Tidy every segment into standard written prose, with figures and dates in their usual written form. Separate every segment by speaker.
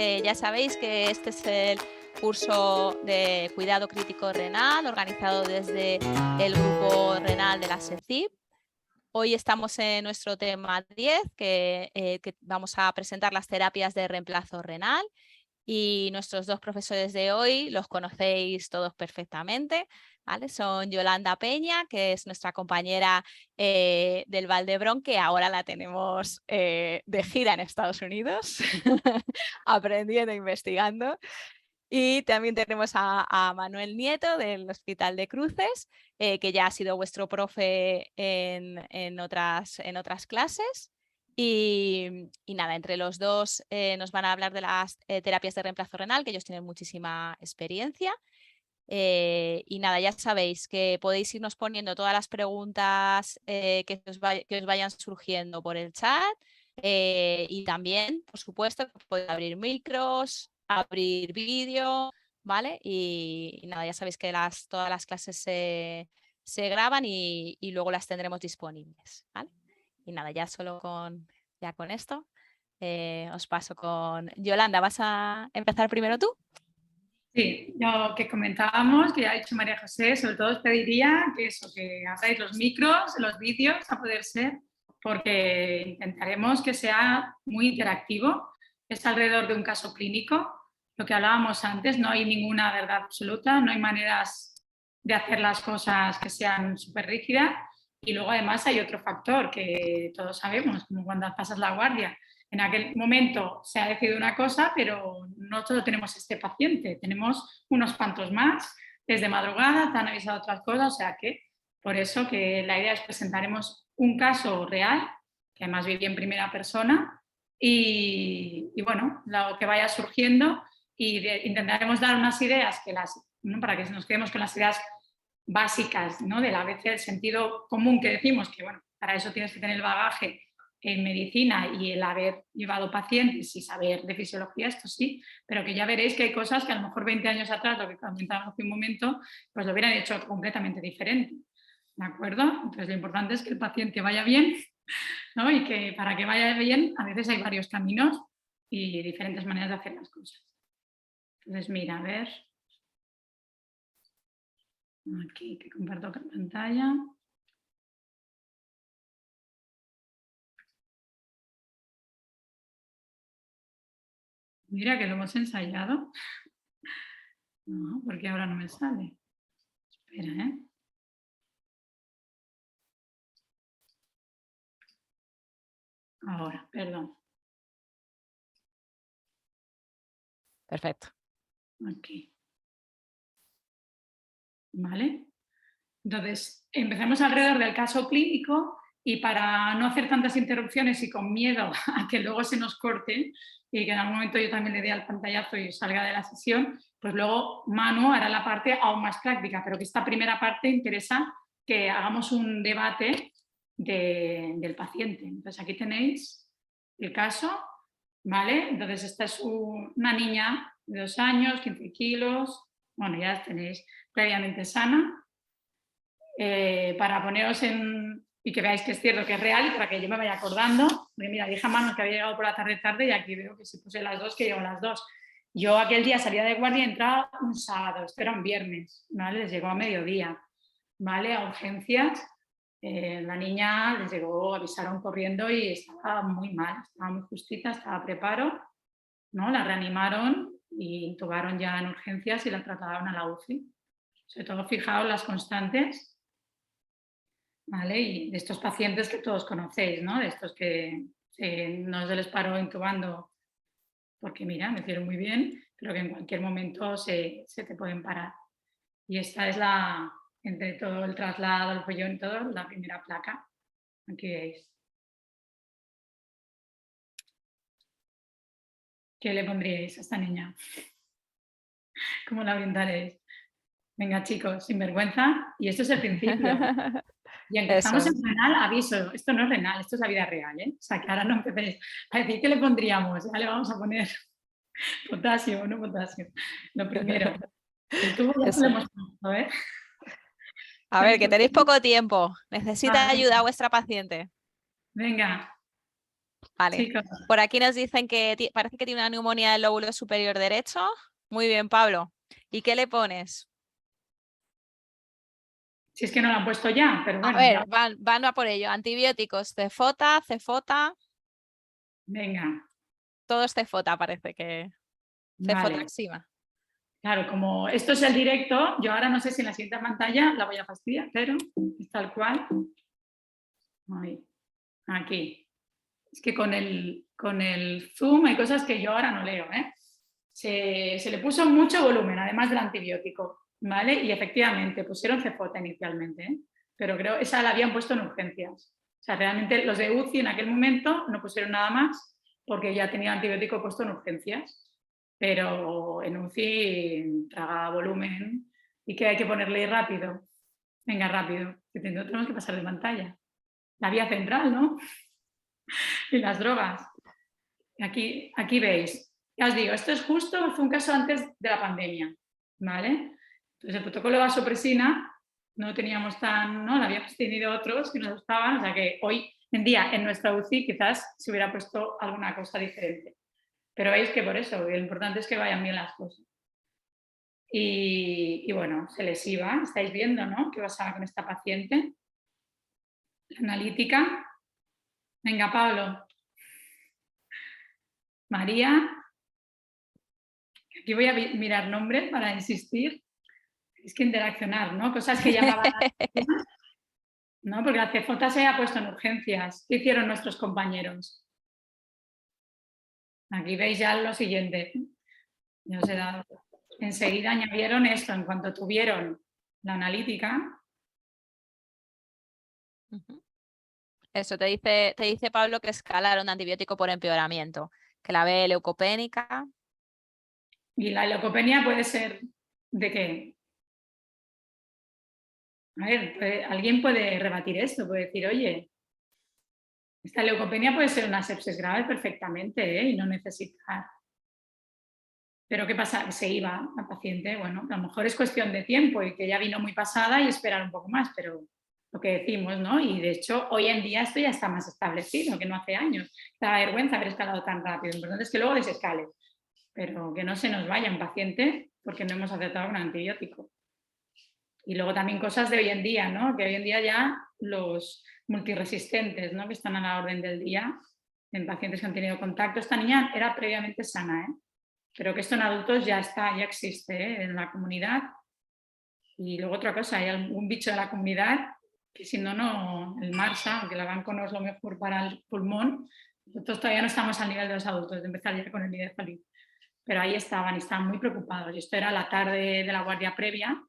Speaker 1: Ya sabéis que este es el curso de cuidado crítico renal organizado desde el grupo renal de la SECIP. Hoy estamos en nuestro tema 10, que vamos a presentar las terapias de reemplazo renal. Y nuestros dos profesores de hoy los conocéis todos perfectamente, ¿vale? Son Yolanda Peña, que es nuestra compañera del Valdebrón, que ahora la tenemos de gira en Estados Unidos, aprendiendo e investigando. Y también tenemos a Manuel Nieto del Hospital de Cruces, que ya ha sido vuestro profe en otras clases. Y nada, entre los dos nos van a hablar de las terapias de reemplazo renal, que ellos tienen muchísima experiencia. Y nada, ya sabéis que podéis irnos poniendo todas las preguntas que os vayan surgiendo por el chat. Y también, por supuesto, podéis abrir micros, abrir vídeo, ¿vale? Y nada, ya sabéis que todas las clases se graban y luego las tendremos disponibles, ¿vale? Y nada, ya solo con esto os paso con Yolanda. ¿Vas a empezar primero tú?
Speaker 2: Sí, lo que comentábamos, que ya ha dicho María José, sobre todo os pediría que abráis los micros, los vídeos a poder ser, porque intentaremos que sea muy interactivo. Es alrededor de un caso clínico, lo que hablábamos antes, no hay ninguna verdad absoluta, no hay maneras de hacer las cosas que sean súper rígidas, y luego además hay otro factor que todos sabemos, como cuando pasas la guardia. En aquel momento se ha decidido una cosa, pero no solo tenemos este paciente, tenemos unos cuantos más. Desde madrugada te han avisado otras cosas, o sea que por eso que la idea es presentaremos un caso real, que además viví en primera persona, y bueno, lo que vaya surgiendo, y intentaremos dar unas ideas para que nos quedemos con las ideas básicas, ¿no? Del ABC, el sentido común que decimos, que bueno, para eso tienes que tener el bagaje en medicina y el haber llevado pacientes y saber de fisiología, esto sí, pero que ya veréis que hay cosas que a lo mejor 20 años atrás, lo que comentábamos hace un momento, pues lo hubieran hecho completamente diferente, ¿de acuerdo? Entonces lo importante es que el paciente vaya bien, ¿no? Y que para que vaya bien a veces hay varios caminos y diferentes maneras de hacer las cosas. Entonces mira, a ver, aquí que comparto pantalla. Mira que lo hemos ensayado. No, porque ahora no me sale. Espera, ¿eh? Ahora, perdón.
Speaker 1: Perfecto.
Speaker 2: Aquí. ¿Vale? Entonces, empezamos alrededor del caso clínico y para no hacer tantas interrupciones y con miedo a que luego se nos corte y que en algún momento yo también le dé al pantallazo y salga de la sesión, pues luego Manu hará la parte aún más práctica, pero que esta primera parte interesa que hagamos un debate del paciente. Entonces aquí tenéis el caso, ¿vale? Entonces esta es una niña de 2 años, 15 kilos, bueno, ya la tenéis previamente sana. Para poneros y que veáis que es cierto, que es real, y para que yo me vaya acordando, porque mira, dije a Manu que había llegado por la tarde y aquí veo que si puse las 2, que llevo las 2. Yo aquel día salía de guardia y entraba un sábado, esto era un viernes, ¿vale? Les llegó a mediodía, ¿vale? A urgencias, la niña les llegó, avisaron corriendo y estaba muy mal, estaba muy justita, estaba a preparo, ¿no? La reanimaron y intubaron ya en urgencias y la trasladaron a la UCI. Sobre todo fijaos las constantes, ¿vale? Y de estos pacientes que todos conocéis, ¿no? De estos que no se les paró intubando porque, mira, me hicieron muy bien, pero que en cualquier momento se te pueden parar. Y esta es entre todo el traslado, el follón y todo, la primera placa. Aquí veis. ¿Qué le pondríais a esta niña? ¿Cómo la orientaréis? Venga, chicos, sin vergüenza. Y esto es el principio. Y aunque estamos en renal, aviso, esto no es renal, esto es la vida real, ¿eh? O sea, que ahora no empecéis a decir qué le pondríamos, ya le vamos a poner potasio o no potasio. Lo primero. El tubo ya se lo hemos puesto, ¿eh?
Speaker 1: A ver, que tenéis poco tiempo. Necesita ayuda a vuestra paciente.
Speaker 2: Venga.
Speaker 1: Vale.
Speaker 2: Chicos,
Speaker 1: Por aquí nos dicen que parece que tiene una neumonía del lóbulo superior derecho. Muy bien, Pablo. ¿Y qué le pones?
Speaker 2: si es que no lo han puesto ya, pero
Speaker 1: A
Speaker 2: bueno,
Speaker 1: ver,
Speaker 2: ya.
Speaker 1: van a por ello. Antibióticos, cefota,
Speaker 2: Venga,
Speaker 1: todo es cefota parece que.
Speaker 2: vale.
Speaker 1: Cefotaxima.
Speaker 2: Claro, como esto es el directo, yo ahora no sé si en la siguiente pantalla la voy a fastidiar, pero es tal cual. Ahí, aquí. Es que con el Zoom hay cosas que yo ahora no leo, ¿eh? Se le puso mucho volumen, además del antibiótico, ¿vale? Y efectivamente, pusieron cefota inicialmente, ¿eh? Pero creo que esa la habían puesto en urgencias. O sea, realmente los de UCI en aquel momento no pusieron nada más porque ya tenía antibiótico puesto en urgencias. Pero en UCI traga volumen y que hay que ponerle rápido. Venga, rápido, que tenemos que pasar de pantalla. La vía central, ¿no? Y las drogas. Aquí veis. Ya os digo, esto es justo, fue un caso antes de la pandemia, ¿vale? Entonces el protocolo de vasopresina no teníamos no habíamos tenido otros que nos gustaban, o sea que hoy en día en nuestra UCI quizás se hubiera puesto alguna cosa diferente. Pero veis que por eso, lo importante es que vayan bien las cosas. Y bueno, se les iba, estáis viendo, ¿no? ¿Qué pasaba con esta paciente? La analítica. Venga, Pablo. María. Aquí voy a mirar nombres para insistir. Es que interaccionar, ¿no? Cosas que llamaban la atención, ¿no? Porque la cefota se ha puesto en urgencias. ¿Qué hicieron nuestros compañeros? Aquí veis ya lo siguiente. Ya os he dado. Enseguida añadieron esto, en cuanto tuvieron la analítica.
Speaker 1: Eso te dice Pablo que escalaron de antibiótico por empeoramiento, que la ve leucopénica.
Speaker 2: Y la leucopenia puede ser ¿de qué? A ver, alguien puede rebatir esto, puede decir, oye, esta leucopenia puede ser una sepsis grave perfectamente, ¿eh? Y no necesitar. Pero ¿qué pasa? Que se iba la paciente, bueno, a lo mejor es cuestión de tiempo y que ya vino muy pasada y esperar un poco más, pero lo que decimos, ¿no? Y de hecho, hoy en día esto ya está más establecido que no hace años. Da vergüenza haber escalado tan rápido. Lo importante es que luego desescale, pero que no se nos vaya un paciente porque no hemos aceptado un antibiótico. Y luego también cosas de hoy en día, ¿no? Que hoy en día ya los multiresistentes, ¿no? Que están a la orden del día en pacientes que han tenido contacto. Esta niña era previamente sana, ¿eh? Pero que esto en adultos ya está, ya existe, ¿eh? En la comunidad. Y luego otra cosa, hay algún bicho de la comunidad que si no, el MARSA, aunque el abanco no es lo mejor para el pulmón, nosotros todavía no estamos al nivel de los adultos, de empezar ya con el Idefalid. Pero ahí estaban y estaban muy preocupados. Y esto era la tarde de la guardia previa.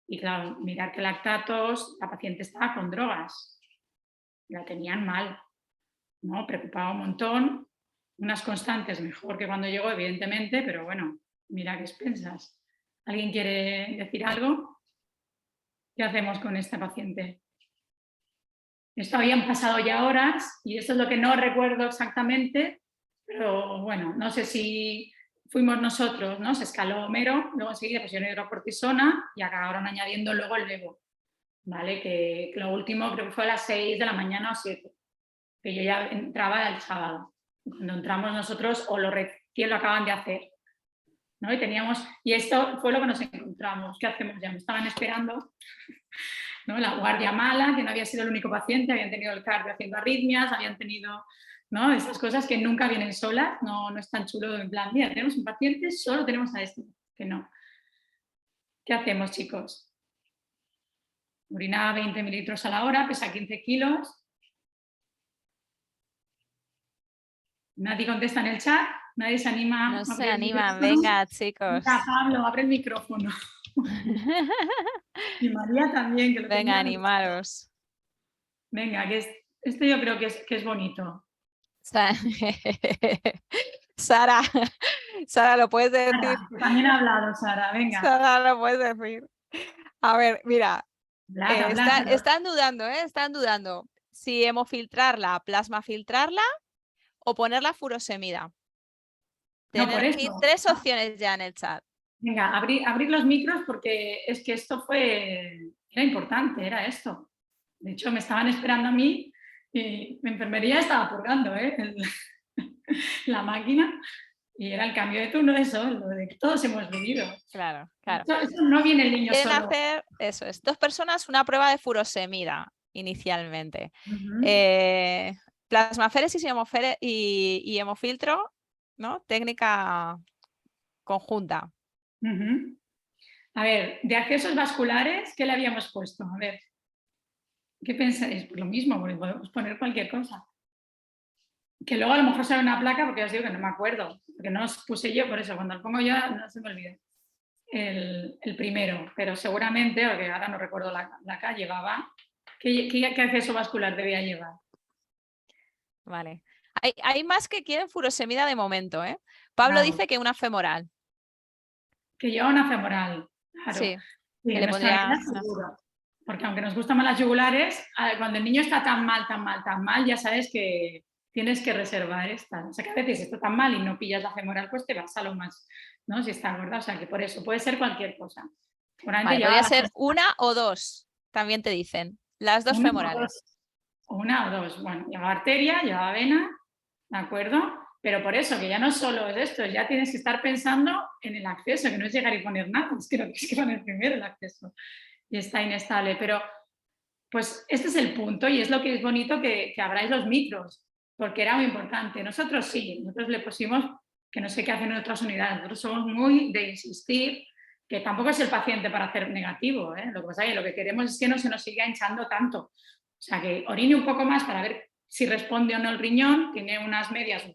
Speaker 2: Y claro, mirar que lactatos, la paciente estaba con drogas. La tenían mal, ¿no? Preocupaba un montón. Unas constantes mejor que cuando llegó, evidentemente, pero bueno, mira qué expensas. ¿Alguien quiere decir algo? ¿Qué hacemos con esta paciente? Esto habían pasado ya horas y esto es lo que no recuerdo exactamente, pero bueno, no sé si fuimos nosotros, ¿no? Se escaló Homero, luego enseguida pusieron hidrocortisona y acabaron añadiendo luego el levo, ¿vale? Que lo último creo que fue a las 6 de la mañana o 7, que yo ya entraba el sábado. Cuando entramos nosotros o lo recién lo acaban de hacer, ¿no? Y esto fue lo que nos encontramos. ¿Qué hacemos ya? Me estaban esperando, ¿no? La guardia mala, que no había sido el único paciente, habían tenido el cardio haciendo arritmias, habían tenido, ¿no? Esas cosas que nunca vienen solas, no es tan chulo en plan, mira, tenemos un paciente, solo tenemos a este, que no. ¿Qué hacemos, chicos? Urinaba 20 mililitros a la hora, pesa 15 kilos. Nadie contesta en el chat, nadie se anima.
Speaker 1: No
Speaker 2: a
Speaker 1: se
Speaker 2: abrir el
Speaker 1: animan,
Speaker 2: micrófono.
Speaker 1: venga, chicos.
Speaker 2: Mira, Pablo, abre el micrófono. Y María también, que lo
Speaker 1: Venga,
Speaker 2: tenía.
Speaker 1: animaros.
Speaker 2: Venga, esto yo creo que es bonito.
Speaker 1: Sara, Sara, lo puedes decir.
Speaker 2: Sara, también ha hablado, Sara, venga.
Speaker 1: Sara, lo puedes decir. A ver, mira, están dudando, ¿eh? Están dudando si hemofiltrarla, plasma filtrarla o ponerla furosemida.
Speaker 2: No, por
Speaker 1: Tener aquí
Speaker 2: eso.
Speaker 1: 3 opciones ya en el chat.
Speaker 2: Venga, abrir los micros porque es que esto era importante, era esto. De hecho, me estaban esperando a mí Y mi enfermería estaba purgando la máquina y era el cambio de turno, eso, lo de que todos hemos vivido.
Speaker 1: Claro, claro.
Speaker 2: Eso no viene el niño
Speaker 1: Quieren
Speaker 2: solo.
Speaker 1: hacer, eso es, 2 personas, una prueba de furosemida inicialmente.
Speaker 2: Ujú.
Speaker 1: Plasmaféresis y hemofiltro, ¿no? Técnica conjunta.
Speaker 2: Ujú. A ver, de accesos vasculares, ¿qué le habíamos puesto? A ver, ¿qué pensáis? Pues lo mismo, porque podemos poner cualquier cosa. Que luego a lo mejor sale una placa, porque ya os digo que no me acuerdo, porque no os puse yo, por eso cuando lo pongo yo no se me olvida. El primero, pero seguramente, porque ahora no recuerdo la calle, llevaba. ¿Qué acceso vascular debía llevar?
Speaker 1: Vale. Hay más que quieren furosemida de momento, ¿eh? Pablo
Speaker 2: Vale.
Speaker 1: dice que una femoral.
Speaker 2: Que lleva una femoral, claro.
Speaker 1: Sí,
Speaker 2: Sí,
Speaker 1: que
Speaker 2: en
Speaker 1: le
Speaker 2: nuestra
Speaker 1: pondría
Speaker 2: vida seguro. Porque aunque nos gustan más las yugulares, cuando el niño está tan mal, tan mal, tan mal, ya sabes que tienes que reservar esta. O sea, que a veces está tan mal y no pillas la femoral, pues te vas a lo más, ¿no? Si está gorda, o sea, que por eso puede ser cualquier cosa.
Speaker 1: Vale, podría ser una o dos, también te dicen. Las 2 femorales.
Speaker 2: Una o dos. Bueno, lleva arteria, lleva vena, ¿de acuerdo? Pero por eso, que ya no solo es esto, ya tienes que estar pensando en el acceso, que no es llegar y poner nada, es que lo tienes que poner primero el acceso. Y está inestable. Pero, pues, este es el punto y es lo que es bonito que abráis los micros, porque era muy importante. Nosotros sí, nosotros le pusimos que no sé qué hacen en otras unidades. Nosotros somos muy de insistir, que tampoco es el paciente para hacer negativo, ¿eh? Lo que pasa es que lo que queremos es que no se nos siga hinchando tanto. O sea, que orine un poco más para ver si responde o no el riñón, tiene unas medias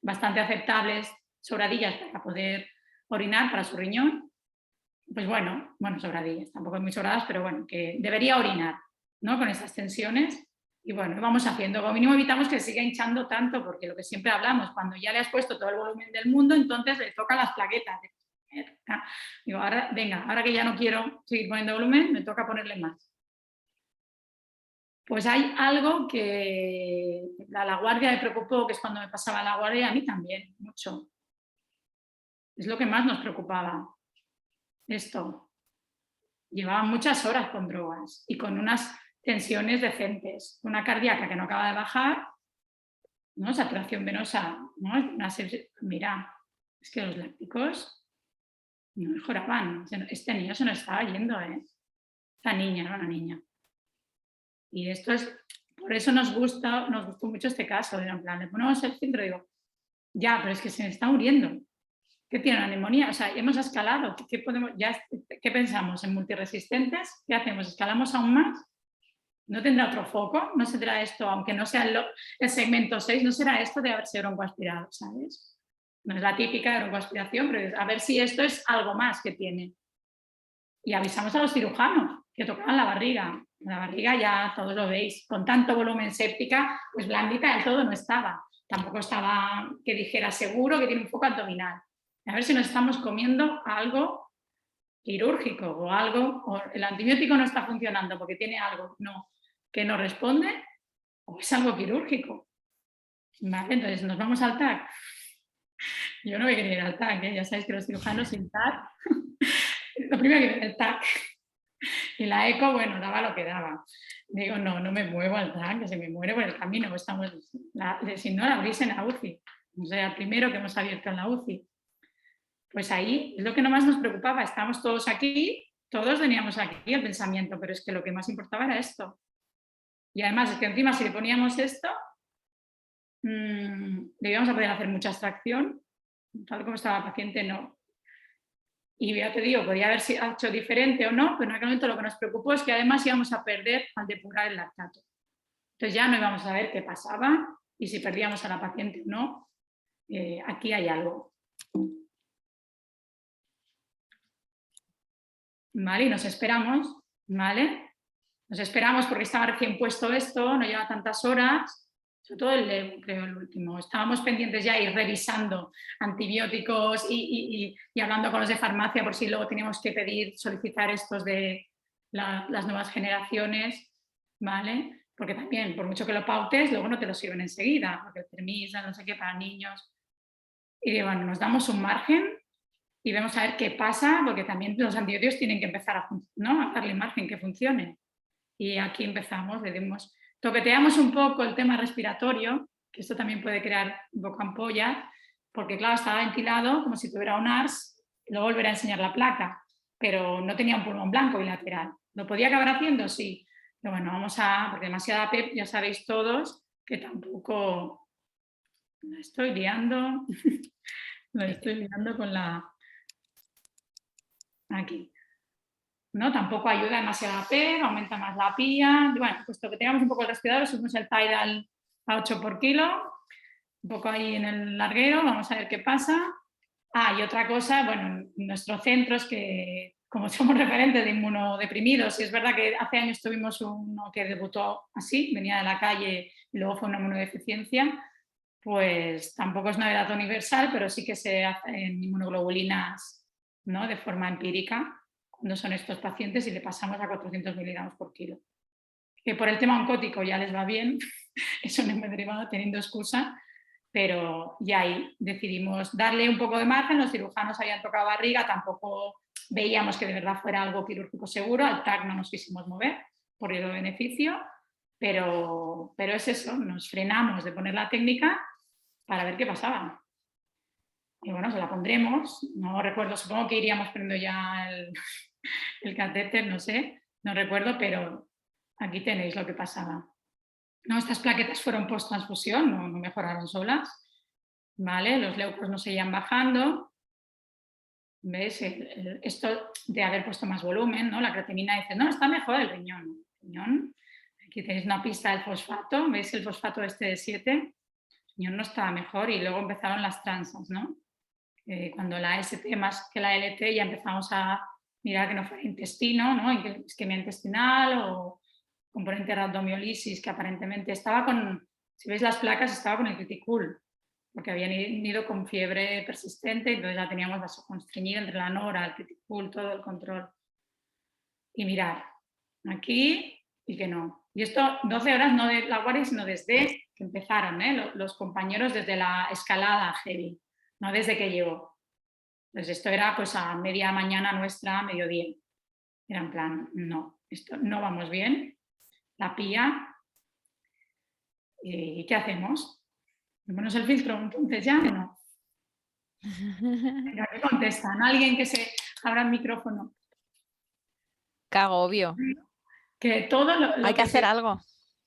Speaker 2: bastante aceptables, sobradillas para poder orinar para su riñón. Pues bueno, sobradillas, tampoco muy sobradas, pero bueno, que debería orinar, ¿no? Con estas tensiones. Y bueno, vamos haciendo, como mínimo evitamos que siga hinchando tanto, porque lo que siempre hablamos, cuando ya le has puesto todo el volumen del mundo, entonces le tocan las plaquetas. Digo, ahora, venga, ahora que ya no quiero seguir poniendo volumen, me toca ponerle más. Pues hay algo que a la guardia me preocupó, que es cuando me pasaba la guardia, y a mí también, mucho. Es lo que más nos preocupaba, esto. Llevaban muchas horas con drogas y con unas tensiones decentes, una cardíaca que no acaba de bajar, ¿no? Saturación venosa, ¿no? Mira, es que los lácticos no mejoraban. Este niño se nos estaba yendo, ¿eh? Esta niña, era una niña. Y esto es, por eso nos gustó mucho este caso, en plan, le ponemos el filtro y digo, ya, pero es que se me está muriendo. ¿Qué tiene una neumonía? O sea, hemos escalado. ¿Qué pensamos? ¿En multiresistentes? ¿Qué hacemos? ¿Escalamos aún más? ¿No tendrá otro foco? ¿No será esto, aunque no sea el segmento 6, no será esto de haberse broncoaspirado, ¿sabes? No es la típica broncoaspiración, pero a ver si esto es algo más que tiene. Y avisamos a los cirujanos que tocaban la barriga. La barriga ya todos lo veis, con tanto volumen séptica, pues blandita del todo no estaba. Tampoco estaba que dijera seguro que tiene un foco abdominal. A ver si nos estamos comiendo algo quirúrgico o algo, o el antibiótico no está funcionando porque tiene algo que no responde, o es algo quirúrgico. ¿Vale? Entonces nos vamos al TAC. Yo no voy a querer ir al TAC, ¿eh? Ya sabéis que los cirujanos sin TAC, lo primero que viene el TAC. Y la eco, bueno, daba lo que daba. Digo, no me muevo al TAC, que se me muere por el camino. Estamos, si no, la abrís en la UCI. O sea, el primero que hemos abierto en la UCI. Pues ahí es lo que más nos preocupaba. Estábamos todos aquí, todos teníamos aquí el pensamiento, pero es que lo que más importaba era esto. Y además es que encima si le poníamos esto, debíamos poder hacer mucha extracción, tal como estaba el paciente, no. Y ya te digo, podría haber hecho diferente o no, pero en aquel momento lo que nos preocupó es que además íbamos a perder al depurar el lactato. Entonces ya no íbamos a ver qué pasaba y si perdíamos a la paciente o no. Aquí hay algo. ¿Vale? Y nos esperamos, ¿vale? Nos esperamos porque estaba recién puesto esto, no lleva tantas horas, sobre todo creo el último. Estábamos pendientes ya ir revisando antibióticos y hablando con los de farmacia por si luego teníamos que solicitar estos de las nuevas generaciones, ¿vale? Porque también, por mucho que lo pautes, luego no te lo sirven enseguida, porque el permiso, no sé qué, para niños. Y digo, bueno, nos damos un margen y vemos a ver qué pasa, porque también los antibióticos tienen que empezar a darle margen que funcione. Y aquí empezamos, le dimos Toqueteamos un poco el tema respiratorio, que esto también puede crear un poco ampollas, porque claro, estaba ventilado como si tuviera un ARS, luego volveré a enseñar la placa, pero no tenía un pulmón blanco bilateral. ¿Lo podía acabar haciendo? Sí. Pero bueno, porque demasiada PEP, ya sabéis todos que tampoco la estoy liando, la estoy liando con la... Aquí. ¿No? Tampoco ayuda demasiado la PEP, aumenta más la PIA. Bueno, puesto que tengamos un poco el respirador, subimos el Tidal a 8 por kilo, un poco ahí en el larguero, vamos a ver qué pasa. Y otra cosa, bueno, nuestro centro es que, como somos referentes de inmunodeprimidos, y es verdad que hace años tuvimos uno que debutó así, venía de la calle y luego fue una inmunodeficiencia, pues tampoco es novedad universal, pero sí que se hacen inmunoglobulinas, ¿no?, de forma empírica, cuando son estos pacientes y le pasamos a 400 miligramos por kilo. Que por el tema oncótico ya les va bien, eso no me derivado teniendo excusa, pero ya ahí decidimos darle un poco de margen, los cirujanos habían tocado barriga, tampoco veíamos que de verdad fuera algo quirúrgico seguro, al TAC no nos quisimos mover por el beneficio, pero es eso, nos frenamos de poner la técnica para ver qué pasaba. Y bueno, se la pondremos, no recuerdo, supongo que iríamos poniendo ya el catéter, no sé, no recuerdo, pero aquí tenéis lo que pasaba. No, estas plaquetas fueron post-transfusión, no mejoraron solas, ¿vale? Los leucos no seguían bajando. ¿Ves? Esto de haber puesto más volumen, ¿no? La creatinina dice, no, está mejor el riñón. Aquí tenéis una pista del fosfato, ¿veis el fosfato este de 7? El riñón no estaba mejor y luego empezaron las transas, ¿no? Cuando la ST más que la LT ya empezamos a mirar que no fuera intestino, ¿no? Isquemia intestinal o componente de rhabdomiolisis, que aparentemente estaba con, si veis las placas, estaba con el criticul, porque habían ido con fiebre persistente, entonces la teníamos vasoconstreñida entre la nora, el criticul, todo el control. Y mirar, aquí y que no. Y esto 12 horas no de la guardia, sino desde que empezaron, los compañeros desde la escalada heavy, no desde que llegó. Entonces esto era pues a media mañana nuestra, mediodía. Era en plan, no, esto no vamos bien. La pía, ¿y qué hacemos? ¿Ponemos el filtro entonces ya o no? Venga, ¿qué contestan? ¿Alguien que se abra el micrófono?
Speaker 1: Qué agobio.
Speaker 2: Que todo lo
Speaker 1: Hay que hacer algo.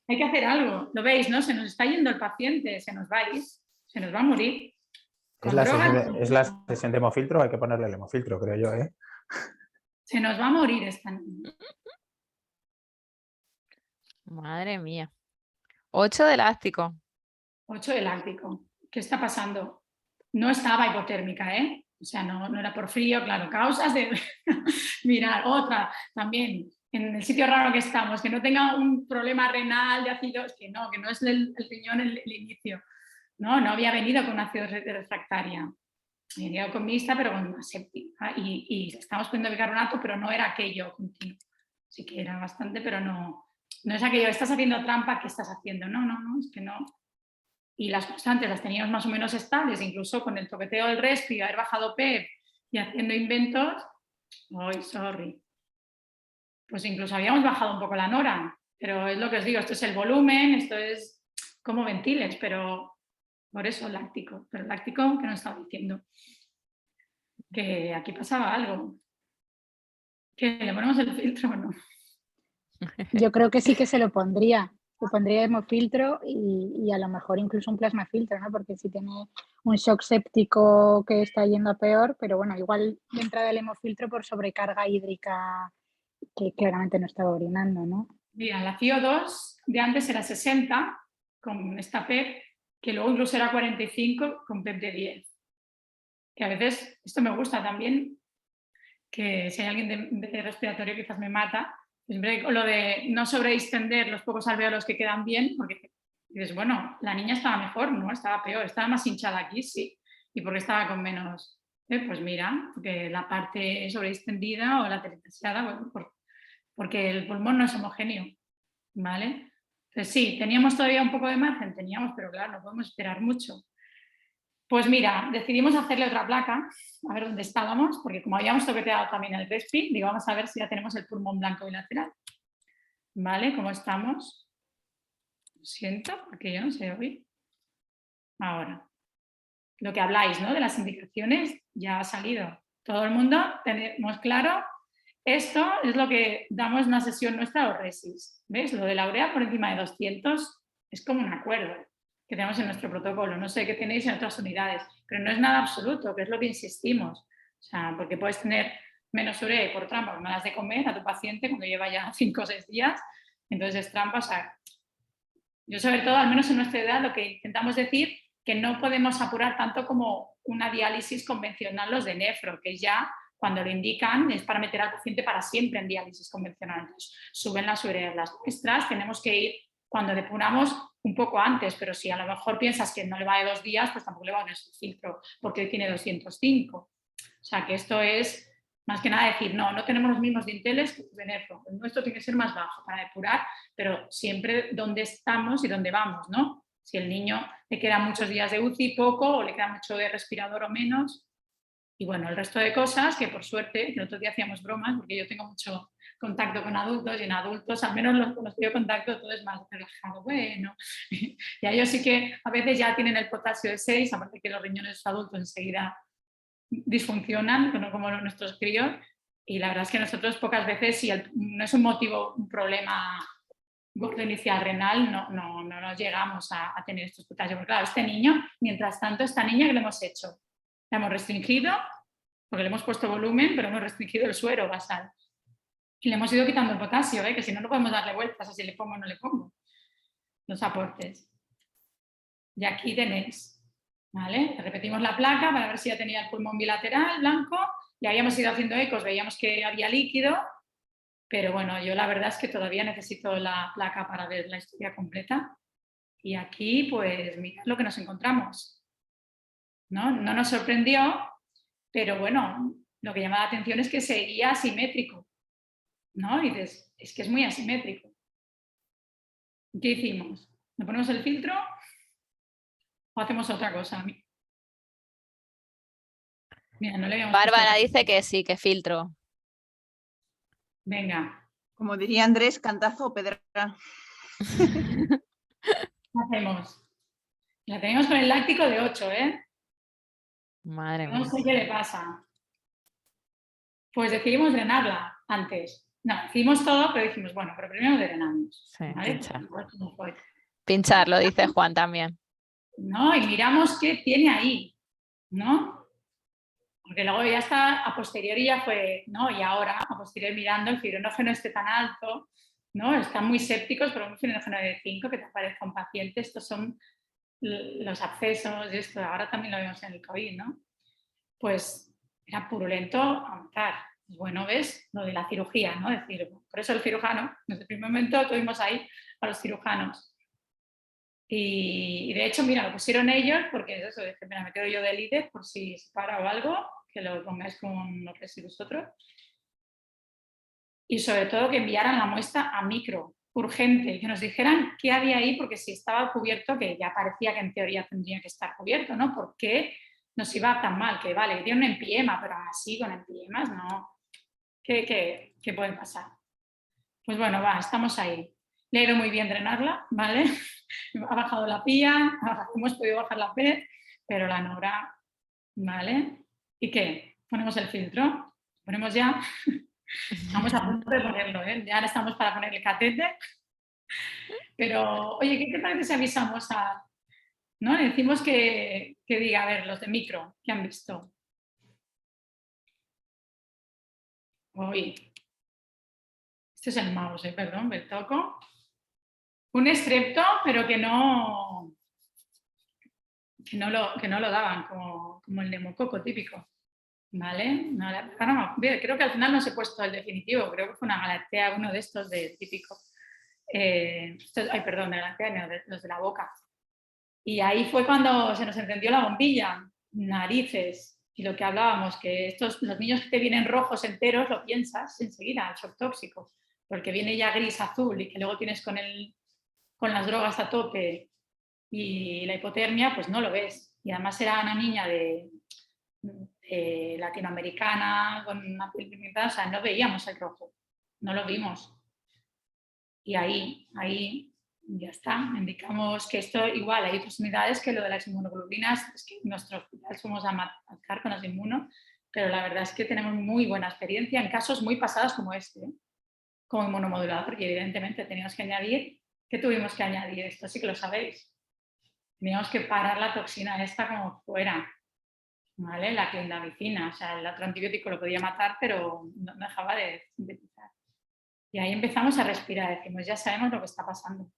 Speaker 2: Hay que hacer algo. Lo veis, ¿no? Se nos está yendo el paciente, se nos va a ir, se nos va a morir.
Speaker 3: Es la sesión de hemofiltro, hay que ponerle el hemofiltro, creo yo, ¿eh?
Speaker 2: Se nos va a morir esta niña.
Speaker 1: Madre mía. 8 de elástico.
Speaker 2: 8 de láctico. ¿Qué está pasando? No estaba hipotérmica, ¿eh? O sea, no era por frío, claro. Causas de... Mirar, otra también, en el sitio raro que estamos, que no tenga un problema renal de ácidos, que no es el riñón el inicio. No había venido con ácido refractaria. Venía con mixta, pero con aséptica. Y estamos poniendo bicarbonato, pero no era aquello continuo. Sí que era bastante, pero no es aquello, estás haciendo trampa, ¿qué estás haciendo? No, es que no. Y las constantes las teníamos más o menos estables, incluso con el toqueteo del respi, haber bajado PEP y haciendo inventos. ¡Ay, sorry! Pues incluso habíamos bajado un poco la nora, pero es lo que os digo, esto es el volumen, esto es como ventiles, pero por eso láctico. Pero el láctico, que nos estaba diciendo que aquí pasaba algo. ¿Que le ponemos el filtro o no?
Speaker 4: Yo creo que sí que se lo pondría. Le pondría hemofiltro y a lo mejor incluso un plasmafiltro, ¿no? Porque si tiene un shock séptico que está yendo a peor, pero bueno, igual de entrada el hemofiltro por sobrecarga hídrica que claramente no estaba orinando, ¿no?
Speaker 2: Mira, la CO2 de antes era 60 con esta PEP, que luego incluso era 45 con PEP de 10. Que a veces, esto me gusta también, que si hay alguien de respiratorio quizás me mata, siempre lo de no sobredistender los pocos alvéolos que quedan bien, porque dices, bueno, la niña estaba mejor, no, estaba peor, estaba más hinchada aquí, sí, y porque estaba con menos, pues mira, porque la parte sobredistendida o la teletaseada, bueno, porque el pulmón no es homogéneo, ¿vale? Entonces sí, teníamos todavía un poco de margen, pero claro, no podemos esperar mucho. Pues mira, decidimos hacerle otra placa, a ver dónde estábamos, porque como habíamos toqueteado también el respi, digo, vamos a ver si ya tenemos el pulmón blanco bilateral. ¿Vale? ¿Cómo estamos? Lo siento, porque yo no sé hoy. Ahora, lo que habláis, ¿no? De las indicaciones ya ha salido. Todo el mundo tenemos claro, esto es lo que damos en una sesión nuestra o resis. ¿Ves? Lo de la urea por encima de 200 es como un acuerdo que tenemos en nuestro protocolo. No sé qué tenéis en otras unidades, pero no es nada absoluto, que es lo que insistimos. O sea, porque puedes tener menos urea y por trampa no das de comer a tu paciente cuando lleva ya 5 o 6 días, entonces es trampa. O sea, yo sobre todo, al menos en nuestra edad, lo que intentamos decir que no podemos apurar tanto como una diálisis convencional los de nefro, que ya cuando lo indican es para meter al paciente para siempre en diálisis convencional. Entonces, suben las ureas. Las nuestras tenemos que ir cuando depuramos un poco antes, pero si a lo mejor piensas que no le va de 2 días, pues tampoco le va a poner su filtro porque tiene 205. O sea, que esto es más que nada decir, no tenemos los mismos dinteles que de nefro. El nuestro tiene que ser más bajo para depurar, pero siempre donde estamos y dónde vamos, ¿no? Si el niño le quedan muchos días de UCI, poco, o le queda mucho de respirador o menos. Y bueno, el resto de cosas que por suerte, el otro día hacíamos bromas, porque yo tengo mucho contacto con adultos y en adultos, al menos los con los que yo contacto, todo es más relajado. Bueno, ya ellos sí que a veces ya tienen el potasio de 6, aparte que los riñones de los adultos enseguida disfuncionan, no como nuestros críos, y la verdad es que nosotros pocas veces, si no es un motivo, un problema gordo inicial renal, no nos llegamos a tener estos potasios. Porque claro, este niño, mientras tanto, esta niña, ¿qué le hemos hecho? La hemos restringido, porque le hemos puesto volumen, pero hemos restringido el suero basal. Y le hemos ido quitando el potasio, que si no, no podemos darle vueltas a si le pongo o no le pongo los aportes. Y aquí tenéis, ¿vale? Repetimos la placa para ver si ya tenía el pulmón bilateral blanco. Le habíamos ido haciendo ecos, veíamos que había líquido, pero bueno, yo la verdad es que todavía necesito la placa para ver la historia completa. Y aquí, pues, mirad lo que nos encontramos. No nos sorprendió, pero bueno, lo que llama la atención es que seguía asimétrico, ¿no? Y dices, es que es muy asimétrico. ¿Qué hicimos? ¿Le ponemos el filtro o hacemos otra cosa? Mira, no le habíamos
Speaker 1: Bárbara
Speaker 2: puesto...
Speaker 1: dice que sí, que filtro.
Speaker 2: Venga.
Speaker 5: Como diría Andrés, cantazo o pedra.
Speaker 2: ¿Qué hacemos? La tenemos con el láctico de 8, ¿eh?
Speaker 1: Madre
Speaker 2: No
Speaker 1: mía.
Speaker 2: sé qué le pasa. Pues decidimos drenarla antes. No, hicimos todo, pero dijimos, bueno, pero primero drenamos.
Speaker 1: Sí,
Speaker 2: ¿Vale?
Speaker 1: pinchar.
Speaker 2: Pues,
Speaker 1: Pincharlo, dice Juan también.
Speaker 2: ¿no? Y miramos qué tiene ahí, ¿no? Porque luego ya está, a posteriori ya fue, ¿no? Y ahora, a posteriori mirando, el fibrinógeno esté tan alto, ¿no? Están muy sépticos, pero un fibrinógeno de 5 que te aparezca un paciente, estos son los abscesos y esto, ahora también lo vemos en el COVID, ¿no? Pues era purulento a matar. Pues bueno, ves lo de la cirugía, ¿no? Es decir, por eso el cirujano, desde el primer momento tuvimos ahí a los cirujanos. Y de hecho, mira, lo pusieron ellos porque es eso, dije, mira, me quedo yo de líder por si se para o algo, que lo pongáis con lo que sí vosotros. Y sobre todo que enviaran la muestra a micro, urgente, que nos dijeran qué había ahí, porque si estaba cubierto, que ya parecía que en teoría tendría que estar cubierto, ¿no? ¿Por qué nos iba tan mal? Que vale, que tiene un empiema, pero aún así con empiemas, ¿no? ¿Qué puede pasar? Pues bueno, va, estamos ahí. Le ha ido muy bien drenarla, ¿vale? Ha bajado la pía, hemos podido bajar la PET, pero la Nora, ¿vale? ¿Y qué? ¿Ponemos el filtro? ¿Ponemos ya? Estamos a punto de ponerlo, ¿eh? Ya estamos para poner el catéter. Pero, oye, ¿qué te parece si avisamos a... ¿no? Le decimos que diga, a ver, los de micro, ¿qué han visto? Uy. Este es el mouse, perdón, me toco. Un estrepto, pero que no lo daban, como el neumococo típico. ¿Vale? No, creo que al final no se he puesto el definitivo, creo que fue una galatea, uno de estos de típico. Ay, perdón, de galatea, no, los de la boca. Y ahí fue cuando se nos encendió la bombilla, narices, y lo que hablábamos, que los niños que te vienen rojos enteros, lo piensas enseguida, el shock tóxico, porque viene ya gris, azul, y que luego tienes con las drogas a tope y la hipotermia, pues no lo ves. Y además era una niña de latinoamericana, con una piel pigmentada, o sea, no veíamos el rojo, no lo vimos. Y ahí Ya está, indicamos que esto igual, hay otras unidades que lo de las inmunoglobulinas, es que en nuestro hospital somos a matar con los inmuno, pero la verdad es que tenemos muy buena experiencia en casos muy pasados como este, ¿eh? Como inmunomodulador, y evidentemente teníamos que añadir, ¿qué tuvimos que añadir? Esto sí que lo sabéis. Teníamos que parar la toxina esta como fuera, ¿vale? La clindamicina, o sea, el otro antibiótico lo podía matar, pero no dejaba de sintetizar. Y ahí empezamos a respirar, decimos, ya sabemos lo que está pasando.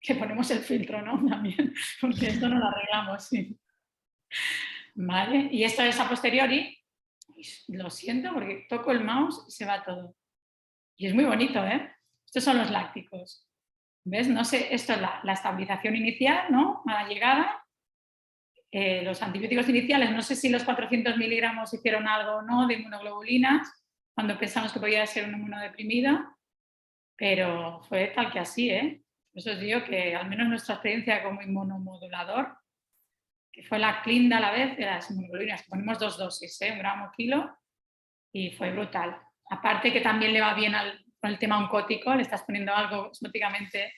Speaker 2: Que ponemos el filtro, ¿no? También, porque esto no lo arreglamos, sí. ¿Vale? Y esto es a posteriori, lo siento porque toco el mouse y se va todo. Y es muy bonito, ¿eh? Estos son los lácticos. ¿Ves? No sé, esto es la estabilización inicial, ¿no? A la llegada. Los antibióticos iniciales, no sé si los 400 miligramos hicieron algo o no de inmunoglobulinas, cuando pensamos que podía ser una inmunodeprimida, pero fue tal que así, ¿eh? Por eso os digo que al menos nuestra experiencia como inmunomodulador, que fue la clinda a la vez de las inmunoglobulinas, ponemos 2 dosis, 1 gramo kilo, y fue brutal. Aparte que también le va bien con el tema oncótico, le estás poniendo algo osmóticamente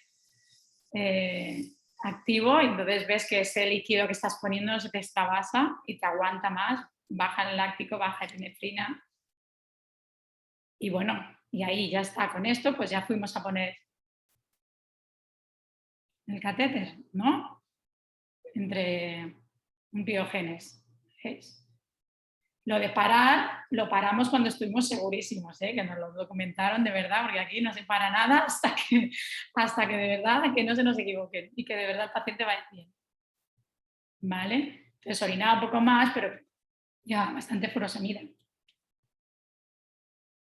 Speaker 2: activo, y entonces ves que ese líquido que estás poniendo se te extravasa y te aguanta más, baja el láctico, baja la epinefrina. Y bueno, y ahí ya está. Con esto pues ya fuimos a poner el catéter, ¿no? Entre un biógenes. Lo de parar, lo paramos cuando estuvimos segurísimos, ¿eh? Que nos lo documentaron de verdad, porque aquí no se para nada hasta que de verdad, que no se nos equivoquen y que de verdad el paciente vaya bien. ¿Vale? Entonces orinaba un poco más, pero ya bastante furosemida.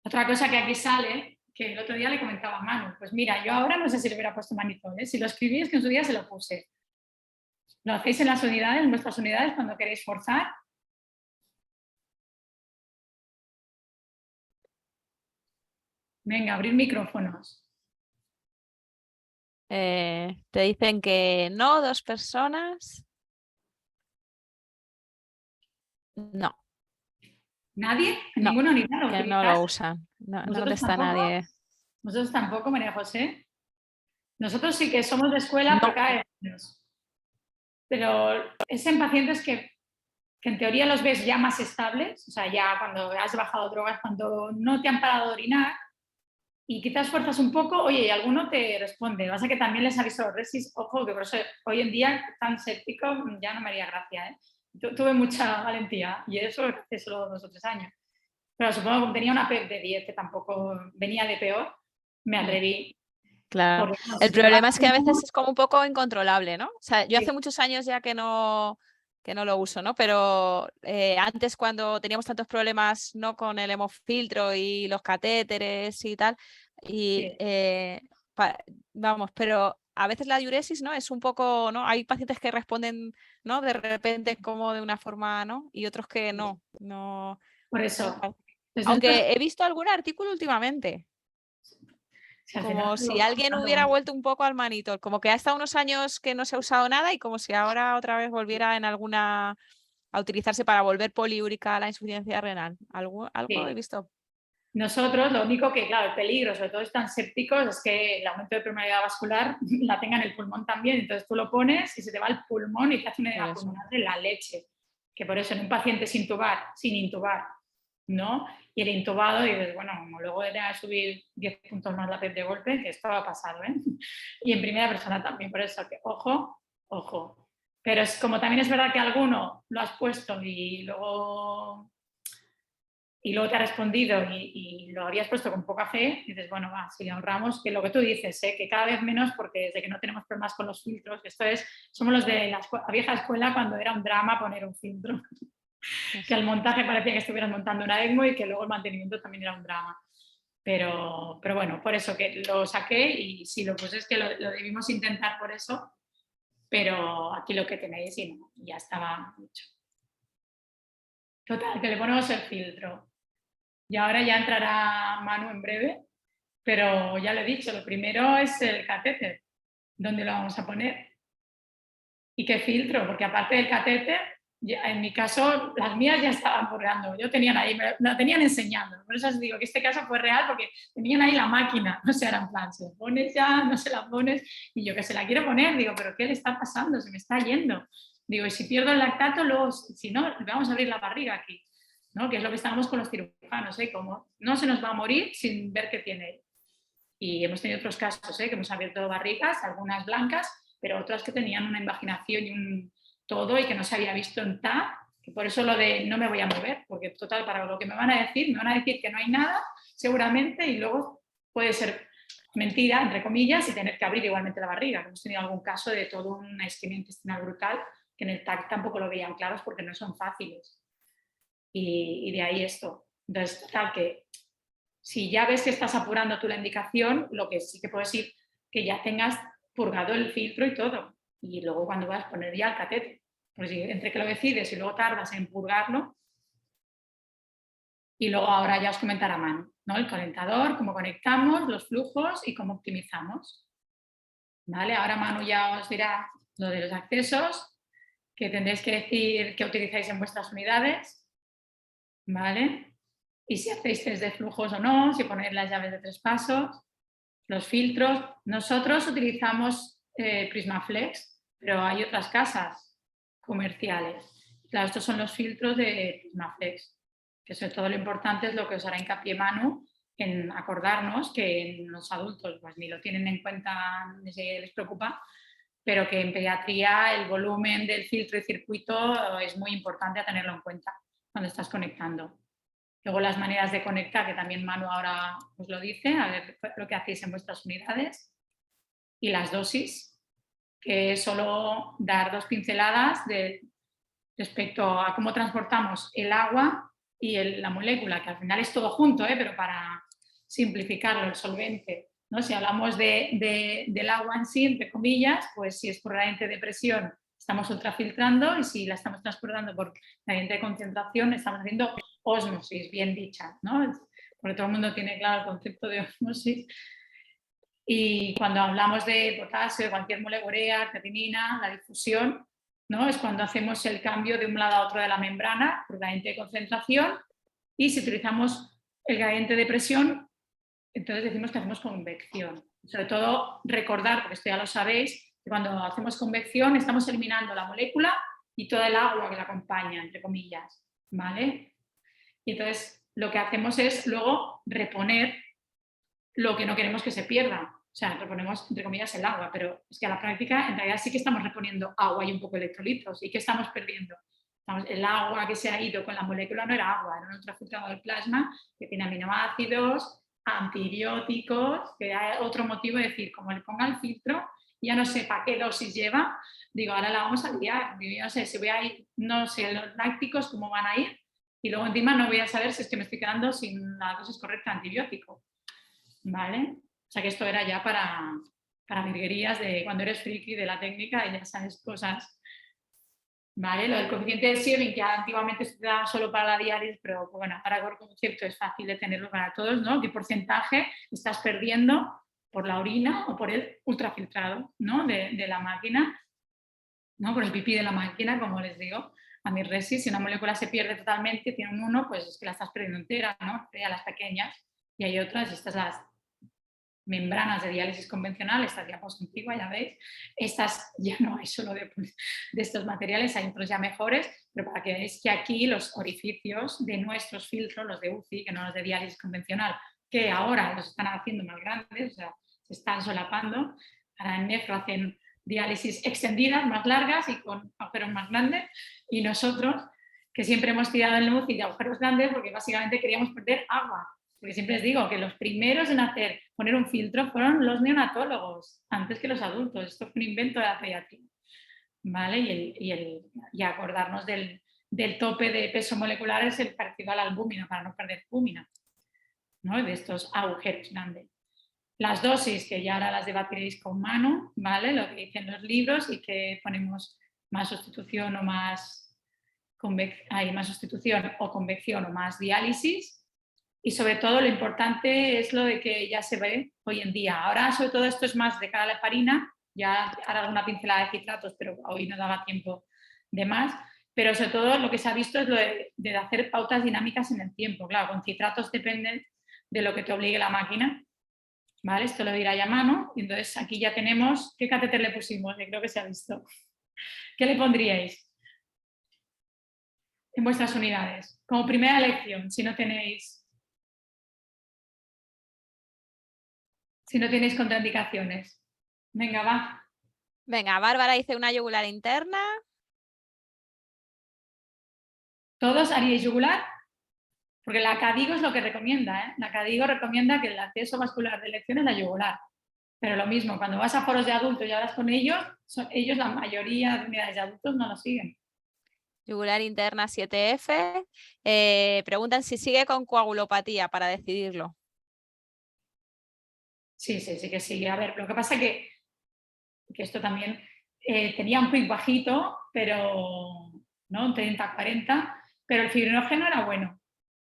Speaker 2: Otra cosa que aquí sale, que el otro día le comentaba a Manu, pues mira, yo ahora no sé si le hubiera puesto manitol, ¿eh? Si lo escribí es que en su día se lo puse. Lo hacéis en las unidades, en vuestras unidades, cuando queréis forzar. Venga, abrir micrófonos.
Speaker 1: Te dicen que no, 2 personas. No,
Speaker 2: ¿Nadie? ¿En
Speaker 1: no,
Speaker 2: ninguna unidad lo
Speaker 1: que no
Speaker 2: utilizas?
Speaker 1: lo usan. No, no
Speaker 2: ¿Vosotros
Speaker 1: contesta
Speaker 2: tampoco?
Speaker 1: nadie.
Speaker 2: ¿Nosotros tampoco, María José? Nosotros sí que somos de escuela,
Speaker 1: No.
Speaker 2: pero cada vez menos. Pero es en pacientes que en teoría los ves ya más estables, o sea, ya cuando has bajado drogas, cuando no te han parado de orinar, y quizás fuerzas un poco, oye, y alguno te responde. Lo que pasa es que también les aviso a los resis, ojo, que por eso hoy en día tan séptico ya no me haría gracia, ¿eh? Tuve mucha valentía y eso hace solo 2 o 3 años. Pero supongo que tenía una PEP de 10, que tampoco venía de peor, me atreví.
Speaker 1: Claro.
Speaker 2: Porque, no,
Speaker 1: El
Speaker 2: si te
Speaker 1: problema
Speaker 2: vas
Speaker 1: es que a veces es como un poco incontrolable, ¿no? O sea, yo
Speaker 2: sí,
Speaker 1: hace muchos años ya que no lo uso, ¿no? Pero antes cuando teníamos tantos problemas, ¿no? Con el hemofiltro y los catéteres y tal, y
Speaker 2: sí.
Speaker 1: vamos, pero a veces la diuresis, ¿no? Es un poco, ¿no? Hay pacientes que responden, ¿no? De repente como de una forma, ¿no? Y otros que no.
Speaker 2: Por eso. Entonces,
Speaker 1: Aunque he visto algún artículo últimamente.
Speaker 2: si al final
Speaker 1: Como si alguien hubiera vuelto un poco al manitol, como que ha estado unos años que no se ha usado nada y como si ahora otra vez volviera en alguna a utilizarse para volver poliúrica la insuficiencia renal. Algo he
Speaker 2: sí.
Speaker 1: visto.
Speaker 2: Nosotros, lo único que, claro, el peligro, sobre todo están sépticos, es que el aumento de permeabilidad vascular la tenga en el pulmón también. Entonces tú lo pones y se te va el pulmón y te hace una
Speaker 1: Por
Speaker 2: edema
Speaker 1: eso.
Speaker 2: pulmonar de la leche. Que por eso en un paciente sin intubar, ¿no? Y el intubado, dices, bueno, como luego de subir 10 puntos más la PEP de golpe, que esto ha pasado, ¿eh? Y en primera persona también, por eso que ojo, ojo. Pero es como también es verdad que alguno lo has puesto y luego te ha respondido y lo habías puesto con poca fe, y dices, bueno, va, si le ahorramos, que lo que tú dices, que cada vez menos, porque desde que no tenemos problemas con los filtros, somos los de la vieja escuela cuando era un drama poner un filtro, que el montaje parecía que estuvieras montando una ECMO y que luego el mantenimiento también era un drama. Pero bueno, por eso que lo saqué, y si lo puse es que lo debimos intentar por eso, pero aquí lo que tenéis y no, ya estaba mucho. Total, que le ponemos el filtro. Y ahora ya entrará Manu en breve, pero ya lo he dicho, lo primero es el catéter. ¿Dónde lo vamos a poner? ¿Y qué filtro? Porque aparte del catéter, en mi caso, las mías ya estaban purgando, yo tenían ahí, me lo tenían enseñando. Por eso os digo que este caso fue real porque tenían ahí la máquina, o sea, era en plan, se la pones ya, no se la pones, y yo que se la quiero poner, digo, pero ¿qué le está pasando? Se me está yendo. Digo, y si pierdo el lactato, luego, si no, le vamos a abrir la barriga aquí, ¿no? Que es lo que estábamos con los cirujanos, ¿eh? Como no se nos va a morir sin ver qué tiene. Y hemos tenido otros casos, ¿eh? Que hemos abierto barrigas, algunas blancas, pero otras que tenían una invaginación y un todo y que no se había visto en TAC, que por eso lo de no me voy a mover, porque total, para lo que me van a decir que no hay nada, seguramente, y luego puede ser mentira, entre comillas, y tener que abrir igualmente la barriga. Hemos tenido algún caso de todo una isquemia intestinal brutal, que en el TAC tampoco lo veían claros porque no son fáciles. Y de ahí esto. Entonces, total, que si ya ves que estás apurando tú la indicación, lo que sí que puedo decir que ya tengas purgado el filtro y todo. Y luego cuando vas a poner ya el catéter, pues entre que lo decides y luego tardas en purgarlo, y luego ahora ya os comentará Manu, ¿no? El calentador, cómo conectamos, los flujos y cómo optimizamos. ¿Vale? Ahora Manu ya os dirá lo de los accesos, que tendréis que decir qué utilizáis en vuestras unidades, ¿vale? Y si hacéis test de flujos o no, si ponéis las llaves de 3 pasos, los filtros. Nosotros utilizamos Prismaflex, pero hay otras casas comerciales. Claro, estos son los filtros de Prismaflex, que sobre todo lo importante es lo que os hará hincapié Manu, en acordarnos que en los adultos pues ni lo tienen en cuenta ni se les preocupa, pero que en pediatría el volumen del filtro y circuito es muy importante a tenerlo en cuenta cuando estás conectando. Luego las maneras de conectar, que también Manu ahora os lo dice, a ver lo que hacéis en vuestras unidades. Y las dosis, que es solo dar 2 pinceladas respecto a cómo transportamos el agua y la molécula, que al final es todo junto, pero para simplificarlo, el solvente, ¿no? Si hablamos del agua en sí, entre comillas, pues si es por gradiente de presión estamos ultrafiltrando, y si la estamos transportando por gradiente de concentración estamos haciendo ósmosis, bien dicha, ¿no? Porque todo el mundo tiene claro el concepto de ósmosis. Y cuando hablamos de potasio, de cualquier molecular, creatinina, la difusión, ¿no? Es cuando hacemos el cambio de un lado a otro de la membrana por gradiente de concentración, y si utilizamos el gradiente de presión, entonces decimos que hacemos convección. Sobre todo recordar, porque esto ya lo sabéis, que cuando hacemos convección estamos eliminando la molécula y toda el agua que la acompaña, entre comillas, ¿vale? Y entonces lo que hacemos es luego reponer lo que no queremos que se pierda. O sea, reponemos, entre comillas, el agua, pero es que a la práctica en realidad sí que estamos reponiendo agua y un poco de electrolitos. ¿Y qué estamos perdiendo? El agua que se ha ido con la molécula no era agua, era un ultrafiltrado del plasma que tiene aminoácidos, antibióticos, que hay otro motivo de decir, como le ponga el filtro, ya no sé para qué dosis lleva, digo, ahora la vamos a liar. Digo, no sé si voy a ir, no sé los lácticos cómo van a ir, y luego encima no voy a saber si es que me estoy quedando sin la dosis correcta de antibiótico. ¿Vale? O sea que esto era ya para virguerías de cuando eres friki de la técnica y ya sabes cosas. ¿Vale? Lo del coeficiente de Sievin, que antiguamente se daba solo para la diálisis, pero bueno, ahora por concepto es fácil de tenerlo para todos, ¿no? ¿Qué porcentaje estás perdiendo por la orina o por el ultrafiltrado, ¿no? de la máquina, ¿no? Por el pipí de la máquina, como les digo. A mi resis, si una molécula se pierde totalmente, tiene un 1, pues es que la estás perdiendo entera, ¿no? A las pequeñas. Y hay otras, estas las membranas de diálisis convencional, esta diapositiva, ya veis, estas ya no hay solo de estos materiales, hay otros ya mejores, pero para que veáis que aquí los orificios de nuestros filtros, los de UCI, que no los de diálisis convencional, que ahora los están haciendo más grandes, o sea, se están solapando, ahora en nefro hacen diálisis extendidas, más largas y con agujeros más grandes, y nosotros, que siempre hemos tirado el UCI de agujeros grandes porque básicamente queríamos perder agua. Porque siempre les digo que los primeros en poner un filtro fueron los neonatólogos, antes que los adultos. Esto fue un invento de la pediatría. ¿Vale? Y acordarnos del tope de peso molecular es el parecido a la albúmina, para no perder albúmina, ¿no? De estos agujeros grandes. Las dosis, que ya ahora las debatiréis con Manu, ¿vale? Lo que dicen los libros, y que ponemos más sustitución o más sustitución o convección o más diálisis. Y sobre todo lo importante es lo de que ya se ve hoy en día. Ahora sobre todo esto es más de cara a la heparina, ya haré alguna pincelada de citratos, pero hoy no daba tiempo de más, pero sobre todo lo que se ha visto es lo de hacer pautas dinámicas en el tiempo. Claro, con citratos depende de lo que te obligue la máquina, ¿vale? Esto lo dirá ya a mano, y entonces aquí ya tenemos, ¿qué catéter le pusimos? Que creo que se ha visto. ¿Qué le pondríais en vuestras unidades? Como primera elección, si no tenéis contraindicaciones. Venga, va.
Speaker 1: Venga, Bárbara dice una yugular interna.
Speaker 2: ¿Todos haríais yugular? Porque la CADIGO es lo que recomienda, ¿eh? La CADIGO recomienda que el acceso vascular de elección es la yugular. Pero lo mismo, cuando vas a foros de adultos y hablas con ellos, ellos, la mayoría de unidades de adultos, no lo siguen.
Speaker 1: Yugular interna 7F. Preguntan si sigue con coagulopatía para decidirlo.
Speaker 2: Sí que sigue. A ver, lo que pasa es que esto también tenía un pic bajito, pero ¿no? Un 30-40, pero el fibrinógeno era bueno,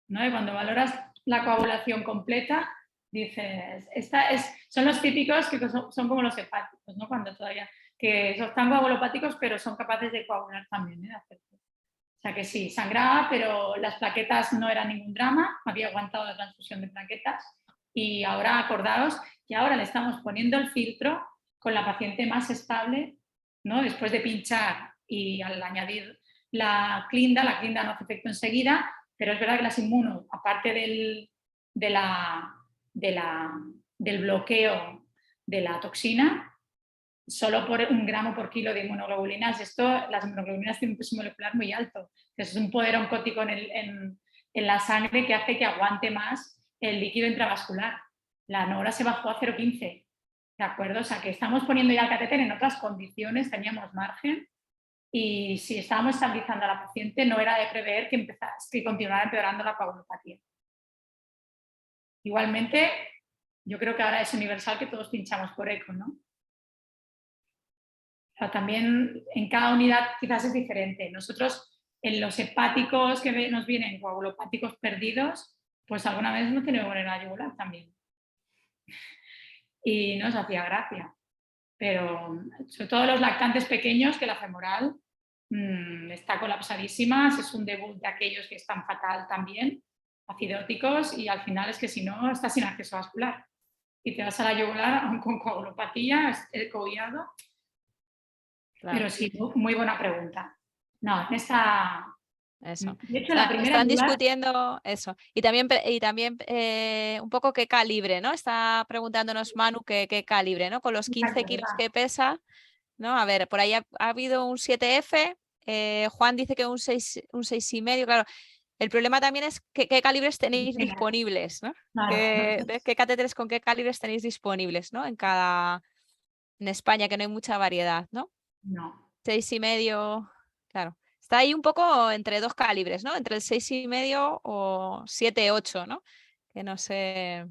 Speaker 2: ¿no? Y cuando valoras la coagulación completa, dices, son los típicos que son como los hepáticos, ¿no? Cuando todavía, que están coagulopáticos, pero son capaces de coagular también, ¿eh? O sea que sí, sangraba, pero las plaquetas no era ningún drama, había aguantado la transfusión de plaquetas, y ahora acordaos que ahora le estamos poniendo el filtro con la paciente más estable, ¿no? Después de pinchar y al añadir la clinda no hace efecto enseguida, pero es verdad que las inmuno, aparte del bloqueo de la toxina, solo por 1 gramo por kilo de inmunoglobulinas, las inmunoglobulinas tienen un peso molecular muy alto. Entonces es un poder oncótico en la sangre que hace que aguante más el líquido intravascular. La NORA se bajó a 0,15, ¿de acuerdo? O sea que estamos poniendo ya el catéter en otras condiciones, teníamos margen, y si estábamos estabilizando a la paciente no era de prever que continuara empeorando la coagulopatía. Igualmente, yo creo que ahora es universal que todos pinchamos por eco, ¿no? Pero también en cada unidad quizás es diferente. Nosotros en los hepáticos que nos vienen coagulopáticos perdidos, pues alguna vez hemos tenido que poner la yugular también. Y nos hacía gracia. Pero sobre todo los lactantes pequeños, que la femoral está colapsadísima, es un debut de aquellos que están fatal también, acidóticos, y al final es que si no estás sin acceso vascular y te vas a la yugular aún con coagulopatía, cogullado. Claro. Pero sí, muy buena pregunta. No, en esta...
Speaker 1: Eso.
Speaker 2: De hecho, la primera
Speaker 1: están discutiendo eso. Y también un poco qué calibre, ¿no? Está preguntándonos Manu qué calibre, ¿no? Con los 15 kilos que pesa, ¿no? A ver, por ahí ha habido un 7F, Juan dice que un 6,5, claro. El problema también es qué calibres tenéis disponibles, ¿no?
Speaker 2: Claro.
Speaker 1: ¿Qué catéteres con qué calibres tenéis disponibles, ¿no? En España, que no hay mucha variedad, ¿no?
Speaker 2: No.
Speaker 1: 6,5, claro. Está ahí un poco entre 2 calibres, ¿no? Entre el 6,5 o 7-8, ¿no? Que no sé.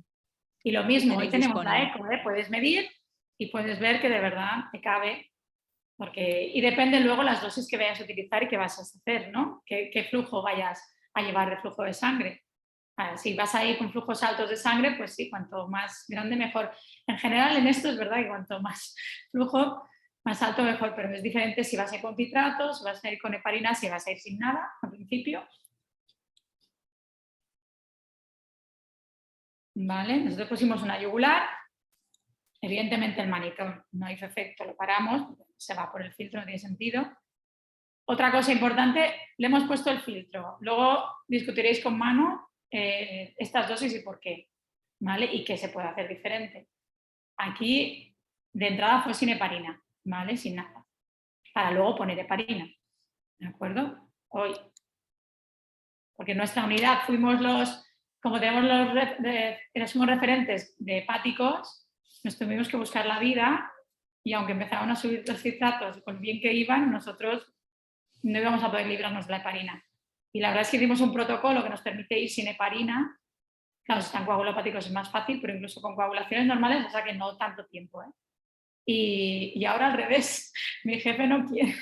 Speaker 2: Y lo mismo, hoy tenemos
Speaker 1: disponible.
Speaker 2: la eco, ¿eh? Puedes medir y puedes ver que de verdad te cabe, y depende luego las dosis que vayas a utilizar y que vas a hacer, ¿no? ¿Qué flujo vayas a llevar de flujo de sangre? Si vas a ir con flujos altos de sangre, pues sí, cuanto más grande mejor. En general en esto es verdad que cuanto más flujo, más alto mejor, pero es diferente si vas a ir con citratos, si vas a ir con heparina, si vas a ir sin nada al principio. ¿Vale? Nosotros pusimos una yugular, evidentemente el monitor no hizo efecto, lo paramos, se va por el filtro, no tiene sentido. Otra cosa importante, le hemos puesto el filtro, luego discutiréis con Manu estas dosis y por qué, ¿vale? Y qué se puede hacer diferente. Aquí de entrada fue sin heparina, ¿vale? Sin nada, para luego poner heparina, ¿de acuerdo? Hoy, porque en nuestra unidad como tenemos somos referentes de hepáticos, nos tuvimos que buscar la vida, y aunque empezaban a subir los citratos con bien que iban, nosotros no íbamos a poder librarnos de la heparina. Y la verdad es que hicimos un protocolo que nos permite ir sin heparina. Claro, si están coagulopáticos es más fácil, pero incluso con coagulaciones normales, o sea que no tanto tiempo, ¿eh? Y ahora al revés, mi jefe no quiere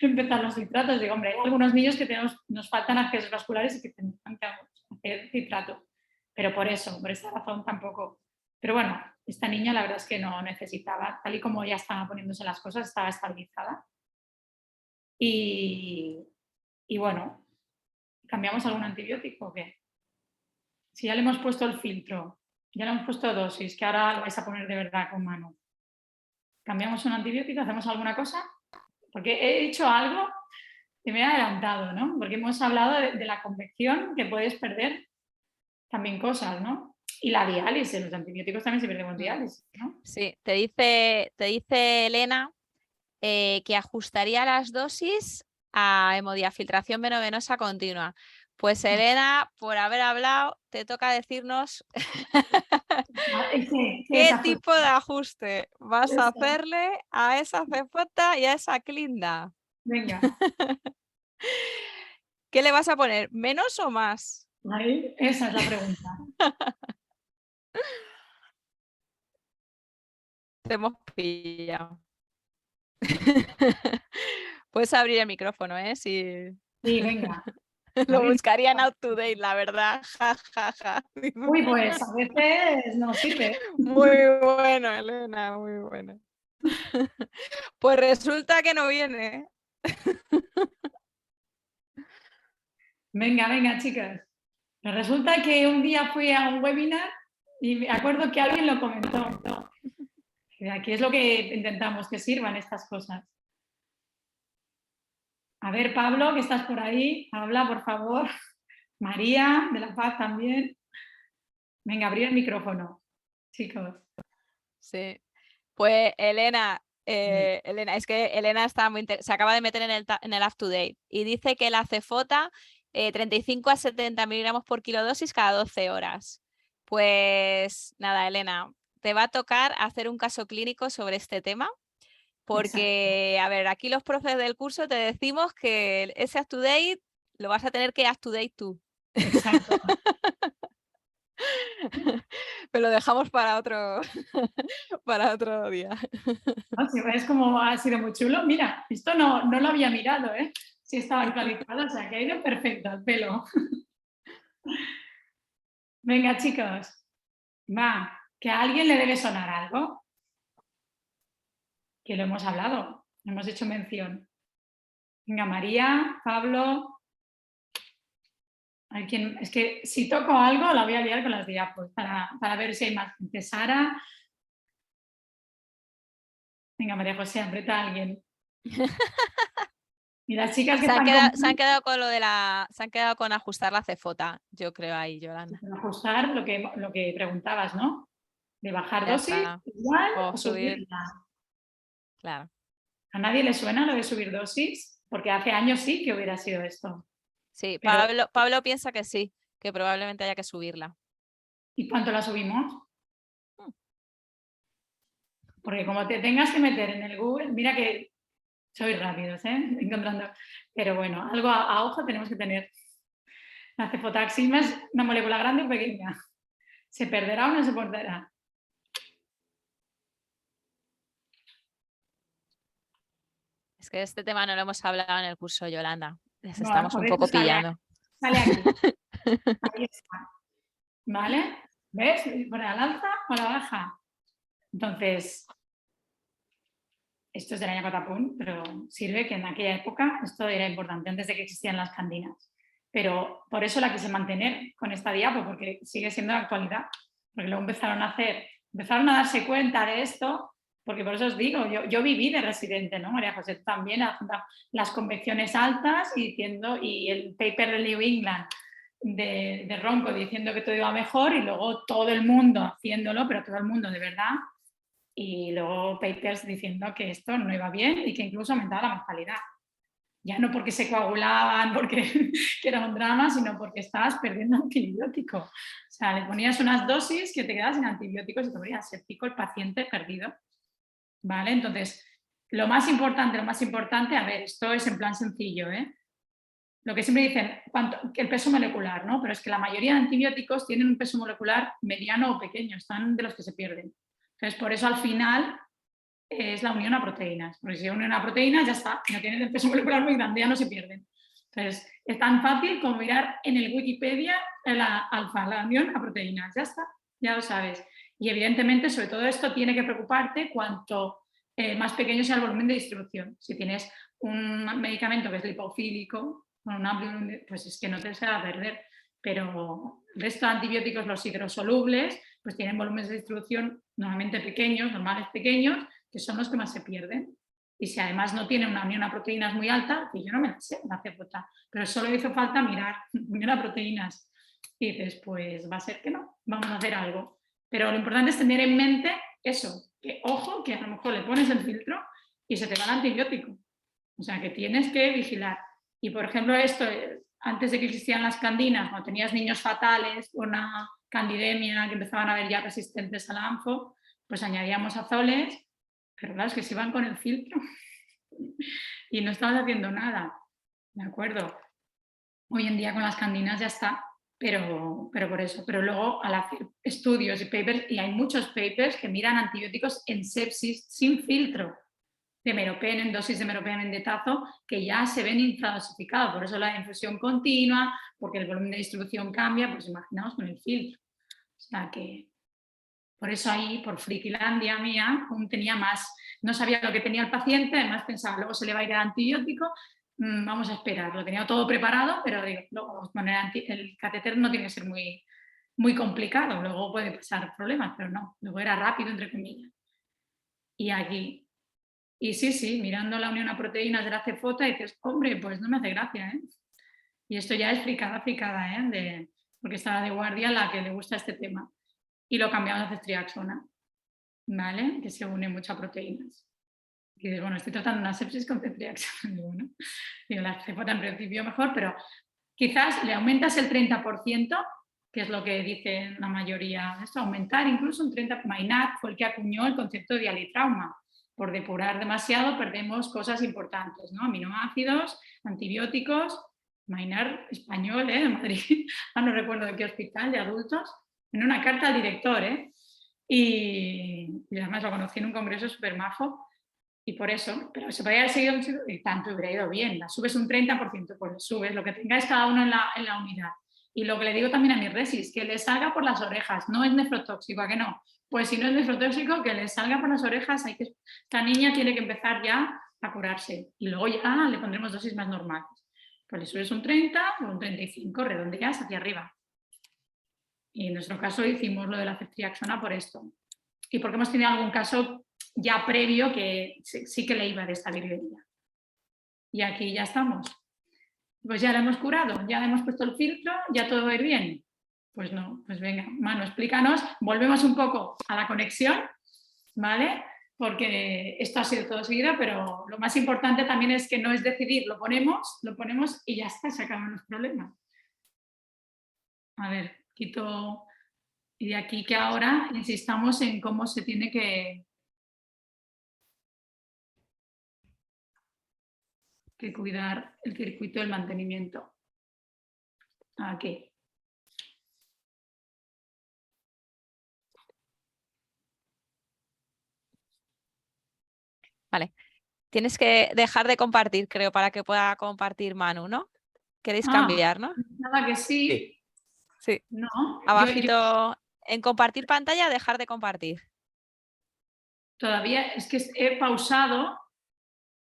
Speaker 2: empezar los citratos. Digo, hombre, hay algunos niños que nos faltan accesos vasculares y que tendrán que hacer citrato. Pero por esta razón tampoco. Pero bueno, esta niña la verdad es que no necesitaba, tal y como ya estaban poniéndose las cosas, estaba estabilizada. Y Y bueno, ¿cambiamos algún antibiótico o qué? Si ya le hemos puesto el filtro, ya le hemos puesto dosis, que ahora lo vais a poner de verdad con mano. ¿Cambiamos un antibiótico? ¿Hacemos alguna cosa? Porque he dicho algo que me he adelantado, ¿no? Porque hemos hablado de la convección, que puedes perder también cosas, ¿no? Y la diálisis, los antibióticos también se pierden con diálisis, ¿no?
Speaker 1: Sí, te dice Elena que ajustaría las dosis a hemodiafiltración venovenosa continua. Pues Elena, por haber hablado, te toca decirnos qué tipo de ajuste vas a hacerle a esa cefota y a esa clinda.
Speaker 2: Venga.
Speaker 1: ¿Qué le vas a poner? ¿Menos o más?
Speaker 2: Ahí, esa es la pregunta.
Speaker 1: Te hemos pillado. Puedes abrir el micrófono, ¿eh? Si...
Speaker 2: Sí, venga.
Speaker 1: Lo buscaría en UpToDate, la verdad. Ja, ja, ja.
Speaker 2: Uy, pues a veces no sirve.
Speaker 1: Muy bueno, Elena, muy bueno. Pues resulta que no viene.
Speaker 2: Venga, chicas. Resulta que un día fui a un webinar y me acuerdo que alguien lo comentó. Aquí es lo que intentamos, que sirvan estas cosas. A ver, Pablo, que estás por ahí, habla, por favor. María, de La Paz también. Venga, abrir el micrófono, chicos.
Speaker 1: Sí. Pues Elena, es que Elena está se acaba de meter en el UpToDate y dice que la cefota 35 a 70 miligramos por kilodosis cada 12 horas. Pues nada, Elena, te va a tocar hacer un caso clínico sobre este tema. Porque, a ver, aquí los profes del curso te decimos que ese UpToDate lo vas a tener que UpToDate tú.
Speaker 2: Exacto.
Speaker 1: Pero lo dejamos para otro, para otro día.
Speaker 2: ¿No? Si ves cómo ha sido muy chulo. Mira, esto no lo había mirado, ¿eh? Si estaba actualizado, o sea que ha ido perfecto al pelo. Venga, chicos. Va, que a alguien le debe sonar algo. Que lo hemos hablado, hemos hecho mención. Venga, María, Pablo. Es que si toco algo la voy a liar con las diapos para ver si hay más gente. Sara. Venga, María José, aprieta a alguien. Y las chicas que
Speaker 1: se han quedado con se han quedado con ajustar la cefota, yo creo ahí, Yolanda.
Speaker 2: Ajustar lo que preguntabas, ¿no? De bajar
Speaker 1: Ya
Speaker 2: dosis,
Speaker 1: está.
Speaker 2: igual
Speaker 1: O
Speaker 2: o
Speaker 1: subir.
Speaker 2: subirla.
Speaker 1: Claro.
Speaker 2: ¿A nadie le suena lo de subir dosis? Porque hace años sí que hubiera sido esto.
Speaker 1: Sí,
Speaker 2: Pero...
Speaker 1: Pablo piensa que sí, que probablemente haya que subirla.
Speaker 2: ¿Y cuánto la subimos? Porque como te tengas que meter en el Google, mira que sois rápidos, ¿eh? Encontrando. Pero bueno, algo a ojo tenemos que tener. La cefotaxima es una molécula grande o pequeña. ¿Se perderá o no se perderá?
Speaker 1: Es que este tema no lo hemos hablado en el curso, Yolanda. Les
Speaker 2: No,
Speaker 1: estamos
Speaker 2: por
Speaker 1: un
Speaker 2: eso
Speaker 1: poco pillando.
Speaker 2: Sale aquí. Ahí está. ¿Vale? ¿Ves? ¿Por la alza o la baja? Entonces, esto es del año catapún, pero sirve que en aquella época esto era importante, antes de que existían las candinas. Pero por eso la quise mantener con esta diapo, porque sigue siendo de actualidad. Porque luego empezaron a darse cuenta de esto, porque por eso os digo, yo viví de residente, ¿no? María José también, las convecciones altas y el paper de New England de Ronco diciendo que todo iba mejor y luego todo el mundo haciéndolo, pero todo el mundo de verdad. Y luego papers diciendo que esto no iba bien y que incluso aumentaba la mortalidad. Ya no porque se coagulaban, porque que era un drama, sino porque estabas perdiendo antibiótico. O sea, le ponías unas dosis que te quedabas sin antibióticos y te moría séptico el paciente perdido. ¿Vale? Entonces, lo más importante, a ver, esto es en plan sencillo, ¿eh? Lo que siempre dicen, el peso molecular, ¿no? Pero es que la mayoría de antibióticos tienen un peso molecular mediano o pequeño, están de los que se pierden. Entonces, por eso al final es la unión a proteínas, porque si unen a proteínas ya está, no tienen el peso molecular muy grande, ya no se pierden. Entonces, es tan fácil como mirar en el Wikipedia la unión a proteínas, ya está, ya lo sabes. Y evidentemente, sobre todo esto tiene que preocuparte cuanto más pequeño sea el volumen de distribución. Si tienes un medicamento que es lipofílico, con un amplio, pues es que no te se va a perder. Pero el resto de antibióticos, los hidrosolubles, pues tienen volúmenes de distribución normalmente pequeños, normales pequeños, que son los que más se pierden. Y si además no tiene una unión a proteínas muy alta, que yo no me la sé, no hace falta, pero solo hizo falta mirar unión a proteínas. Y dices, pues va a ser que no, vamos a hacer algo. Pero lo importante es tener en mente eso, que ojo, que a lo mejor le pones el filtro y se te va el antibiótico. O sea, que tienes que vigilar. Y por ejemplo, esto, antes de que existieran las candinas, cuando tenías niños fatales, una candidemia, que empezaban a haber ya resistentes al ANFO, pues añadíamos azoles, pero claro, es que se iban con el filtro y no estabas haciendo nada, ¿de acuerdo? Hoy en día con las candinas ya está, pero por eso. Pero luego al hacer estudios y papers, y hay muchos papers que miran antibióticos en sepsis sin filtro, de meropen, en dosis de meropen en detazo, que ya se ven infradosificados. Por eso la infusión continua, porque el volumen de distribución cambia, pues imaginaos con el filtro. O sea que, por eso ahí, por frikilandia mía, aún tenía más, no sabía lo que tenía el paciente, además pensaba, luego se le va a ir el antibiótico, vamos a esperar. Lo tenía todo preparado, pero digo, luego el catéter no tiene que ser muy, muy complicado, luego puede pasar problemas, pero no, luego era rápido, entre comillas. Y aquí... Y sí, mirando la unión a proteínas de la cefota dices, hombre, pues no me hace gracia, ¿eh? Y esto ya es fricada, ¿eh? Porque estaba de guardia la que le gusta este tema. Y lo cambiamos a ceftriaxona, ¿vale? Que se une mucho a proteínas. Y dices, bueno, estoy tratando una sepsis con ceftriaxona. Digo, bueno, digo, la cefota en principio mejor, pero quizás le aumentas el 30%, que es lo que dicen la mayoría de esto, aumentar incluso un 30%. Maynard fue el que acuñó el concepto de dialitrauma. Por depurar demasiado perdemos cosas importantes, ¿no? Aminoácidos, antibióticos. Maynard, español, de Madrid, no recuerdo de qué hospital, de adultos, en una carta al director, y además lo conocí en un congreso súper majo, y por eso, pero se podría haber seguido y tanto hubiera ido bien, la subes un 30%, pues subes lo que tengáis cada uno en la unidad. Y lo que le digo también a mi resis, que le salga por las orejas, no es nefrotóxico, ¿a que no? Pues si no es nefrotóxico, que le salga por las orejas, esta niña tiene que empezar ya a curarse. Y luego ya le pondremos dosis más normales. Pues le subes un 30 o un 35, redondeas hacia arriba. Y en nuestro caso hicimos lo de la ceftriaxona por esto. Y porque hemos tenido algún caso ya previo que sí que le iba de esta virguería. Y aquí ya estamos. Pues ya la hemos curado, ya le hemos puesto el filtro, ya todo va a ir bien. Pues no, pues venga, Manu, explícanos, volvemos un poco a la conexión, ¿vale? Porque esto ha sido todo seguido, pero lo más importante también es que no es decidir, lo ponemos y ya está, se acaban los problemas. A ver, quito, y de aquí que ahora insistamos en cómo se tiene que cuidar el circuito del mantenimiento. Aquí.
Speaker 1: Vale. Tienes que dejar de compartir, creo, para que pueda compartir Manu, ¿no? ¿Queréis cambiar, no?
Speaker 2: Nada que sí.
Speaker 1: Sí.
Speaker 2: No.
Speaker 1: Abajito, en compartir pantalla, dejar de compartir.
Speaker 2: Todavía es que he pausado.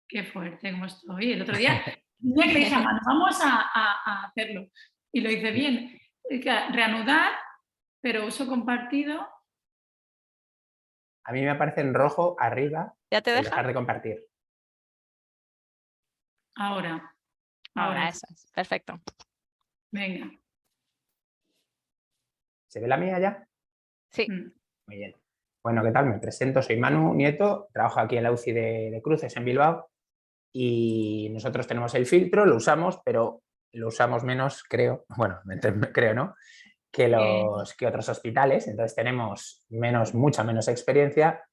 Speaker 2: Qué fuerte como estoy. El otro día le dije a Manu, vamos a hacerlo. Y lo hice bien. Reanudar, pero uso compartido.
Speaker 3: A mí me aparece en rojo arriba.
Speaker 1: ¿Ya te deja?
Speaker 3: Dejar de compartir.
Speaker 2: Ahora.
Speaker 1: Eso es. Perfecto.
Speaker 2: Venga.
Speaker 3: ¿Se ve la mía ya?
Speaker 1: Sí.
Speaker 3: Muy bien. Bueno, ¿qué tal? Me presento, soy Manu Nieto, trabajo aquí en la UCI de Cruces en Bilbao y nosotros tenemos el filtro, lo usamos, pero lo usamos menos, creo, bueno, creo, ¿no? Que otros hospitales, entonces tenemos mucha menos experiencia,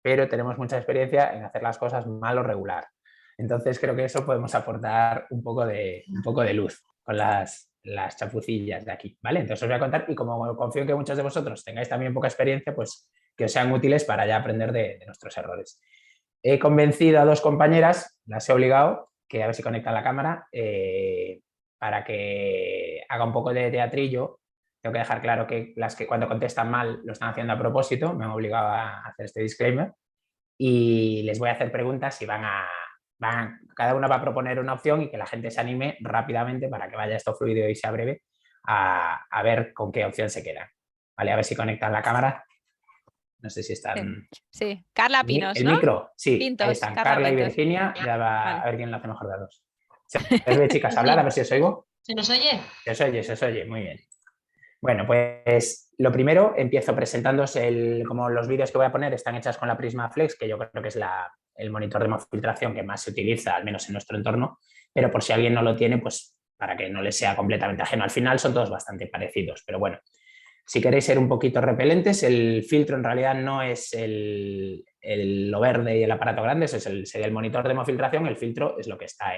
Speaker 3: pero tenemos mucha experiencia en hacer las cosas mal o regular. Entonces creo que eso podemos aportar un poco de luz con las chapucillas de aquí, ¿vale? Entonces os voy a contar y como confío en que muchos de vosotros tengáis también poca experiencia, pues que os sean útiles para ya aprender de nuestros errores. He convencido a 2 compañeras, las he obligado, que a ver si conectan la cámara, para que haga un poco de teatrillo. Tengo que dejar claro que las que cuando contestan mal lo están haciendo a propósito, me han obligado a hacer este disclaimer y les voy a hacer preguntas y van a cada una va a proponer una opción y que la gente se anime rápidamente para que vaya esto fluido y sea breve a ver con qué opción se queda. Vale, a ver si conectan la cámara. No sé si están...
Speaker 1: Sí, Carla Pinos,
Speaker 3: ¿El
Speaker 1: ¿no?
Speaker 3: micro? Sí,
Speaker 1: Pintos,
Speaker 3: ahí están.
Speaker 1: Carla
Speaker 3: Carla y
Speaker 1: Pintos.
Speaker 3: Virginia. Ya va
Speaker 1: Vale.
Speaker 3: a ver quién lo hace mejor de las dos. ¿Se ve, chicas, hablar? A ver si os oigo.
Speaker 6: ¿Se nos oye?
Speaker 3: Se os oye, muy bien. Bueno, pues lo primero, empiezo presentándoos como los vídeos que voy a poner están hechas con la Prisma Flex, que yo creo que es el monitor de hemofiltración que más se utiliza, al menos en nuestro entorno, pero por si alguien no lo tiene, pues para que no les sea completamente ajeno. Al final son todos bastante parecidos, pero bueno, si queréis ser un poquito repelentes, el filtro en realidad no es lo verde y el aparato grande, eso sería el monitor de hemofiltración, el filtro es lo que está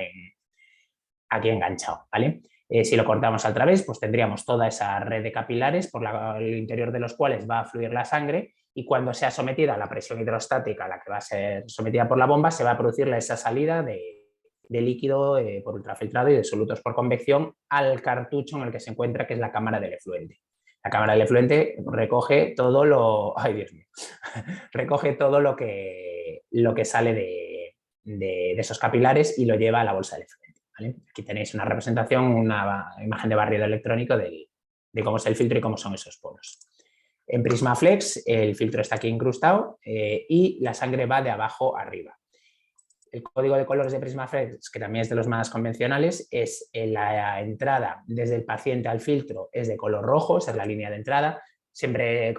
Speaker 3: aquí enganchado, ¿vale? Si lo cortamos al través, pues tendríamos toda esa red de capilares por el interior de los cuales va a fluir la sangre y cuando sea sometida a la presión hidrostática a la que va a ser sometida por la bomba, se va a producir esa salida de líquido por ultrafiltrado y de solutos por convección al cartucho en el que se encuentra, que es la cámara del efluente. La cámara del efluente recoge todo lo... ¡Ay, Dios mío! Recoge todo lo que sale de esos capilares y lo lleva a la bolsa del efluente. ¿Vale? Aquí tenéis una representación, una imagen de barrido electrónico de cómo es el filtro y cómo son esos poros. En Prisma Flex el filtro está aquí incrustado y la sangre va de abajo a arriba. El código de colores de Prisma Flex, que también es de los más convencionales, es la entrada desde el paciente al filtro es de color rojo, esa es la línea de entrada. Siempre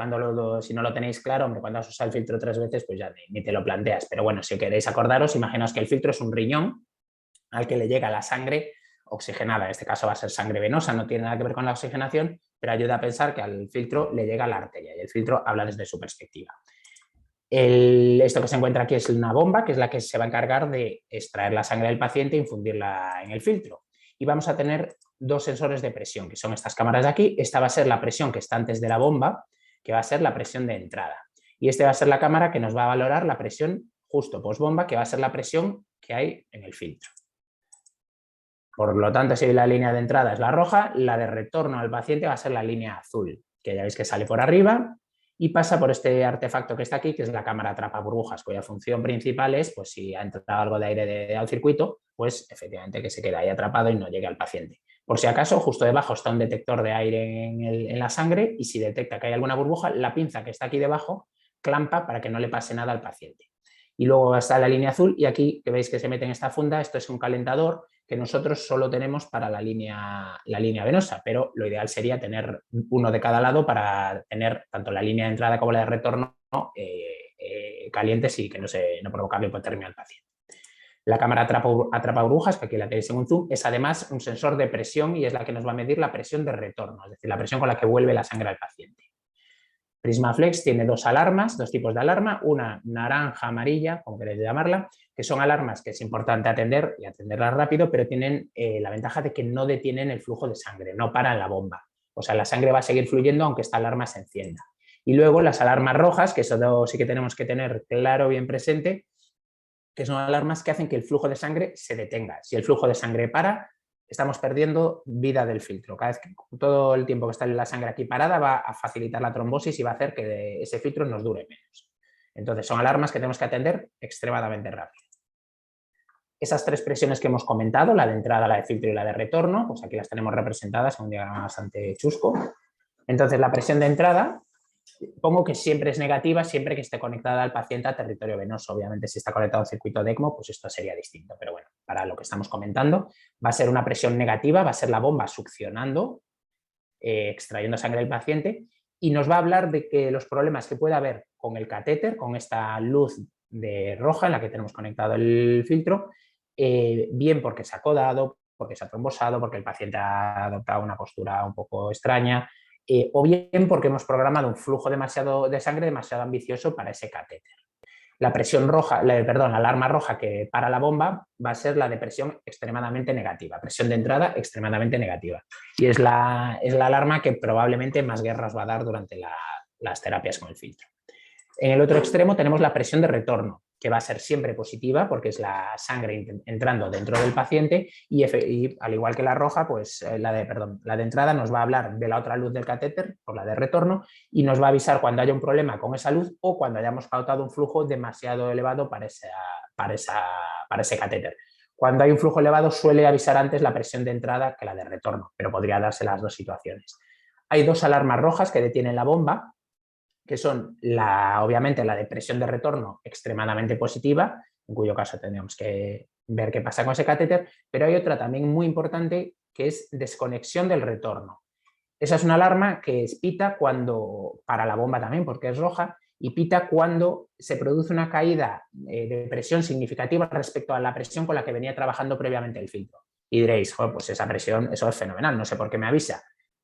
Speaker 3: si no lo tenéis claro, hombre, cuando has usado el filtro 3 veces, pues ya ni te lo planteas. Pero bueno, si queréis acordaros, imaginaos que el filtro es un riñón al que le llega la sangre oxigenada. En este caso va a ser sangre venosa, no tiene nada que ver con la oxigenación, pero ayuda a pensar que al filtro le llega la arteria y el filtro habla desde su perspectiva. Esto que se encuentra aquí es una bomba, que es la que se va a encargar de extraer la sangre del paciente e infundirla en el filtro. Y vamos a tener dos sensores de presión, que son estas cámaras de aquí. Esta va a ser la presión que está antes de la bomba, que va a ser la presión de entrada. Y esta va a ser la cámara que nos va a valorar la presión justo post-bomba, que va a ser la presión que hay en el filtro. Por lo tanto, si la línea de entrada es la roja, la de retorno al paciente va a ser la línea azul, que ya veis que sale por arriba y pasa por este artefacto que está aquí, que es la cámara atrapa burbujas, cuya función principal es, pues si ha entrado algo de aire al circuito, pues efectivamente que se quede ahí atrapado y no llegue al paciente. Por si acaso, justo debajo está un detector de aire en la sangre y si detecta que hay alguna burbuja, la pinza que está aquí debajo clampa para que no le pase nada al paciente. Y luego está la línea azul y aquí que veis que se mete en esta funda, esto es un calentador que nosotros solo tenemos para la línea venosa, pero lo ideal sería tener uno de cada lado para tener tanto la línea de entrada como la de retorno calientes y que no provocarle hipotermia al paciente. La cámara atrapa burbujas, que aquí la tenéis en un zoom, es además un sensor de presión y es la que nos va a medir la presión de retorno, es decir, la presión con la que vuelve la sangre al paciente. Prisma Flex tiene dos tipos de alarma, una naranja, amarilla, como queréis llamarla, que son alarmas que es importante atender y atenderlas rápido, pero tienen la ventaja de que no detienen el flujo de sangre, no paran la bomba. O sea, la sangre va a seguir fluyendo aunque esta alarma se encienda. Y luego las alarmas rojas, que eso sí que tenemos que tener claro, bien presente, que son alarmas que hacen que el flujo de sangre se detenga. Si el flujo de sangre para, estamos perdiendo vida del filtro. Cada vez que todo el tiempo que está la sangre aquí parada va a facilitar la trombosis y va a hacer que ese filtro nos dure menos. Entonces son alarmas que tenemos que atender extremadamente rápido. Esas tres presiones que hemos comentado, la de entrada, la de filtro y la de retorno, pues aquí las tenemos representadas en un diagrama bastante chusco. Entonces la presión de entrada, pongo que siempre es negativa siempre que esté conectada al paciente a territorio venoso. Obviamente si está conectado a un circuito de ECMO, pues esto sería distinto. Pero bueno, para lo que estamos comentando, va a ser una presión negativa, va a ser la bomba succionando, extrayendo sangre del paciente y nos va a hablar de que los problemas que puede haber con el catéter, con esta luz de roja en la que tenemos conectado el filtro, bien porque se ha codado, porque se ha trombosado, porque el paciente ha adoptado una postura un poco extraña, o bien porque hemos programado un flujo de sangre demasiado ambicioso para ese catéter. La presión roja, la alarma roja que para la bomba va a ser la de presión extremadamente negativa, presión de entrada extremadamente negativa. Y es la alarma que probablemente más guerras va a dar durante las terapias con el filtro. En el otro extremo tenemos la presión de retorno, que va a ser siempre positiva porque es la sangre entrando dentro del paciente y al igual que la roja, pues la de entrada nos va a hablar de la otra luz del catéter, por la de retorno, y nos va a avisar cuando haya un problema con esa luz o cuando hayamos pautado un flujo demasiado elevado para ese catéter. Cuando hay un flujo elevado suele avisar antes la presión de entrada que la de retorno, pero podría darse las dos situaciones. Hay dos alarmas rojas que detienen la bomba, que son obviamente la de presión de retorno extremadamente positiva, en cuyo caso tendríamos que ver qué pasa con ese catéter, pero hay otra también muy importante que es desconexión del retorno. Esa es una alarma que pita cuando, para la bomba también porque es roja, y pita cuando se produce una caída de presión significativa respecto a la presión con la que venía trabajando previamente el filtro. Y diréis, pues esa presión, eso es fenomenal, no sé por qué me avisa.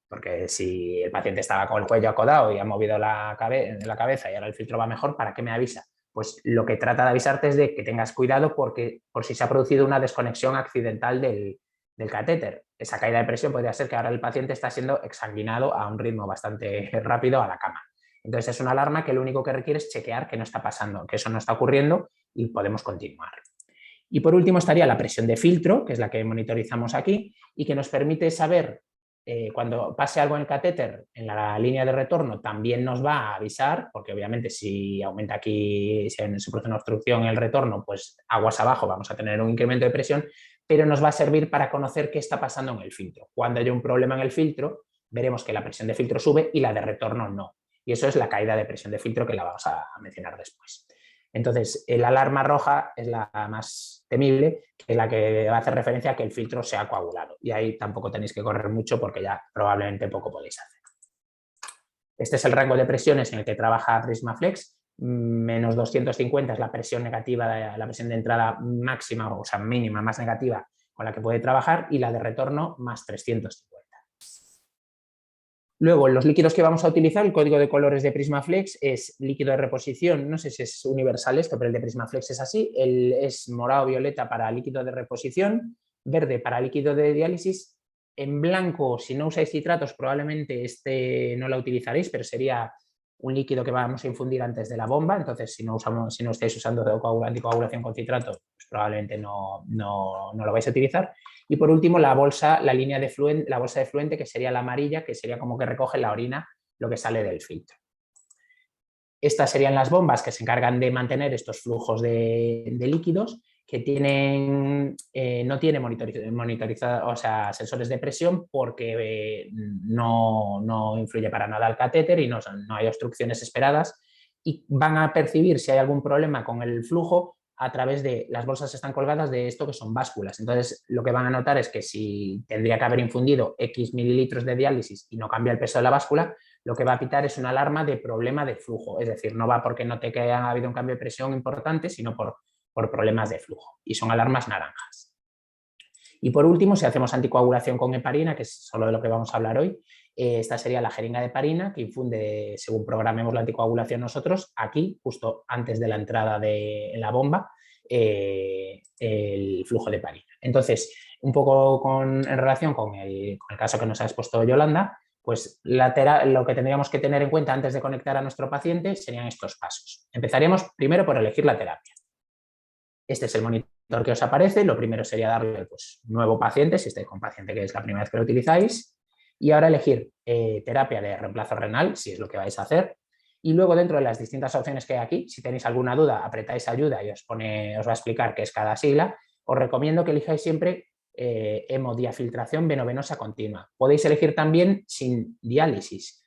Speaker 3: Porque si el paciente estaba con el cuello acodado y ha movido la cabeza y ahora el filtro va mejor, ¿para qué me avisa? Pues lo que trata de avisarte es de que tengas cuidado por si se ha producido una desconexión accidental del catéter. Esa caída de presión podría ser que ahora el paciente está siendo exsanguinado a un ritmo bastante rápido a la cama. Entonces es una alarma que lo único que requiere es chequear que no está pasando, que eso no está ocurriendo y podemos continuar. Y por último estaría la presión de filtro, que es la que monitorizamos aquí y que nos permite saber cuando pase algo en el catéter, en la línea de retorno, también nos va a avisar, porque obviamente si aumenta aquí, si se produce una obstrucción en el retorno, pues aguas abajo vamos a tener un incremento de presión, pero nos va a servir para conocer qué está pasando en el filtro. Cuando haya un problema en el filtro, veremos que la presión de filtro sube y la de retorno no. Y eso es la caída de presión de filtro que la vamos a mencionar después. Entonces, la alarma roja es la más temible, que es la que va a hacer referencia a que el filtro se ha coagulado. Y ahí tampoco tenéis que correr mucho porque ya probablemente poco podéis hacer. Este es el rango de presiones en el que trabaja PrismaFlex. Menos 250 es la presión negativa, la presión de entrada máxima, o sea, mínima, más negativa con la que puede trabajar, y la de retorno más 350. Luego, los líquidos que vamos a utilizar, el código de colores de PrismaFlex es líquido de reposición, no sé si es universal esto, pero el de PrismaFlex es así, es morado-violeta para líquido de reposición, verde para líquido de diálisis, en blanco, si no usáis citratos, probablemente este no lo utilizaréis, pero sería un líquido que vamos a infundir antes de la bomba, entonces si no estáis usando anticoagulación con citrato, pues probablemente no lo vais a utilizar. Y por último, la bolsa de fluente, que sería la amarilla, que sería como que recoge la orina, lo que sale del filtro. Estas serían las bombas que se encargan de mantener estos flujos de líquidos, que no tienen monitorizado, o sea, sensores de presión, porque no influye para nada el catéter y no hay obstrucciones esperadas, y van a percibir si hay algún problema con el flujo a través de las bolsas están colgadas de esto que son básculas. Entonces, lo que van a notar es que si tendría que haber infundido X mililitros de diálisis y no cambia el peso de la báscula, lo que va a pitar es una alarma de problema de flujo. Es decir, no va porque note que ha habido un cambio de presión importante, sino por problemas de flujo. Y son alarmas naranjas. Y por último, si hacemos anticoagulación con heparina, que es solo de lo que vamos a hablar hoy, esta sería la jeringa de heparina que infunde, según programemos la anticoagulación nosotros, aquí, justo antes de la entrada en la bomba, el flujo de heparina. Entonces, un poco en relación con el caso que nos ha expuesto Yolanda, pues lo que tendríamos que tener en cuenta antes de conectar a nuestro paciente serían estos pasos. Empezaríamos primero por elegir la terapia. Este es el monitor que os aparece. Lo primero sería darle nuevo paciente, si estáis con paciente que es la primera vez que lo utilizáis. Y ahora elegir terapia de reemplazo renal, si es lo que vais a hacer. Y luego dentro de las distintas opciones que hay aquí, si tenéis alguna duda, apretáis ayuda y os va a explicar qué es cada sigla. Os recomiendo que elijáis siempre hemodiafiltración venovenosa continua. Podéis elegir también sin diálisis.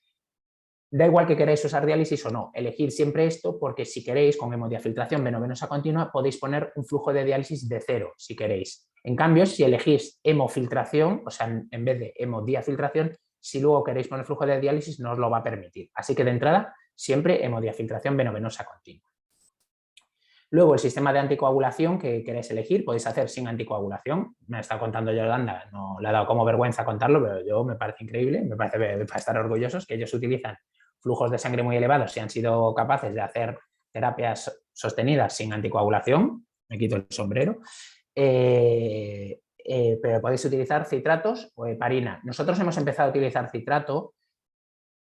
Speaker 3: Da igual que queráis usar diálisis o no, elegir siempre esto porque si queréis con hemodiafiltración venovenosa continua podéis poner un flujo de diálisis de 0 si queréis. En cambio, si elegís hemofiltración, o sea, en vez de hemodiafiltración, si luego queréis poner flujo de diálisis no os lo va a permitir. Así que de entrada, siempre hemodiafiltración venovenosa continua. Luego, el sistema de anticoagulación que queréis elegir, podéis hacer sin anticoagulación. Me ha estado contando Yolanda, no le ha dado como vergüenza contarlo, pero me parece increíble, me parece para estar orgullosos que ellos utilizan flujos de sangre muy elevados y han sido capaces de hacer terapias sostenidas sin anticoagulación. Me quito el sombrero. Pero podéis utilizar citratos o heparina. Nosotros hemos empezado a utilizar citrato,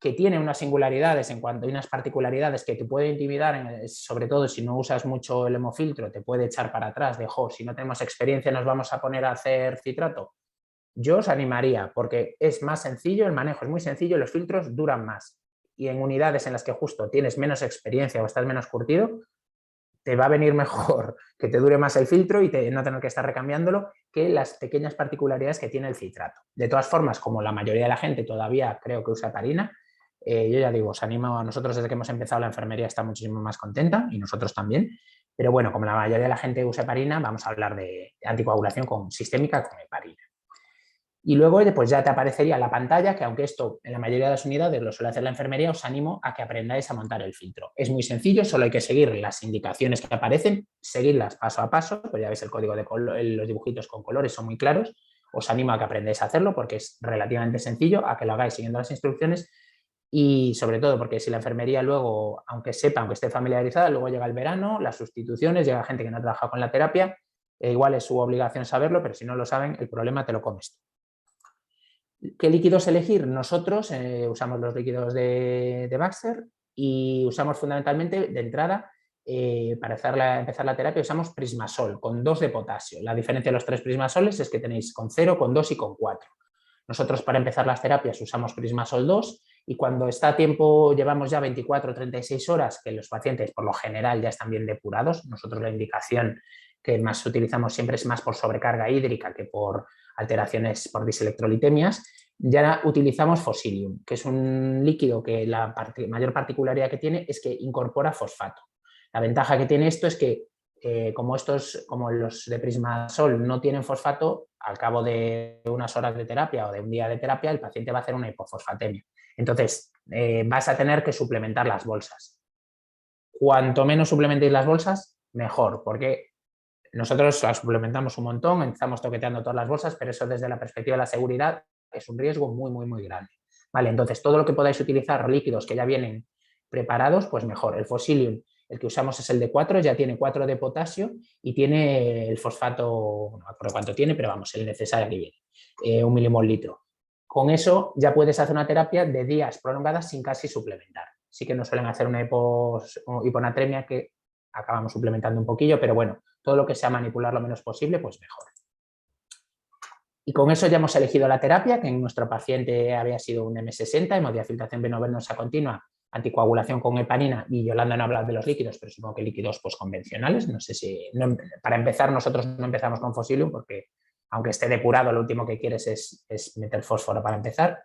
Speaker 3: que tiene unas singularidades en cuanto a unas particularidades que te puede intimidar, sobre todo si no usas mucho el hemofiltro, te puede echar para atrás de, si no tenemos experiencia nos vamos a poner a hacer citrato. Yo os animaría porque es más sencillo, el manejo es muy sencillo, los filtros duran más y en unidades en las que justo tienes menos experiencia o estás menos curtido, te va a venir mejor que te dure más el filtro y no tener que estar recambiándolo que las pequeñas particularidades que tiene el citrato. De todas formas, como la mayoría de la gente todavía creo que usa heparina, yo ya digo, os animo a nosotros desde que hemos empezado la enfermería está muchísimo más contenta y nosotros también. Pero bueno, como la mayoría de la gente usa heparina, vamos a hablar de anticoagulación sistémica con heparina. Y luego pues ya te aparecería la pantalla, que aunque esto en la mayoría de las unidades lo suele hacer la enfermería, os animo a que aprendáis a montar el filtro. Es muy sencillo, solo hay que seguir las indicaciones que aparecen, seguirlas paso a paso, pues ya veis el código de los dibujitos con colores son muy claros. Os animo a que aprendáis a hacerlo porque es relativamente sencillo, a que lo hagáis siguiendo las instrucciones y sobre todo porque si la enfermería luego, aunque esté familiarizada, luego llega el verano, las sustituciones, llega gente que no ha trabajado con la terapia, igual es su obligación saberlo, pero si no lo saben, el problema te lo comes tú. ¿Qué líquidos elegir? Nosotros usamos los líquidos de Baxter y usamos fundamentalmente de entrada para empezar la terapia usamos Prismasol con 2 de potasio. La diferencia de los 3 Prismasoles es que tenéis con 0, con 2 y con 4. Nosotros para empezar las terapias usamos Prismasol 2 y cuando está a tiempo, llevamos ya 24 o 36 horas, que los pacientes por lo general ya están bien depurados. Nosotros la indicación que más utilizamos siempre es más por sobrecarga hídrica que por alteraciones por diselectrolitemias, ya utilizamos Fosilium, que es un líquido que la mayor particularidad que tiene es que incorpora fosfato. La ventaja que tiene esto es que como los de Prismasol no tienen fosfato, al cabo de unas horas de terapia o de un día de terapia, el paciente va a hacer una hipofosfatemia. Entonces, vas a tener que suplementar las bolsas. Cuanto menos suplementéis las bolsas, mejor, porque nosotros las suplementamos un montón, empezamos toqueteando todas las bolsas, pero eso desde la perspectiva de la seguridad es un riesgo muy, muy, muy grande. Vale, entonces todo lo que podáis utilizar, líquidos que ya vienen preparados, pues mejor. El Fosilium, el que usamos es el de 4, ya tiene 4 de potasio y tiene el fosfato, no me acuerdo cuánto tiene, pero vamos, el necesario que viene, 1 milimol litro. Con eso ya puedes hacer una terapia de días prolongadas sin casi suplementar. Sí que nos suelen hacer una hiponatremia que acabamos suplementando un poquillo, pero bueno, todo lo que sea manipular lo menos posible, pues mejor. Y con eso ya hemos elegido la terapia, que en nuestro paciente había sido un M60, hemodiafiltración venovenosa continua, anticoagulación con heparina, y Yolanda no habla de los líquidos, pero supongo que líquidos pues, convencionales. No sé si, para empezar, nosotros no empezamos con Fosilium, porque aunque esté depurado, lo último que quieres es meter fósforo para empezar.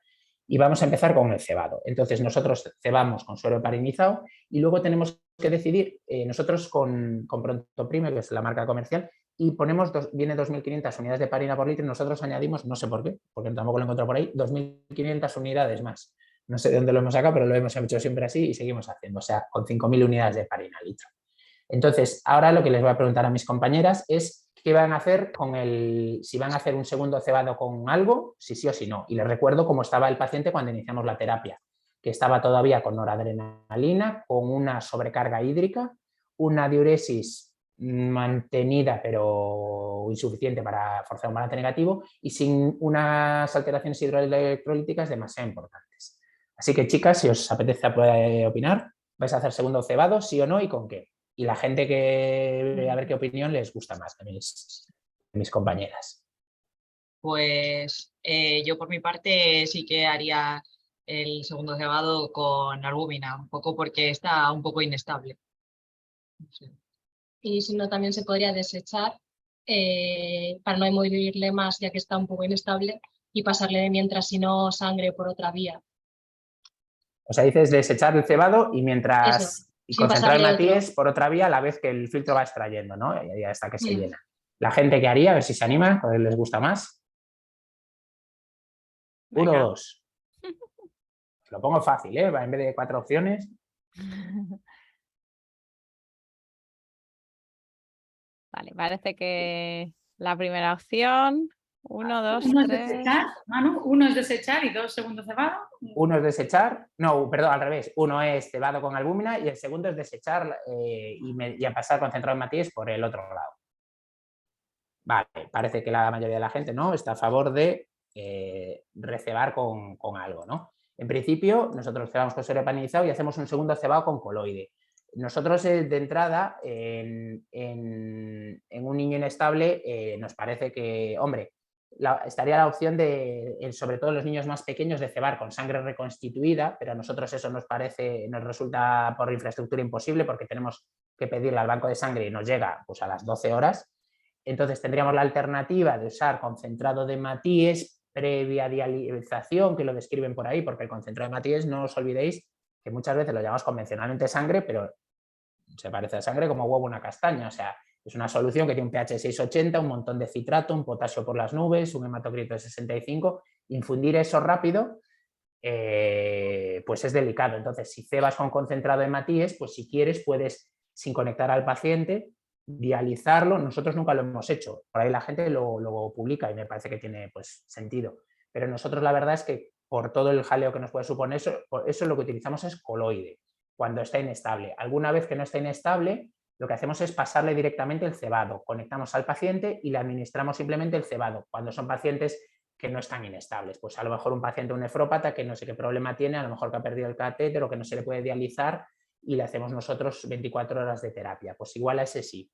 Speaker 3: Y vamos a empezar con el cebado. Entonces, nosotros cebamos con suero heparinizado y luego tenemos que decidir, nosotros con Prontoprime, que es la marca comercial, y ponemos, viene 2.500 unidades de heparina por litro y nosotros añadimos, no sé por qué, porque tampoco lo he encontrado por ahí, 2.500 unidades más. No sé de dónde lo hemos sacado, pero lo hemos hecho siempre así y seguimos haciendo, o sea, con 5.000 unidades de heparina al litro. Entonces, ahora lo que les voy a preguntar a mis compañeras es qué van a hacer si van a hacer un segundo cebado con algo, si sí o si no. Y les recuerdo cómo estaba el paciente cuando iniciamos la terapia, que estaba todavía con noradrenalina, con una sobrecarga hídrica, una diuresis mantenida pero insuficiente para forzar un balance negativo y sin unas alteraciones hidroelectrolíticas demasiado importantes. Así que, chicas, si os apetece opinar, ¿vais a hacer segundo cebado, sí o no y con qué? Y la gente a ver qué opinión les gusta más de mis compañeras.
Speaker 6: Pues yo por mi parte sí que haría el segundo cebado con albúmina, un poco porque está un poco inestable. No sé.
Speaker 7: Y si no, también se podría desechar para no hemodirle más, ya que está un poco inestable, y pasarle de mientras, si no, sangre por otra vía.
Speaker 3: O sea, dices desechar el cebado y mientras...
Speaker 7: Eso.
Speaker 3: Y
Speaker 7: Sin
Speaker 3: concentrar el
Speaker 7: pasarle
Speaker 3: matiz por otra vía a la vez que el filtro va extrayendo, ¿no? Y hasta que se llena. La gente que haría, a ver si se anima, a ver les gusta más.
Speaker 1: Venga.
Speaker 3: 1, 2. Lo pongo fácil, ¿eh? En vez de 4 opciones.
Speaker 1: Vale, parece que la primera opción. 1, 2,
Speaker 2: Uno es
Speaker 1: 3.
Speaker 2: desechar, Manu, 1 es desechar y 2 segundo cebado.
Speaker 3: 1 es desechar, no, perdón, al revés. 1 es cebado con albúmina y el segundo es desechar y a pasar concentrado en matiz por el otro lado. Vale, parece que la mayoría de la gente no está a favor de recebar con algo, ¿no? En principio, nosotros cebamos con suero heparinizado y hacemos un segundo cebado con coloide. Nosotros de entrada, en un niño inestable, nos parece que, hombre, estaría la opción de, sobre todo en los niños más pequeños, de cebar con sangre reconstituida, pero a nosotros eso nos resulta por infraestructura imposible porque tenemos que pedirla al banco de sangre y nos llega pues, a las 12 horas. Entonces tendríamos la alternativa de usar concentrado de Matíes previa dialización, que lo describen por ahí, porque el concentrado de Matíes, no os olvidéis que muchas veces lo llamamos convencionalmente sangre, pero se parece a sangre como huevo a una castaña, o sea, es una solución que tiene un pH 6,80, un montón de citrato, un potasio por las nubes, un hematocrito de 65. Infundir eso rápido, pues es delicado. Entonces, si cebas con concentrado de Matíes, pues si quieres puedes, sin conectar al paciente, dializarlo. Nosotros nunca lo hemos hecho. Por ahí la gente lo publica y me parece que tiene pues, sentido. Pero nosotros la verdad es que por todo el jaleo que nos puede suponer eso lo que utilizamos es coloide, cuando está inestable. Alguna vez que no está inestable, lo que hacemos es pasarle directamente el cebado. Conectamos al paciente y le administramos simplemente el cebado. Cuando son pacientes que no están inestables, pues a lo mejor un paciente, un nefrópata que no sé qué problema tiene, a lo mejor que ha perdido el catéter o que no se le puede dializar y le hacemos nosotros 24 horas de terapia. Pues igual a ese sí.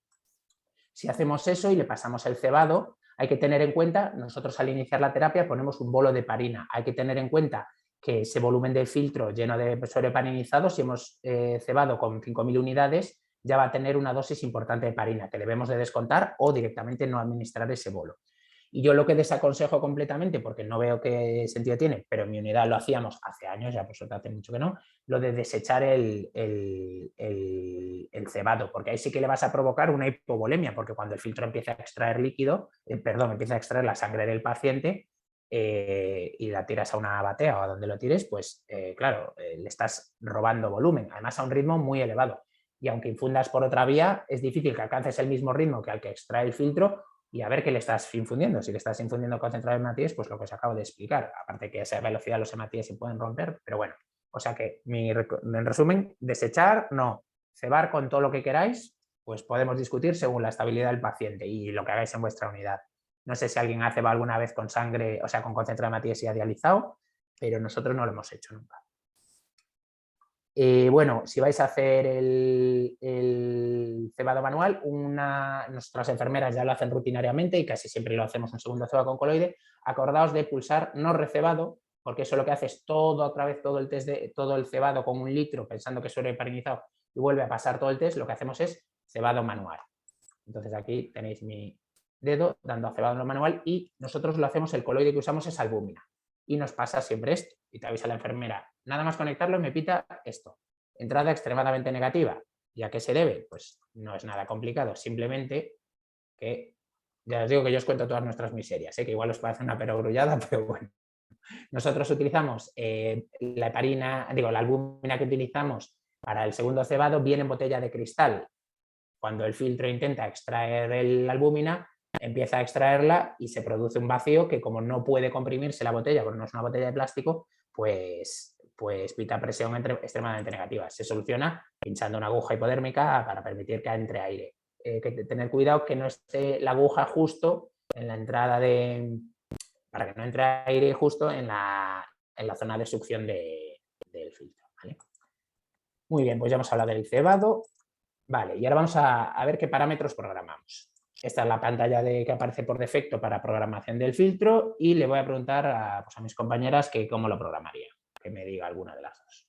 Speaker 3: Si hacemos eso y le pasamos el cebado, hay que tener en cuenta, nosotros al iniciar la terapia ponemos un bolo de heparina. Hay que tener en cuenta que ese volumen de filtro lleno de suero heparinizado, si hemos cebado con 5.000 unidades, ya va a tener una dosis importante de heparina que debemos de descontar o directamente no administrar ese bolo. Y yo lo que desaconsejo completamente, porque no veo qué sentido tiene, pero en mi unidad lo hacíamos hace años, ya por suerte hace mucho que no, lo de desechar el cebado, porque ahí sí que le vas a provocar una hipovolemia, porque cuando el filtro empieza a extraer líquido, empieza a extraer la sangre del paciente y la tiras a una batea o a donde lo tires, pues claro, le estás robando volumen, además a un ritmo muy elevado. Y aunque infundas por otra vía, es difícil que alcances el mismo ritmo que al que extrae el filtro y a ver qué le estás infundiendo. Si le estás infundiendo concentrado de Matíes, pues lo que os acabo de explicar. Aparte que a esa velocidad los hematíes se pueden romper, pero bueno. O sea que, en resumen, desechar, no. Cebar con todo lo que queráis, pues podemos discutir según la estabilidad del paciente y lo que hagáis en vuestra unidad. No sé si alguien ha cebado alguna vez con sangre, o sea, con concentrado de Matíes y ha dializado, pero nosotros no lo hemos hecho nunca. Bueno, si vais a hacer el cebado manual, nuestras enfermeras ya lo hacen rutinariamente y casi siempre lo hacemos un segundo cebado con coloide. Acordaos de pulsar no recebado, porque eso lo que hace es otra vez todo el cebado con 1 litro, pensando que suele heparinizado y vuelve a pasar todo el test. Lo que hacemos es cebado manual. Entonces aquí tenéis mi dedo dando a cebado manual y nosotros lo hacemos, el coloide que usamos es albúmina. Y nos pasa siempre esto, y te avisa la enfermera, nada más conectarlo me pita esto, entrada extremadamente negativa. ¿Y a qué se debe? Pues no es nada complicado, simplemente que, ya os digo que yo os cuento todas nuestras miserias, que igual os parece una perogrullada, pero bueno. Nosotros utilizamos la heparina, la albúmina que utilizamos para el segundo cebado viene en botella de cristal. Cuando el filtro intenta extraer la albúmina, empieza a extraerla y se produce un vacío que, como no puede comprimirse la botella, porque no es una botella de plástico, pues pita presión extremadamente negativa. Se soluciona pinchando una aguja hipodérmica para permitir que entre aire. Hay que tener cuidado que no esté la aguja justo en la entrada para que no entre aire justo en la zona de succión del filtro. ¿Vale? Muy bien, pues ya hemos hablado del cebado. Vale, y ahora vamos a ver qué parámetros programamos. Esta es la pantalla que aparece por defecto para programación del filtro y le voy a preguntar a mis compañeras que cómo lo programaría, que me diga alguna de las dos.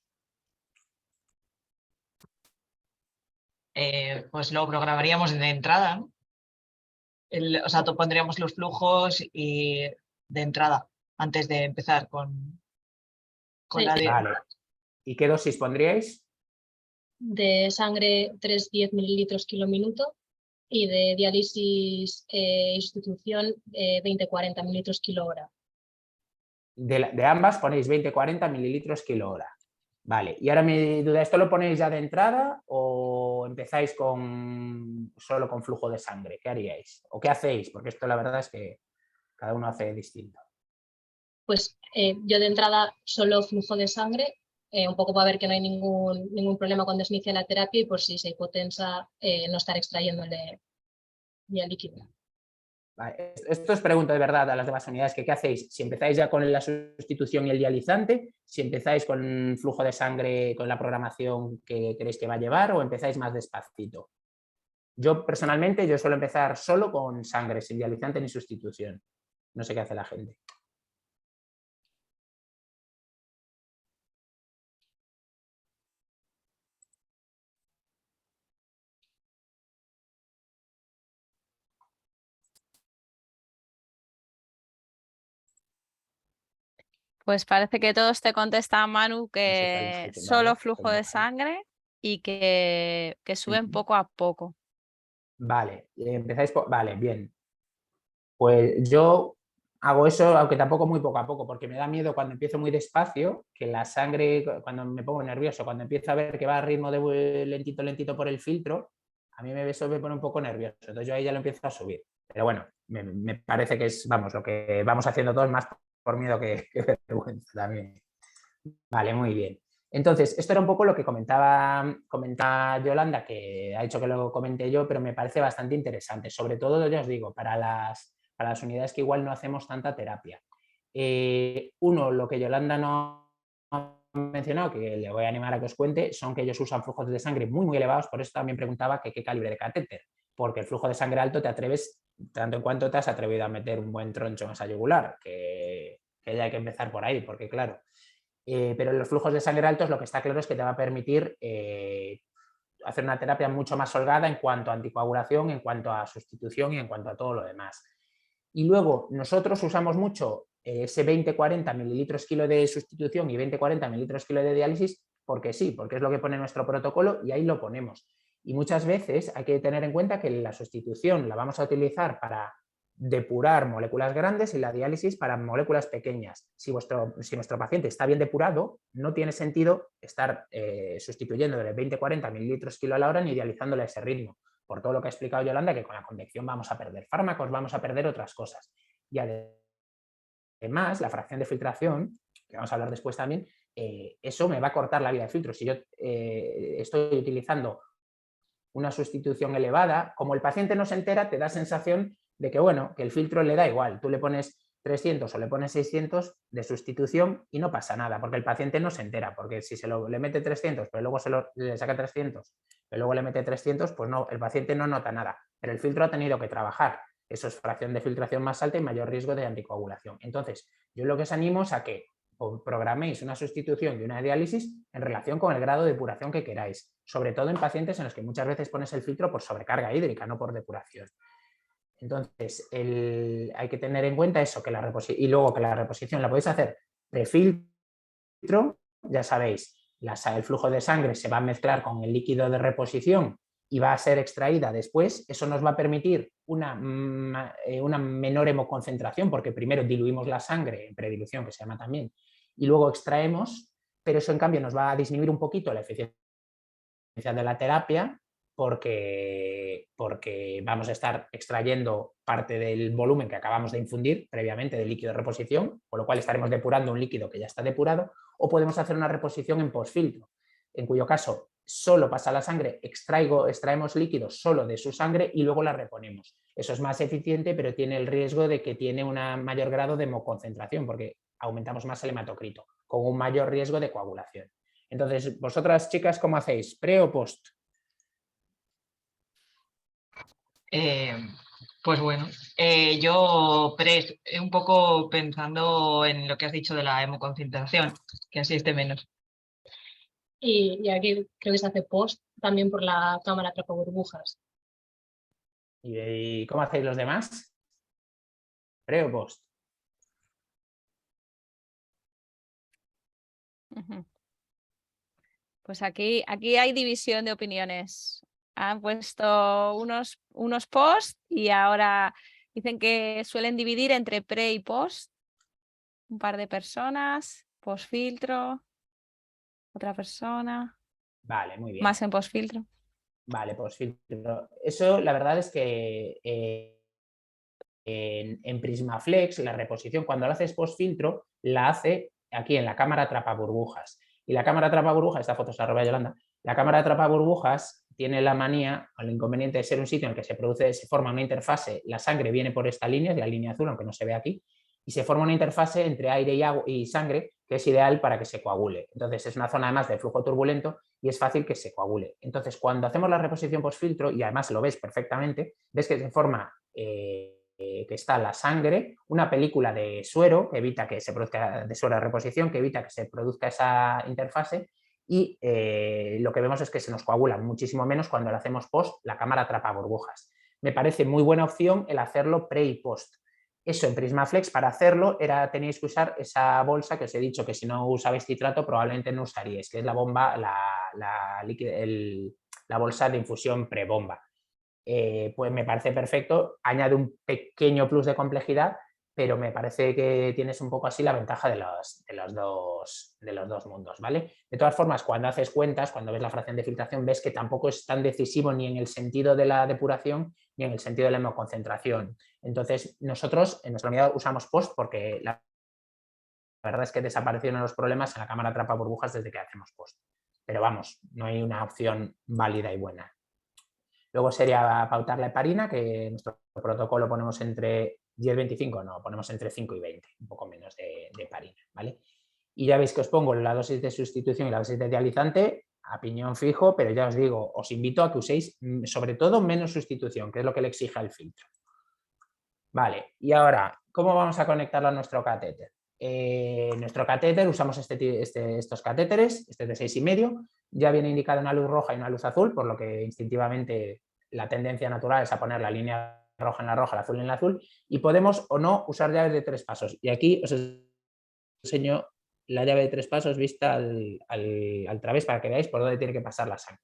Speaker 6: Pues lo programaríamos de entrada, ¿no? O sea, pondríamos los flujos y de entrada, antes de empezar con
Speaker 7: Sí.
Speaker 6: la de...
Speaker 3: Vale. ¿Y qué dosis pondríais?
Speaker 7: De sangre 3-10 mililitros kilo minuto y de diálisis institución 20-40 mililitros kilo hora.
Speaker 3: De ambas ponéis 20-40 mililitros kilo hora. Vale, y ahora mi duda, ¿esto lo ponéis ya de entrada o empezáis solo con flujo de sangre? ¿Qué haríais? ¿O qué hacéis? Porque esto la verdad es que cada uno hace distinto.
Speaker 7: Pues yo de entrada solo flujo de sangre, un poco para ver que no hay ningún problema cuando se inicia la terapia y por si se hipotensa no estar extrayéndole ya líquido.
Speaker 3: Vale. Esto os pregunto de verdad a las demás unidades, que qué hacéis, si empezáis ya con la sustitución y el dializante, si empezáis con flujo de sangre, con la programación que queréis que va a llevar o empezáis más despacito. Yo personalmente, suelo empezar solo con sangre, sin dializante ni sustitución. No sé qué hace la gente.
Speaker 1: Pues parece que todos te contestan, Manu,
Speaker 3: No sé cuál
Speaker 1: que
Speaker 3: es el
Speaker 1: solo
Speaker 3: vale,
Speaker 1: flujo
Speaker 3: pues
Speaker 1: de
Speaker 3: vale.
Speaker 1: sangre y que suben poco a poco.
Speaker 3: Vale, empezáis por... Vale, bien. Pues yo hago eso, aunque tampoco muy poco a poco, porque me da miedo cuando empiezo muy despacio, que la sangre, cuando me pongo nervioso, cuando empiezo a ver que va a ritmo de lentito, lentito por el filtro, a mí eso me pone un poco nervioso. Entonces yo ahí ya lo empiezo a subir. Pero bueno, me parece que es, vamos, lo que vamos haciendo todos más por miedo que vergüenza también. Vale, muy bien. Entonces, esto era un poco lo que comentaba Yolanda, que ha dicho que lo comenté yo, pero me parece bastante interesante. Sobre todo, ya os digo, para las unidades que igual no hacemos tanta terapia. Uno, lo que Yolanda no ha mencionado, que le voy a animar a que os cuente, son que ellos usan flujos de sangre muy, muy elevados. Por eso también preguntaba que qué calibre de catéter. Porque el flujo de sangre alto te atreves, tanto en cuanto te has atrevido a meter un buen troncho en esa yugular, que ya hay que empezar por ahí, porque claro... pero los flujos de sangre altos lo que está claro es que te va a permitir hacer una terapia mucho más holgada en cuanto a anticoagulación, en cuanto a sustitución y en cuanto a todo lo demás. Y luego nosotros usamos mucho ese 20-40 mililitros kilo de sustitución y 20-40 mililitros kilo de diálisis porque sí, porque es lo que pone nuestro protocolo y ahí lo ponemos. Y muchas veces hay que tener en cuenta que la sustitución la vamos a utilizar para depurar moléculas grandes y la diálisis para moléculas pequeñas. Si nuestro paciente está bien depurado, no tiene sentido estar sustituyendo de 20-40 mililitros kilo a la hora ni dializándole a ese ritmo. Por todo lo que ha explicado Yolanda, que con la convección vamos a perder fármacos, vamos a perder otras cosas. Y además, la fracción de filtración, que vamos a hablar después también, eso me va a cortar la vida de filtro. Si yo estoy utilizando una sustitución elevada, como el paciente no se entera, te da sensación de que, bueno, que el filtro le da igual. Tú le pones 300 o le pones 600 de sustitución y no pasa nada, porque el paciente no se entera, porque si le mete 300, pero luego le saca 300, pero luego le mete 300, pues no, el paciente no nota nada, pero el filtro ha tenido que trabajar. Eso es fracción de filtración más alta y mayor riesgo de anticoagulación. Entonces, yo lo que os animo es a que programéis una sustitución y una diálisis en relación con el grado de depuración que queráis, sobre todo en pacientes en los que muchas veces pones el filtro por sobrecarga hídrica, no por depuración. Entonces, hay que tener en cuenta eso, y luego que la reposición la podéis hacer prefiltro, ya sabéis, el flujo de sangre se va a mezclar con el líquido de reposición y va a ser extraída después. Eso nos va a permitir una menor hemoconcentración, porque primero diluimos la sangre en predilución, que se llama también, y luego extraemos, pero eso en cambio nos va a disminuir un poquito la eficiencia de la terapia, porque vamos a estar extrayendo parte del volumen que acabamos de infundir previamente del líquido de reposición, con lo cual estaremos depurando un líquido que ya está depurado, o podemos hacer una reposición en postfiltro, en cuyo caso solo pasa la sangre, extraemos líquidos solo de su sangre y luego la reponemos. Eso es más eficiente, pero tiene el riesgo de que tiene un mayor grado de hemoconcentración, porque aumentamos más el hematocrito, con un mayor riesgo de coagulación. Entonces, vosotras, chicas, ¿cómo hacéis? ¿Pre o post?
Speaker 6: Pues bueno, yo un poco pensando en lo que has dicho de la hemoconcentración, que así esté menos.
Speaker 7: Y aquí creo que se hace post también por la cámara atrapa-burbujas.
Speaker 3: ¿Y cómo hacéis los demás? ¿Pre o post?
Speaker 1: Pues aquí hay división de opiniones. Han puesto unos post y ahora dicen que suelen dividir entre pre y post. Un par de personas, post filtro, otra persona.
Speaker 3: Vale, muy bien.
Speaker 1: Más en post filtro.
Speaker 3: Vale, post filtro. Eso la verdad es que en Prismaflex la reposición, cuando lo haces post filtro, la hace aquí en la cámara atrapa burbujas. Y la cámara atrapa burbujas, esta foto se la roba Yolanda, la cámara atrapa burbujas tiene la manía o el inconveniente de ser un sitio en el que se forma una interfase, la sangre viene por esta línea, de la línea azul, aunque no se ve aquí, y se forma una interfase entre aire y sangre que es ideal para que se coagule. Entonces es una zona además de flujo turbulento y es fácil que se coagule. Entonces cuando hacemos la reposición post filtro, y además lo ves perfectamente, ves que se forma que está la sangre, una película de suero que evita que se produzca, de suero de reposición, que evita que se produzca esa interfase, y lo que vemos es que se nos coagula muchísimo menos cuando lo hacemos post, la cámara atrapa burbujas. Me parece muy buena opción el hacerlo pre y post. Eso en Prismaflex, para hacerlo, teníais que usar esa bolsa que os he dicho que si no usabais citrato probablemente no usaríais, que es la bomba, la bolsa de infusión prebomba. Pues me parece perfecto, añade un pequeño plus de complejidad, pero me parece que tienes un poco así la ventaja de los dos mundos, ¿vale? De todas formas, cuando haces cuentas, cuando ves la fracción de filtración, ves que tampoco es tan decisivo ni en el sentido de la depuración ni en el sentido de la hemoconcentración. Entonces, nosotros en nuestra unidad usamos POST porque la verdad es que desaparecieron los problemas en la cámara atrapa burbujas desde que hacemos POST. Pero vamos, no hay una opción válida y buena. Luego sería pautar la heparina, que en nuestro protocolo ponemos entre 10-25, no, ponemos entre 5 y 20, un poco menos de heparina, ¿vale? Y ya veis que os pongo la dosis de sustitución y la dosis de dializante a piñón fijo, pero ya os digo, os invito a que uséis sobre todo menos sustitución, que es lo que le exige al filtro. Vale, y ahora, ¿cómo vamos a conectarlo a nuestro catéter? Nuestro catéter, usamos estos catéteres, este es de 6,5, ya viene indicada una luz roja y una luz azul, por lo que instintivamente la tendencia natural es a poner la línea roja en la roja, la azul en la azul, y podemos o no usar llaves de 3 pasos. Y aquí os enseño la llave de 3 pasos vista al través para que veáis por dónde tiene que pasar la sangre.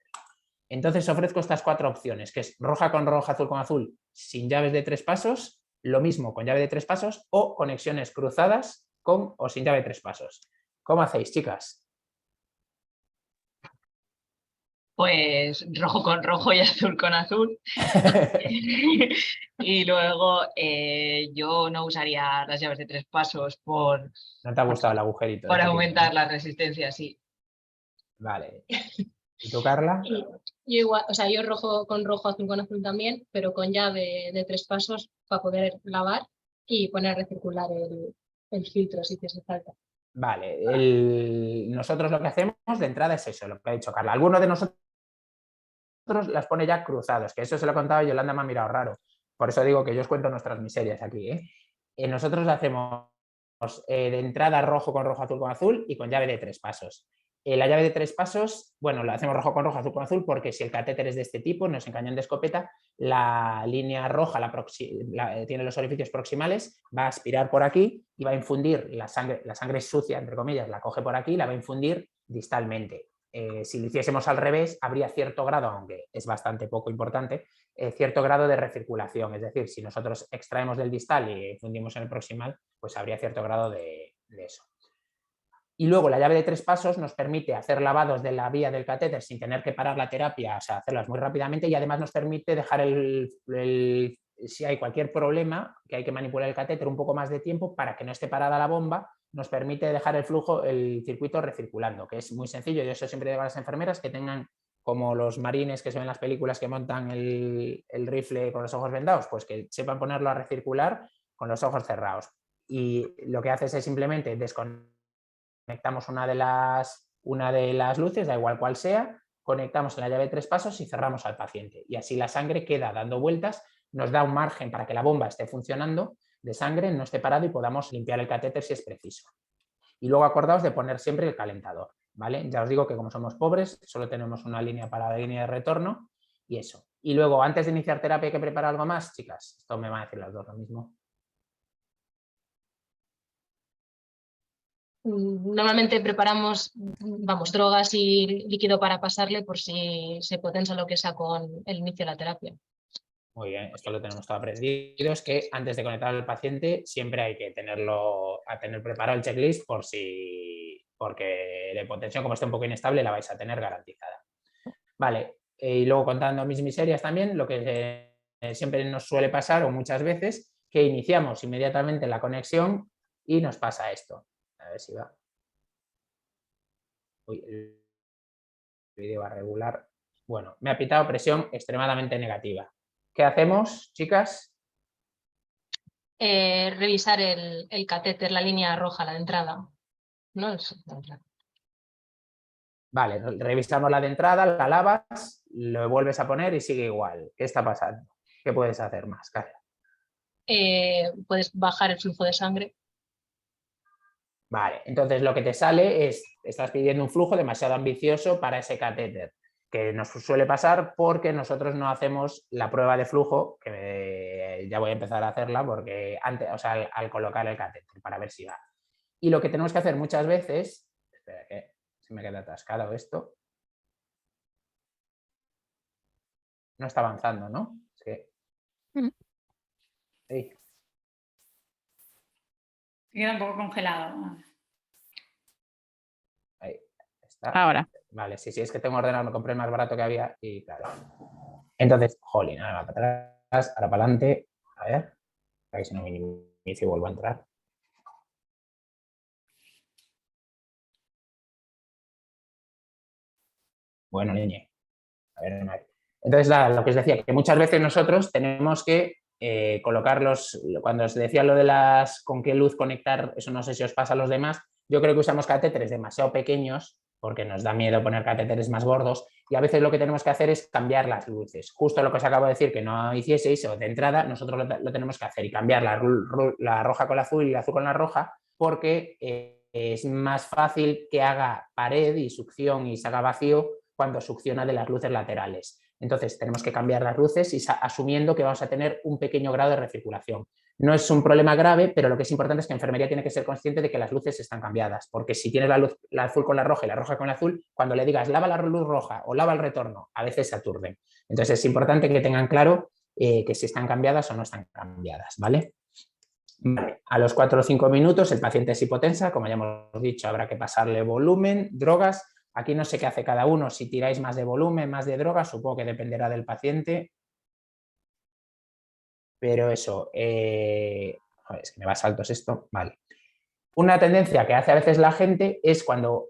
Speaker 3: Entonces ofrezco estas 4 opciones, que es roja con roja, azul con azul, sin llaves de 3 pasos, lo mismo con llave de 3 pasos o conexiones cruzadas con o sin llave de 3 pasos. ¿Cómo hacéis, chicas?
Speaker 6: Pues rojo con rojo y azul con azul. Y luego yo no usaría las llaves de 3 pasos por...
Speaker 3: ¿No te ha gustado el agujerito?
Speaker 6: Para aumentar la resistencia, sí.
Speaker 3: Vale. ¿Y tú, Carla?
Speaker 7: Yo igual, o sea, yo rojo con rojo, azul con azul también, pero con llave de 3 pasos para poder lavar y poner a recircular el filtro si te hace falta.
Speaker 3: Vale, nosotros lo que hacemos de entrada es eso, lo que ha dicho Carla. Algunos de nosotros las pone ya cruzados, que eso se lo he contado y Yolanda me ha mirado raro. Por eso digo que yo os cuento nuestras miserias aquí. Nosotros hacemos de entrada rojo con rojo, azul con azul y con llave de 3 pasos. La llave de 3 pasos, bueno, la hacemos rojo con rojo, azul con azul, porque si el catéter es de este tipo, no es en cañón de escopeta, la línea roja tiene los orificios proximales, va a aspirar por aquí y va a infundir la sangre sucia, entre comillas, la coge por aquí y la va a infundir distalmente. Si lo hiciésemos al revés, habría cierto grado, aunque es bastante poco importante, cierto grado de recirculación. Es decir, si nosotros extraemos del distal y fundimos en el proximal, pues habría cierto grado de eso. Y luego la llave de 3 pasos nos permite hacer lavados de la vía del catéter sin tener que parar la terapia, o sea, hacerlas muy rápidamente, y además nos permite dejar si hay cualquier problema, que hay que manipular el catéter un poco más de tiempo para que no esté parada la bomba, nos permite dejar el circuito recirculando, que es muy sencillo. Yo eso siempre digo a las enfermeras que tengan como los marines que se ven en las películas que montan el rifle con los ojos vendados, pues que sepan ponerlo a recircular con los ojos cerrados. Y lo que haces es simplemente conectamos una de las luces, da igual cuál sea, conectamos en la llave de 3 pasos y cerramos al paciente. Y así la sangre queda dando vueltas, nos da un margen para que la bomba esté funcionando de sangre, no esté parado y podamos limpiar el catéter si es preciso. Y luego acordaos de poner siempre el calentador, ¿vale? Ya os digo que como somos pobres, solo tenemos una línea para la línea de retorno y eso. Y luego, antes de iniciar terapia, ¿hay que preparar algo más, chicas? Esto me van a decir las dos lo mismo.
Speaker 7: Normalmente preparamos, drogas y líquido para pasarle por si se potencia lo que sea con el inicio de la terapia.
Speaker 3: Muy bien, esto lo tenemos todo aprendido. Es que antes de conectar al paciente siempre hay que tener preparado el checklist porque la hipotensión, como está un poco inestable, la vais a tener garantizada. Vale, y luego contando mis miserias también, lo que siempre nos suele pasar, o muchas veces, que iniciamos inmediatamente la conexión y nos pasa esto. A ver si va. Uy, el vídeo va a regular. Bueno, me ha pitado presión extremadamente negativa. ¿Qué hacemos, chicas?
Speaker 7: Revisar el catéter, la línea roja, la de entrada. ¿No?
Speaker 3: Vale, revisamos la de entrada, la lavas, lo vuelves a poner y sigue igual. ¿Qué está pasando? ¿Qué puedes hacer más, Carla?
Speaker 7: Puedes bajar el flujo de sangre.
Speaker 3: Vale, entonces lo que te sale es, estás pidiendo un flujo demasiado ambicioso para ese catéter, que nos suele pasar porque nosotros no hacemos la prueba de flujo, que ya voy a empezar a hacerla porque antes, o sea, al colocar el catéter para ver si va. Y lo que tenemos que hacer muchas veces, espera que se me queda atascado esto, no está avanzando, ¿no? Es que... Ahí.
Speaker 2: Se queda un poco congelado.
Speaker 3: Ahí está.
Speaker 1: Ahora.
Speaker 3: Vale, sí, es que tengo un ordenador, me compré el más barato que había y claro. Entonces, jolín, ahora para atrás, ahora para adelante. A ver, para que si no me inicio y vuelvo a entrar. Bueno, niñe. A ver, entonces, lo que os decía, que muchas veces nosotros tenemos que colocarlos, cuando os decía lo de las con qué luz conectar, eso no sé si os pasa a los demás, yo creo que usamos catéteres demasiado pequeños porque nos da miedo poner catéteres más gordos y a veces lo que tenemos que hacer es cambiar las luces. Justo lo que os acabo de decir que no hicieseis, o de entrada, nosotros lo tenemos que hacer y cambiar la roja con la azul y la azul con la roja porque es más fácil que haga pared y succión y se haga vacío cuando succiona de las luces laterales. Entonces tenemos que cambiar las luces y asumiendo que vamos a tener un pequeño grado de recirculación. No es un problema grave, pero lo que es importante es que enfermería tiene que ser consciente de que las luces están cambiadas, porque si tienes la azul con la roja y la roja con la azul, cuando le digas lava la luz roja o lava el retorno, a veces se aturden. Entonces es importante que tengan claro que si están cambiadas o no están cambiadas, ¿vale? Vale. A los 4 o 5 minutos el paciente es hipotensa, como ya hemos dicho, habrá que pasarle volumen, drogas. Aquí no sé qué hace cada uno, si tiráis más de volumen, más de drogas, supongo que dependerá del paciente. Pero eso, joder, es que me va a saltos esto, vale. Una tendencia que hace a veces la gente es cuando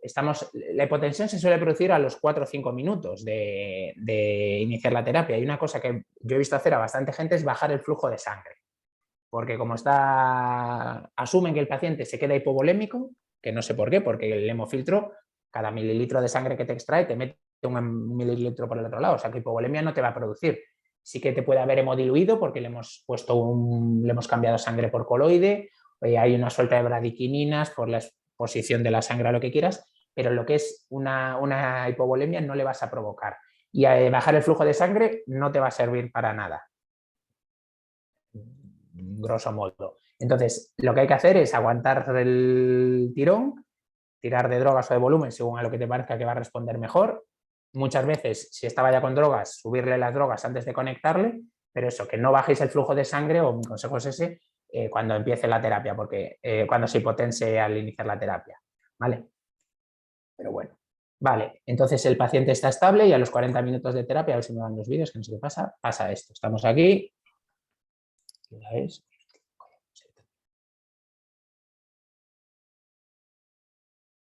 Speaker 3: la hipotensión se suele producir a los 4 o 5 minutos de iniciar la terapia. Y una cosa que yo he visto hacer a bastante gente es bajar el flujo de sangre. Porque como asumen que el paciente se queda hipovolémico, que no sé por qué, porque el hemofiltro, cada mililitro de sangre que te extrae te mete un mililitro por el otro lado, o sea que hipovolemia no te va a producir. Sí que te puede haber hemodiluido porque le hemos cambiado sangre por coloide, hay una suelta de bradiquininas por la exposición de la sangre a lo que quieras, pero lo que es una hipovolemia no le vas a provocar. Y bajar el flujo de sangre no te va a servir para nada, grosso modo. Entonces, lo que hay que hacer es aguantar el tirón, tirar de drogas o de volumen según a lo que te parezca que va a responder mejor. Muchas veces, si estaba ya con drogas, subirle las drogas antes de conectarle, pero eso, que no bajéis el flujo de sangre, o mi consejo es ese, cuando empiece la terapia, porque cuando se hipotense al iniciar la terapia, ¿vale? Pero bueno, vale, entonces el paciente está estable y a los 40 minutos de terapia, a ver si me van los vídeos, que no sé qué pasa, pasa esto. Estamos aquí, ¿la ves?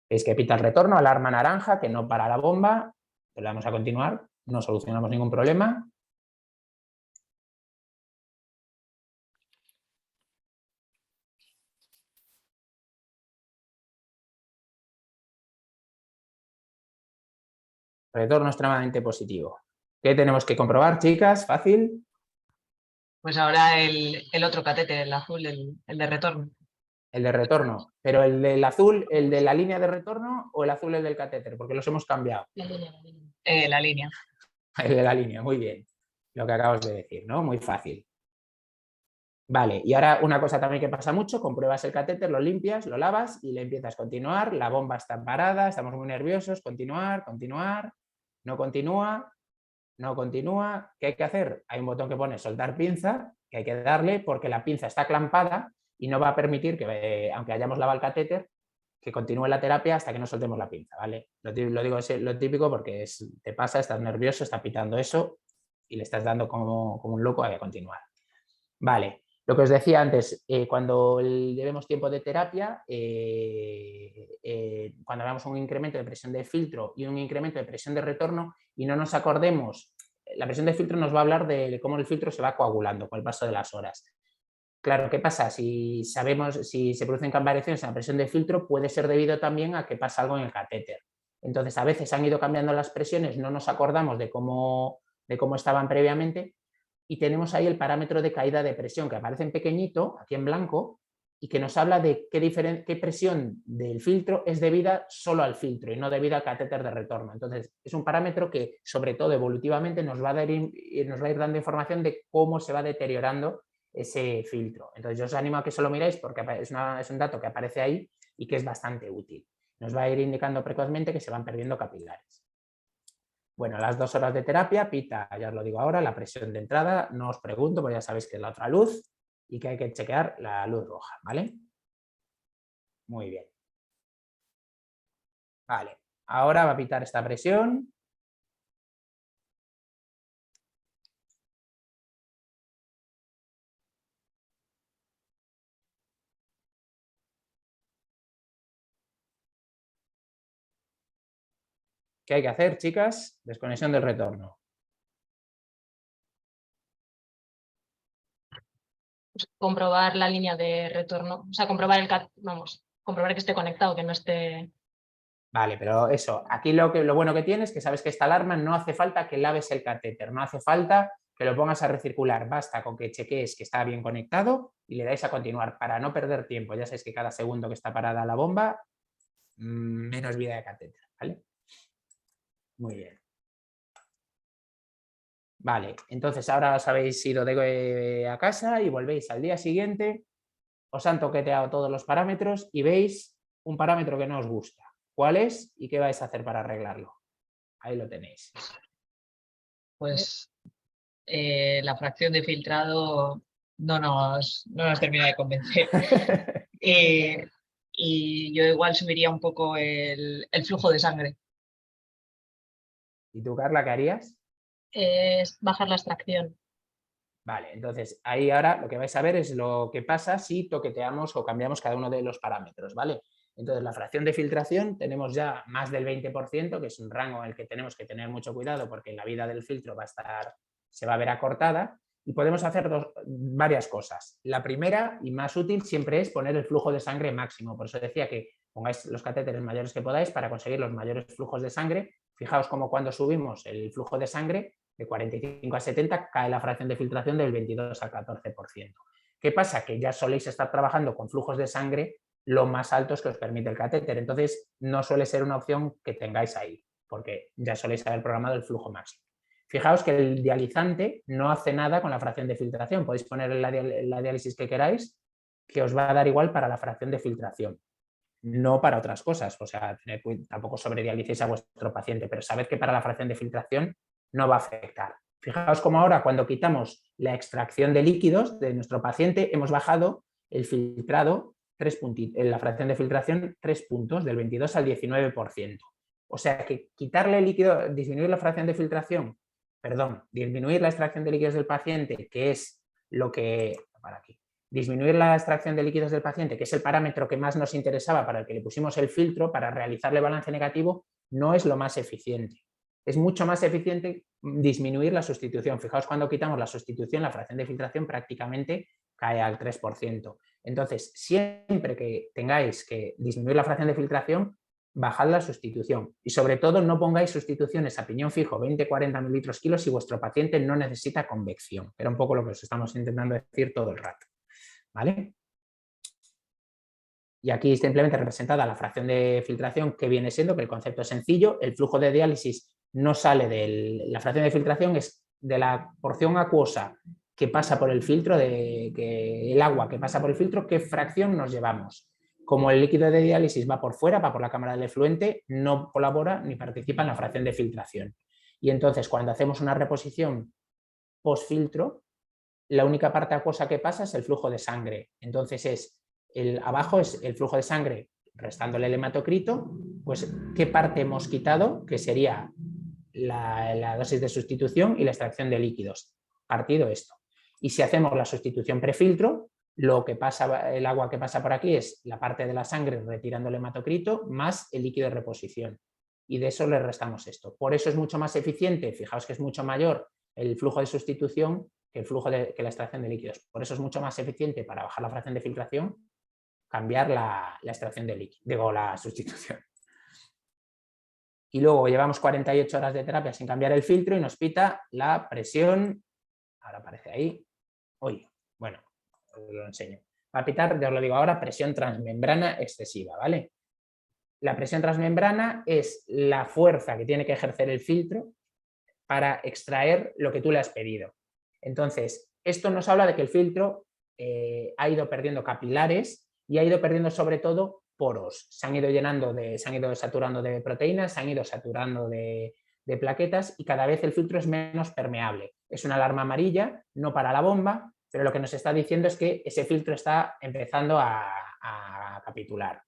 Speaker 3: Veis que pita el retorno, alarma naranja, que no para la bomba, le vamos a continuar, no solucionamos ningún problema. Retorno extremadamente positivo. ¿Qué tenemos que comprobar, chicas? Fácil.
Speaker 6: Pues ahora el otro catéter, el azul, el de retorno.
Speaker 3: El de retorno. Pero el del azul, el de la línea de retorno o el azul, el del catéter, porque los hemos cambiado.
Speaker 7: La línea.
Speaker 6: La línea.
Speaker 3: El de la línea, muy bien. Lo que acabas de decir, ¿no? Muy fácil. Vale, y ahora una cosa también que pasa mucho, compruebas el catéter, lo limpias, lo lavas y le empiezas a continuar, la bomba está parada, estamos muy nerviosos, continuar, no continúa, no continúa. ¿Qué hay que hacer? Hay un botón que pone soltar pinza, que hay que darle porque la pinza está clampada y no va a permitir que, aunque hayamos lavado el catéter, que continúe la terapia hasta que no soltemos la pinza, ¿vale? Lo digo es lo típico porque te pasa, estás nervioso, está pitando eso y le estás dando como un loco a continuar. Vale. Lo que os decía antes, cuando llevemos tiempo de terapia, cuando veamos un incremento de presión de filtro y un incremento de presión de retorno y no nos acordemos, la presión de filtro nos va a hablar de cómo el filtro se va coagulando con el paso de las horas. Claro, ¿qué pasa? Si se producen variaciones en la presión de filtro, puede ser debido también a que pasa algo en el catéter. Entonces, a veces han ido cambiando las presiones, no nos acordamos de cómo estaban previamente, y tenemos ahí el parámetro de caída de presión que aparece en pequeñito, aquí en blanco, y que nos habla de qué presión del filtro es debida solo al filtro y no debida al catéter de retorno. Entonces, es un parámetro que, sobre todo evolutivamente, nos va a ir dando información de cómo se va deteriorando ese filtro. Entonces yo os animo a que eso lo miréis porque es un dato que aparece ahí y que es bastante útil. Nos va a ir indicando precozmente que se van perdiendo capilares. Bueno, las 2 horas de terapia, pita, ya os lo digo ahora, la presión de entrada, no os pregunto porque ya sabéis que es la otra luz y que hay que chequear la luz roja, ¿vale? Muy bien. Vale, ahora va a pitar esta presión. ¿Qué hay que hacer, chicas? Desconexión del retorno.
Speaker 7: Pues comprobar la línea de retorno, o sea, comprobar comprobar que esté conectado, que no esté...
Speaker 3: Vale, pero eso, aquí lo bueno que tienes es que sabes que esta alarma no hace falta que laves el catéter, no hace falta que lo pongas a recircular, basta con que chequees que está bien conectado y le dais a continuar para no perder tiempo. Ya sabéis que cada segundo que está parada la bomba, menos vida de catéter, ¿vale? Muy bien. Vale, entonces ahora os habéis ido a casa y volvéis al día siguiente, os han toqueteado todos los parámetros y veis un parámetro que no os gusta. ¿Cuál es y qué vais a hacer para arreglarlo? Ahí lo tenéis.
Speaker 6: Pues la fracción de filtrado no nos termina de convencer. Y yo igual subiría un poco el flujo de sangre.
Speaker 3: ¿Y tú, Carla, qué harías?
Speaker 7: Es bajar la extracción.
Speaker 3: Vale, entonces ahí ahora lo que vais a ver es lo que pasa si toqueteamos o cambiamos cada uno de los parámetros, ¿vale? Entonces la fracción de filtración tenemos ya más del 20%, que es un rango en el que tenemos que tener mucho cuidado porque la vida del filtro se va a ver acortada y podemos hacer varias cosas. La primera y más útil siempre es poner el flujo de sangre máximo, por eso decía que pongáis los catéteres mayores que podáis para conseguir los mayores flujos de sangre. Fijaos como cuando subimos el flujo de sangre de 45 a 70 cae la fracción de filtración del 22 al 14%. ¿Qué pasa? Que ya soléis estar trabajando con flujos de sangre lo más altos que os permite el catéter, entonces no suele ser una opción que tengáis ahí, porque ya soléis haber programado el flujo máximo. Fijaos que el dializante no hace nada con la fracción de filtración, podéis poner la diálisis que queráis, que os va a dar igual para la fracción de filtración, no para otras cosas, o sea, tampoco sobredialicéis a vuestro paciente, pero sabed que para la fracción de filtración no va a afectar. Fijaos como ahora cuando quitamos la extracción de líquidos de nuestro paciente hemos bajado el filtrado en la fracción de filtración 3 puntos, del 22 al 19%. O sea que quitarle el líquido, disminuir la fracción de filtración, disminuir la extracción de líquidos del paciente, que es lo que... Para aquí. Disminuir la extracción de líquidos del paciente, que es el parámetro que más nos interesaba para el que le pusimos el filtro para realizarle balance negativo, no es lo más eficiente. Es mucho más eficiente disminuir la sustitución. Fijaos, cuando quitamos la sustitución, la fracción de filtración prácticamente cae al 3%. Entonces, siempre que tengáis que disminuir la fracción de filtración, bajad la sustitución. Y sobre todo, no pongáis sustituciones a piñón fijo 20-40 mililitros kilos si vuestro paciente no necesita convección. Era un poco lo que os estamos intentando decir todo el rato. ¿Vale? Y aquí está simplemente representada la fracción de filtración, que viene siendo que el concepto es sencillo, el flujo de diálisis no sale de la fracción de filtración, es de la porción acuosa que pasa por el filtro, el agua que pasa por el filtro, qué fracción nos llevamos. Como el líquido de diálisis va por fuera, va por la cámara del efluente, no colabora ni participa en la fracción de filtración. Y entonces cuando hacemos una reposición post-filtro, la única parte acuosa que pasa es el flujo de sangre. Entonces abajo es el flujo de sangre restándole el hematocrito, pues qué parte hemos quitado, que sería la dosis de sustitución y la extracción de líquidos, partido esto. Y si hacemos la sustitución prefiltro, lo que pasa, el agua que pasa por aquí es la parte de la sangre retirando el hematocrito más el líquido de reposición. Y de eso le restamos esto. Por eso es mucho más eficiente, fijaos que es mucho mayor el flujo de sustitución que la extracción de líquidos. Por eso es mucho más eficiente para bajar la fracción de filtración cambiar la extracción de líquido, digo, la sustitución. Y luego llevamos 48 horas de terapia sin cambiar el filtro y nos pita la presión, ahora aparece ahí, bueno, os lo enseño. Va a pitar, ya os lo digo ahora, presión transmembrana excesiva, ¿vale? La presión transmembrana es la fuerza que tiene que ejercer el filtro para extraer lo que tú le has pedido. Entonces, Esto nos habla de que el filtro ha ido perdiendo capilares y ha ido perdiendo sobre todo poros. Se han ido saturando de proteínas, se han ido saturando de plaquetas y cada vez el filtro es menos permeable. Es una alarma amarilla, no para la bomba, pero lo que nos está diciendo es que ese filtro está empezando a capitular.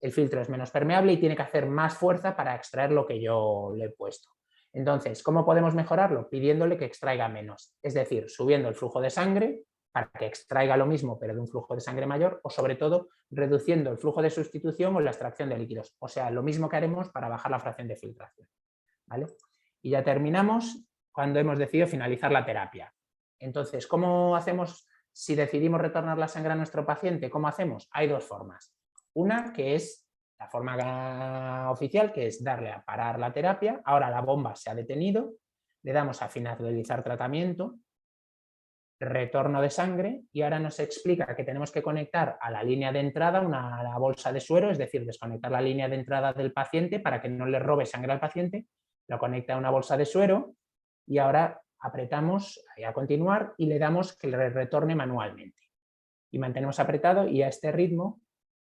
Speaker 3: El filtro es menos permeable y tiene que hacer más fuerza para extraer lo que yo le he puesto. Entonces, ¿cómo podemos mejorarlo? Pidiéndole que extraiga menos, es decir, subiendo el flujo de sangre para que extraiga lo mismo pero de un flujo de sangre mayor, o sobre todo reduciendo el flujo de sustitución o la extracción de líquidos, o sea, lo mismo que haremos para bajar la fracción de filtración, ¿vale? Y ya terminamos cuando hemos decidido finalizar la terapia. Entonces, ¿cómo hacemos si decidimos retornar la sangre a nuestro paciente? ¿Cómo hacemos? Hay dos formas. Una que es la forma oficial, que es darle a parar la terapia. Ahora la bomba se ha detenido, le damos a finalizar tratamiento, retorno de sangre, y ahora nos explica que tenemos que conectar a la línea de entrada la bolsa de suero, es decir, desconectar la línea de entrada del paciente para que no le robe sangre al paciente, lo conecta a una bolsa de suero y ahora apretamos a continuar y le damos que le retorne manualmente. Y mantenemos apretado y a este ritmo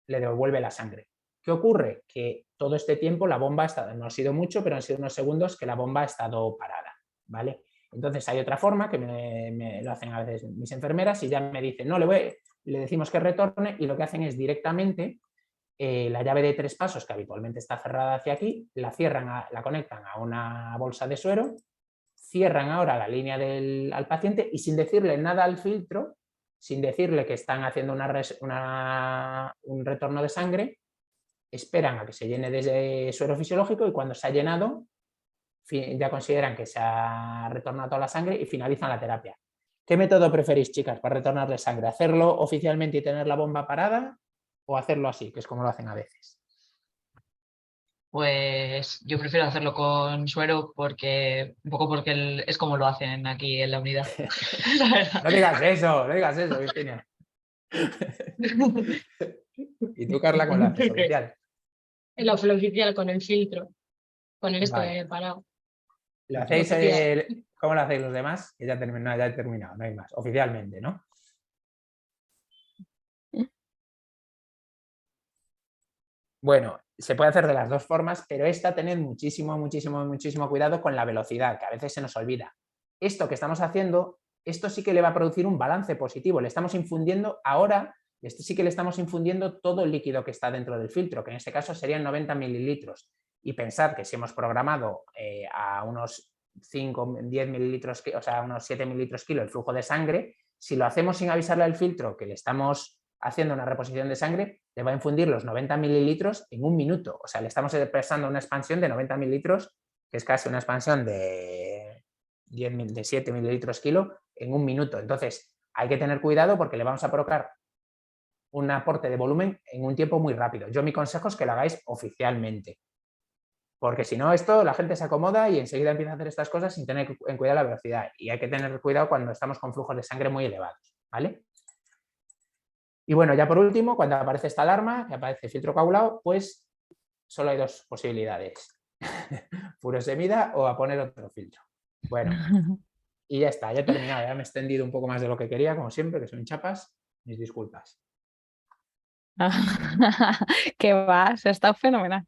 Speaker 3: le devuelve la sangre. ¿Qué ocurre? Que todo este tiempo la bomba ha estado, no ha sido mucho, pero han sido unos segundos que la bomba ha estado parada, ¿vale? Entonces hay otra forma que me lo hacen a veces mis enfermeras y ya me dicen, no, le decimos que retorne y lo que hacen es directamente la llave de 3 pasos, que habitualmente está cerrada hacia aquí, la cierran, la conectan a una bolsa de suero, cierran ahora la línea al paciente y sin decirle nada al filtro, sin decirle que están haciendo un retorno de sangre, esperan a que se llene de suero fisiológico y cuando se ha llenado ya consideran que se ha retornado toda la sangre y finalizan la terapia. ¿Qué método preferís, chicas, para retornarle sangre? ¿Hacerlo oficialmente y tener la bomba parada o hacerlo así, que es como lo hacen a veces?
Speaker 6: Pues yo prefiero hacerlo con suero porque es como lo hacen aquí en la unidad.
Speaker 3: No digas eso, Virginia. ¿Y tú, Carla, cómo lo haces oficial?
Speaker 7: El oficial con el filtro, con el
Speaker 3: Vale.
Speaker 7: parado.
Speaker 3: ¿Lo hacéis, ¿Cómo lo hacéis los demás? Que ya he terminado, no hay más. Oficialmente, ¿no? Bueno, se puede hacer de las dos formas, pero tened muchísimo cuidado con la velocidad, que a veces se nos olvida. Esto que estamos haciendo, esto sí que le va a producir un balance positivo. Le estamos infundiendo ahora, sí que le estamos infundiendo todo el líquido que está dentro del filtro, que en este caso serían 90 mililitros. Y pensad que si hemos programado a unos 5, 10 mililitros, o sea, unos 7 mililitros kilo el flujo de sangre, si lo hacemos sin avisarle al filtro que le estamos haciendo una reposición de sangre, le va a infundir los 90 mililitros en un minuto. O sea, le estamos expresando una expansión de 90 mililitros, que es casi una expansión de 7 mililitros kilo en un minuto. Entonces, hay que tener cuidado porque le vamos a provocar un aporte de volumen en un tiempo muy rápido. Yo mi consejo es que lo hagáis oficialmente. Porque si no, la gente se acomoda y enseguida empieza a hacer estas cosas sin tener en cuidado la velocidad. Y hay que tener cuidado cuando estamos con flujos de sangre muy elevados, ¿vale? Y bueno, ya por último, cuando aparece esta alarma, que aparece filtro coagulado, pues solo hay dos posibilidades. Furosemida o a poner otro filtro. Bueno, y ya está, ya he terminado. Ya me he extendido un poco más de lo que quería, como siempre, que son chapas. Mis disculpas.
Speaker 1: Que va, se ha estado fenomenal.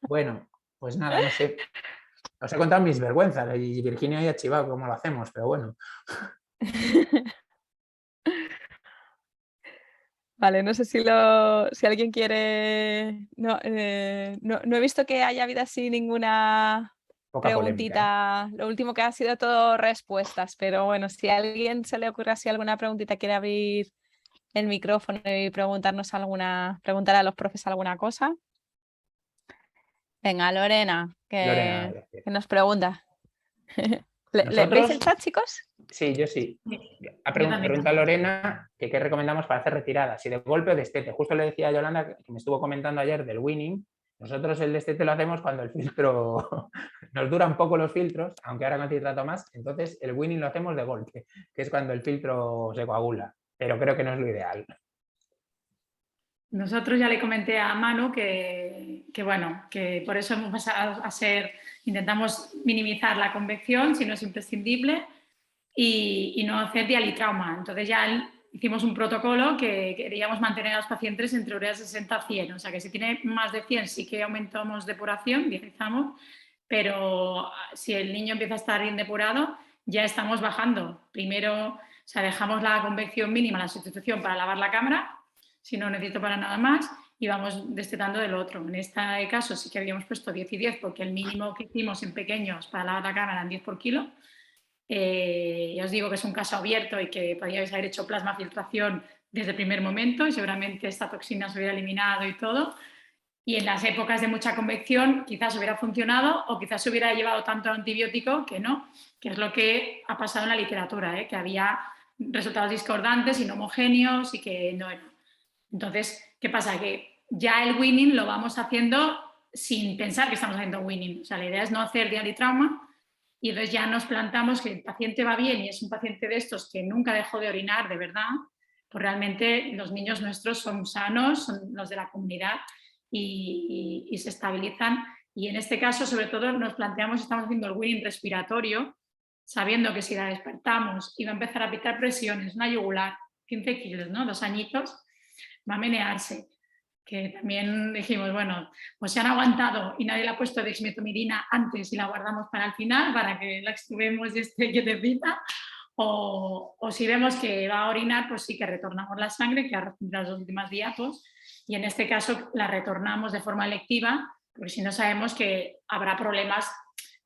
Speaker 3: Bueno, pues nada, no sé. Os he contado mis vergüenzas y Virginia ya ha chivado cómo lo hacemos, pero bueno.
Speaker 1: Vale, no sé si alguien quiere... No he visto que haya habido así ninguna
Speaker 3: Poca
Speaker 1: preguntita.
Speaker 3: Polémica,
Speaker 1: Lo último que ha sido todo respuestas, pero bueno, si a alguien se le ocurre así alguna preguntita, quiere abrir el micrófono y preguntar a los profes alguna cosa. Venga, Lorena, que nos pregunta. ¿Veis el chat, chicos?
Speaker 3: Sí, yo sí. Pregunta Lorena que qué recomendamos para hacer retiradas, si de golpe o de destete. Justo le decía a Yolanda, que me estuvo comentando ayer del winning. Nosotros el destete lo hacemos cuando el filtro nos dura un poco los filtros, aunque ahora no te trato más. Entonces el winning lo hacemos de golpe, que es cuando el filtro se coagula. Pero creo que no es lo ideal.
Speaker 2: Nosotros ya le comenté a Manu que bueno, que por eso hemos pasado intentamos minimizar la convección si no es imprescindible, y no hacer dialitrauma. Entonces ya hicimos un protocolo que queríamos mantener a los pacientes entre ureas 60 a 100, o sea que si tiene más de 100 sí que aumentamos depuración, dializamos, pero si el niño empieza a estar indepurado ya estamos bajando. Primero, o sea, dejamos la convección mínima, la sustitución para lavar la cámara, si no necesito para nada más, y vamos destetando del otro. En este caso sí que habíamos puesto 10 y 10 porque el mínimo que hicimos en pequeños para lavar la cámara eran 10 por kilo. Ya os digo que es un caso abierto y que podríais haber hecho plasmafiltración desde el primer momento y seguramente esta toxina se hubiera eliminado y todo. Y en las épocas de mucha convección quizás hubiera funcionado o quizás se hubiera llevado tanto antibiótico que no, que es lo que ha pasado en la literatura, que había resultados discordantes, inhomogéneos y que no era. Entonces, ¿qué pasa? Que ya el weaning lo vamos haciendo sin pensar que estamos haciendo weaning. O sea, la idea es no hacer dialitrauma y entonces ya nos plantamos que el paciente va bien y es un paciente de estos que nunca dejó de orinar de verdad, pues realmente los niños nuestros son sanos, son los de la comunidad y se estabilizan. Y en este caso, sobre todo, nos planteamos, estamos haciendo el weaning respiratorio, sabiendo que si la despertamos y va a empezar a pitar presiones, una yugular, 15 kilos, ¿no? 2 añitos, va a menearse. Que también dijimos, bueno, pues se han aguantado y nadie le ha puesto dexmetomidina antes y la guardamos para el final para que la extubemos y esté quietecita, o si vemos que va a orinar, pues sí que retornamos la sangre, que ha las 2 últimas diapos, y en este caso la retornamos de forma electiva, porque si no sabemos que habrá problemas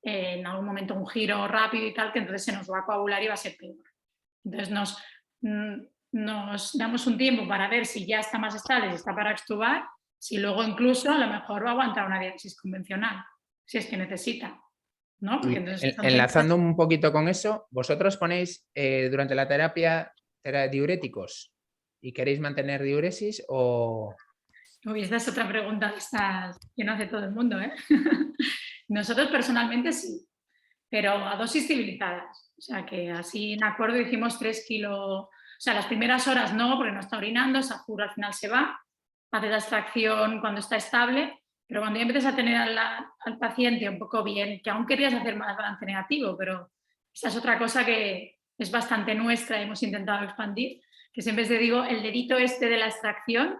Speaker 2: en algún momento, un giro rápido y tal, que entonces se nos va a coagular y va a ser peor. Entonces nos damos un tiempo para ver si ya está más estable, si está para extubar, si luego incluso a lo mejor va a aguantar una diálisis convencional, si es que necesita. ¿No? Porque entonces,
Speaker 3: enlazando un poquito con eso, ¿vosotros ponéis durante la terapia diuréticos y queréis mantener diuresis o...?
Speaker 2: Uy, esta es otra pregunta de estas que no hace todo el mundo, ¿eh? Nosotros personalmente sí, pero a dosis civilizadas. O sea, que así en acuerdo hicimos 3 kilos... O sea, las primeras horas no, porque no está orinando, esa jura al final se va, hace la extracción cuando está estable, pero cuando ya empiezas a tener al paciente un poco bien, que aún querías hacer más balance negativo, pero esa es otra cosa que es bastante nuestra, hemos intentado expandir, que siempre te digo, el dedito este de la extracción,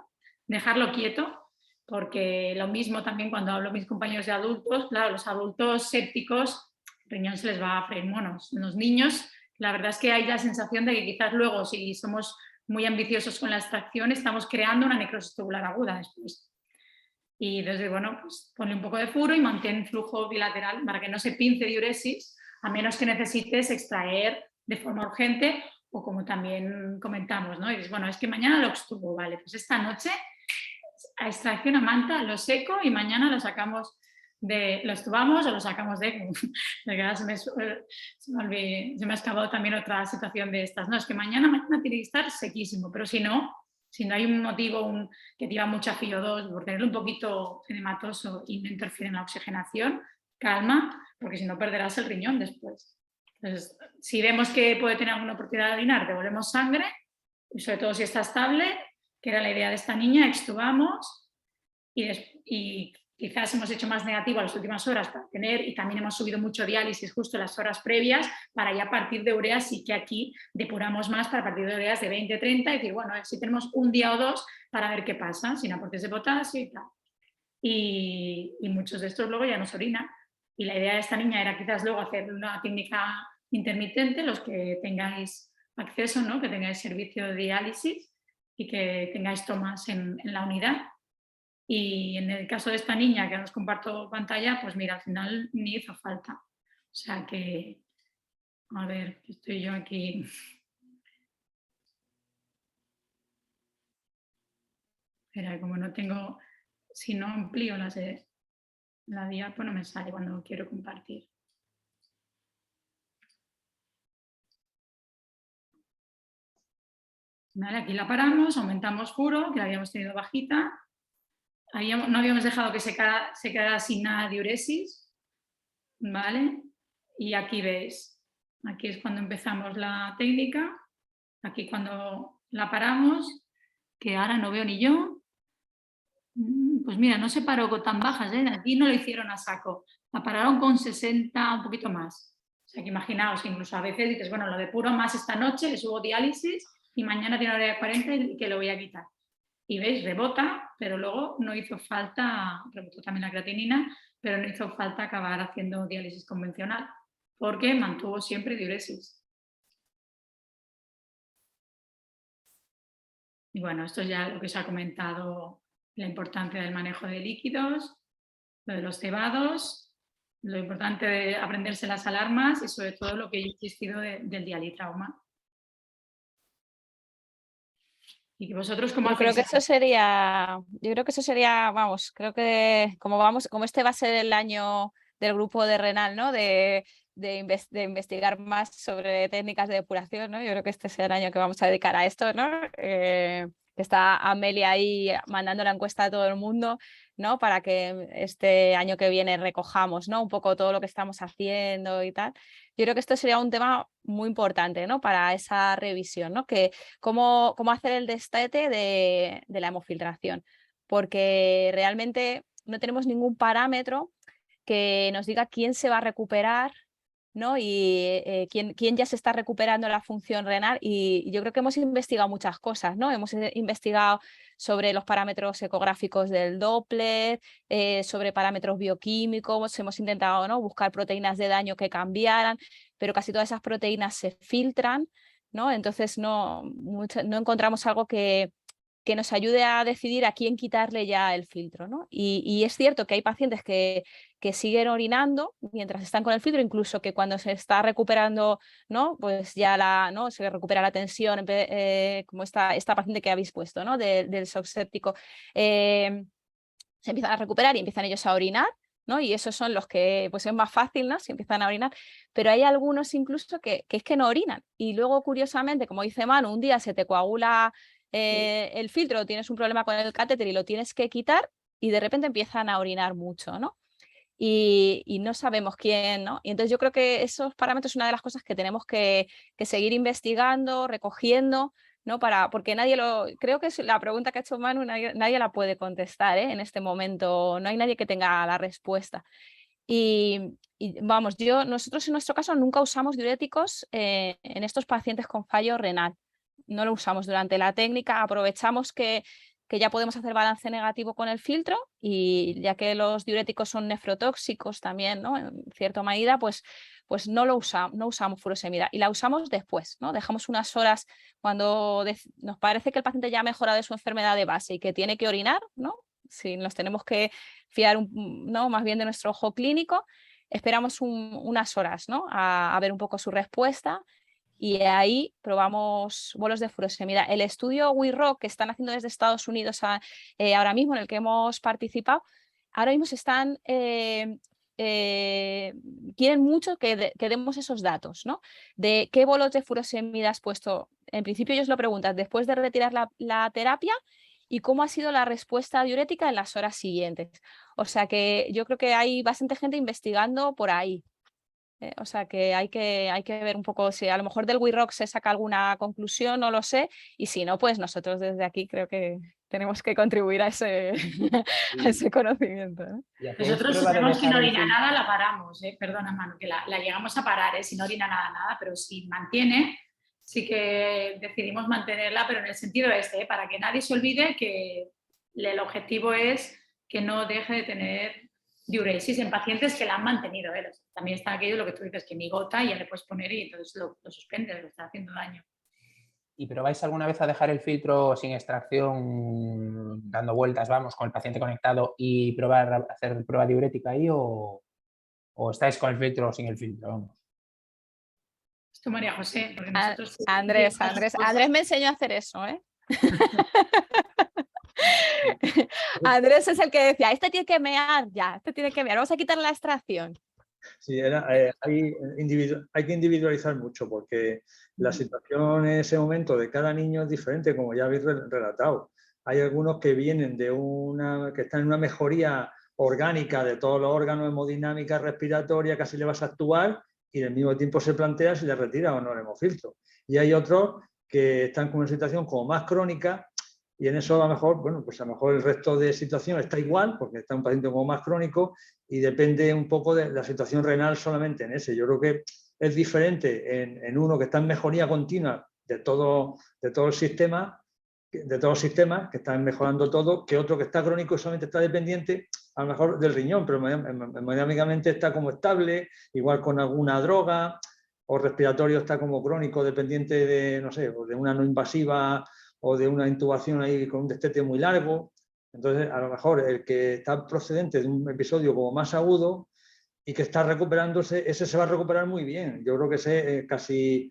Speaker 2: dejarlo quieto, porque lo mismo también cuando hablo con mis compañeros de adultos, claro, los adultos sépticos, el riñón se les va a freír monos. En los niños, la verdad es que hay la sensación de que quizás luego, si somos muy ambiciosos con la extracción, estamos creando una necrosis tubular aguda después. Y desde, bueno, pues ponle un poco de furo y mantén flujo bilateral para que no se pince diuresis, a menos que necesites extraer de forma urgente o como también comentamos, ¿no? Y dices, bueno, es que mañana lo extubo, vale, pues esta noche a extracción a manta lo seco y mañana lo sacamos lo extubamos o lo sacamos de... se me ha escapado también otra situación de estas, no, es que mañana tiene que estar sequísimo, pero si no hay un motivo que te lleva mucha FiO2, por tenerlo un poquito edematoso y no interfiere en la oxigenación, calma, porque si no perderás el riñón después. Entonces, si vemos que puede tener alguna oportunidad de orinar, devolvemos sangre, y sobre todo si está estable, que era la idea de esta niña, extubamos y quizás hemos hecho más negativo a las últimas horas para tener, y también hemos subido mucho diálisis justo en las horas previas, para ya partir de ureas sí que aquí depuramos más para partir de ureas de 20, 30 y decir, bueno, si tenemos un día o dos para ver qué pasa, sin aportes de potasio y tal. Y muchos de estos luego ya nos orinan. Y la idea de esta niña era quizás luego hacer una técnica intermitente, los que tengáis acceso, ¿no? Que tengáis servicio de diálisis y que tengáis tomas en la unidad. Y en el caso de esta niña, que os comparto pantalla, pues mira, al final ni hizo falta. O sea que, a ver, estoy yo aquí. Espera, como no tengo, si no amplío la diapo no me sale cuando quiero compartir. Vale, aquí la paramos, aumentamos furo, que la habíamos tenido bajita. No habíamos dejado que se quedara sin nada de diuresis, ¿vale? Y aquí veis, aquí es cuando empezamos la técnica, aquí cuando la paramos, que ahora no veo ni yo. Pues mira, no se paró con tan bajas, ¿eh? Aquí no lo hicieron a saco, la pararon con 60, un poquito más, sea, que imaginaos que incluso a veces dices, bueno, lo depuro más esta noche, le subo diálisis y mañana tiene hora de 40 y que lo voy a quitar. Y veis, rebota, pero luego no hizo falta, rebotó también la creatinina, pero no hizo falta acabar haciendo diálisis convencional, porque mantuvo siempre diuresis. Y bueno, esto es ya lo que os ha comentado, la importancia del manejo de líquidos, lo de los cebados, lo importante de aprenderse las alarmas y sobre todo lo que he insistido del dialitrauma. Y que vosotros como
Speaker 1: yo creo que eso sería, vamos, creo que como este va a ser el año del grupo de renal, ¿no? De investigar más sobre técnicas de depuración, ¿no? Yo creo que este es el año que vamos a dedicar a esto, ¿no? Está Amelia ahí mandando la encuesta a todo el mundo, ¿no? Para que este año que viene recojamos, ¿no? Un poco todo lo que estamos haciendo y tal. Yo creo que esto sería un tema muy importante, ¿no? Para esa revisión, ¿no? Que cómo hacer el destete de la hemofiltración, porque realmente no tenemos ningún parámetro que nos diga quién se va a recuperar, ¿no? Y quién ya se está recuperando la función renal. Y yo creo que hemos investigado muchas cosas, ¿no? Hemos investigado sobre los parámetros ecográficos del Doppler, sobre parámetros bioquímicos, hemos intentado, ¿no? Buscar proteínas de daño que cambiaran, pero casi todas esas proteínas se filtran, ¿no? Entonces no encontramos algo que nos ayude a decidir a quién quitarle ya el filtro, ¿no? Y es cierto que hay pacientes que siguen orinando mientras están con el filtro, incluso que cuando se está recuperando, ¿no? Pues ya ¿no? Se recupera la tensión, como esta paciente que habéis puesto, ¿no? Del shock séptico, se empiezan a recuperar y empiezan ellos a orinar, ¿no? Y esos son los que pues es más fácil, ¿no? Si empiezan a orinar, pero hay algunos incluso que es que no orinan. Y luego, curiosamente, como dice Manu, un día se te coagula el filtro, tienes un problema con el catéter y lo tienes que quitar y de repente empiezan a orinar mucho, ¿no? Y no sabemos quién, ¿no? Y entonces yo creo que esos parámetros es una de las cosas que tenemos que seguir investigando, recogiendo, ¿no? Porque creo que es la pregunta que ha hecho Manu, nadie la puede contestar, ¿eh? En este momento no hay nadie que tenga la respuesta. Y vamos, nosotros en nuestro caso nunca usamos diuréticos en estos pacientes con fallo renal. No lo usamos durante la técnica, aprovechamos que ya podemos hacer balance negativo con el filtro y ya que los diuréticos son nefrotóxicos también, ¿no? En cierta medida, pues no usamos furosemida y la usamos después, ¿no? Dejamos unas horas cuando nos parece que el paciente ya ha mejorado de su enfermedad de base y que tiene que orinar, ¿no? Si nos tenemos que fiar ¿no? más bien de nuestro ojo clínico, esperamos unas horas, ¿no? a ver un poco su respuesta. Y ahí probamos bolos de furosemida. El estudio WeRock que están haciendo desde Estados Unidos ahora mismo, en el que hemos participado, ahora mismo quieren mucho que demos esos datos, ¿no? De qué bolos de furosemida has puesto. En principio ellos lo preguntan después de retirar la terapia y cómo ha sido la respuesta diurética en las horas siguientes. O sea que yo creo que hay bastante gente investigando por ahí. O sea que hay que ver un poco si a lo mejor del WeRock se saca alguna conclusión, no lo sé, y si no, pues nosotros desde aquí creo que tenemos que contribuir a ese, a ese conocimiento, ¿no?
Speaker 2: Nosotros si vemos que no orina nada, la paramos, perdona Manu, que la llegamos a parar, si no orina nada, pero si mantiene, sí que decidimos mantenerla, pero en el sentido para que nadie se olvide que el objetivo es que no deje de tener diuresis en pacientes que la han mantenido. También está aquello lo que tú dices, que ni gota y ya le puedes poner y entonces lo suspendes, lo está haciendo daño.
Speaker 3: ¿Y probáis alguna vez a dejar el filtro sin extracción, dando vueltas, vamos, con el paciente conectado y probar a hacer prueba diurética ahí o estáis con el filtro o sin el filtro? Vamos.
Speaker 2: Esto María José, porque nosotros...
Speaker 1: Andrés me enseñó a hacer eso, ¿eh? Andrés es el que decía, este tiene que mear ya, vamos a quitar la extracción.
Speaker 8: Sí, hay que individualizar mucho porque la situación en ese momento de cada niño es diferente, como ya habéis relatado. Hay algunos que vienen que están en una mejoría orgánica de todos los órganos, hemodinámica, respiratoria, casi le vas a actuar y al mismo tiempo se plantea si le retira o no el hemofiltro. Y hay otros que están con una situación como más crónica y en eso a lo mejor, bueno, pues a lo mejor el resto de situación está igual porque está un paciente como más crónico y depende un poco de la situación renal solamente en ese. Yo creo que es diferente en uno que está en mejoría continua de todo el sistema, de todos los sistemas, que están mejorando todo, que otro que está crónico y solamente está dependiente a lo mejor del riñón, pero hemodinámicamente está como estable, igual con alguna droga, o respiratorio está como crónico, dependiente de, no sé, de una no invasiva o de una intubación ahí con un destete muy largo. Entonces, a lo mejor el que está procedente de un episodio como más agudo y que está recuperándose, ese se va a recuperar muy bien. Yo creo que ese casi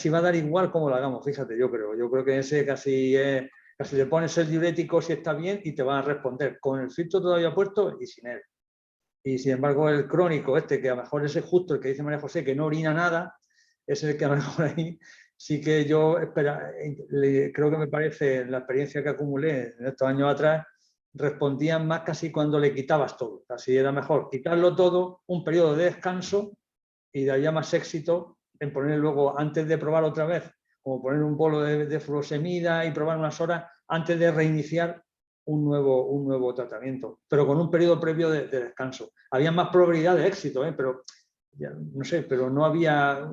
Speaker 8: va a dar igual cómo lo hagamos, fíjate, yo creo que ese casi le pones el diurético si está bien y te va a responder con el filtro todavía puesto y sin él. Y sin embargo el crónico que a lo mejor ese es justo el que dice María José, que no orina nada, es el que a lo mejor ahí sí que yo creo que me parece, la experiencia que acumulé en estos años atrás, respondían más casi cuando le quitabas todo. Casi era mejor quitarlo todo, un periodo de descanso y daría más éxito en poner luego, antes de probar otra vez, como poner un bolo de furosemida y probar unas horas antes de reiniciar un nuevo tratamiento, pero con un periodo previo de descanso. Había más probabilidad de éxito, pero ya, no sé, pero no había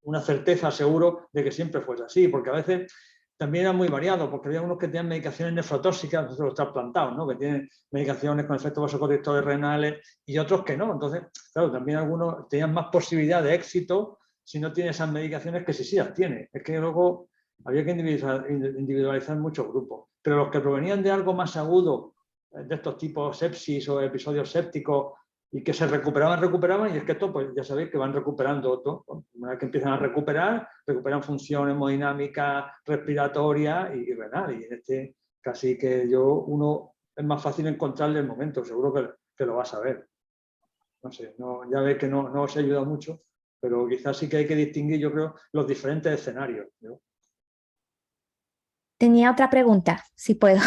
Speaker 8: una certeza seguro de que siempre fuese así, porque a veces también era muy variado, porque había unos que tenían medicaciones nefrotóxicas, los trasplantados, ¿no? Que tienen medicaciones con efectos vasoconstrictores renales y otros que no. Entonces, claro, también algunos tenían más posibilidad de éxito si no tiene esas medicaciones que sí las tiene. Es que luego había que individualizar muchos grupos. Pero los que provenían de algo más agudo, de estos tipos sepsis o episodios sépticos, y que se recuperaban, y es que esto, pues ya sabéis que van recuperando todo. Una vez que empiezan a recuperan función hemodinámica, respiratoria y renal. Y en este casi que uno es más fácil encontrarle el momento, seguro que lo vas a ver. No sé, ya veis que no os he ayudado mucho, pero quizás sí que hay que distinguir, yo creo, los diferentes escenarios, ¿no?
Speaker 9: Tenía otra pregunta, si puedo,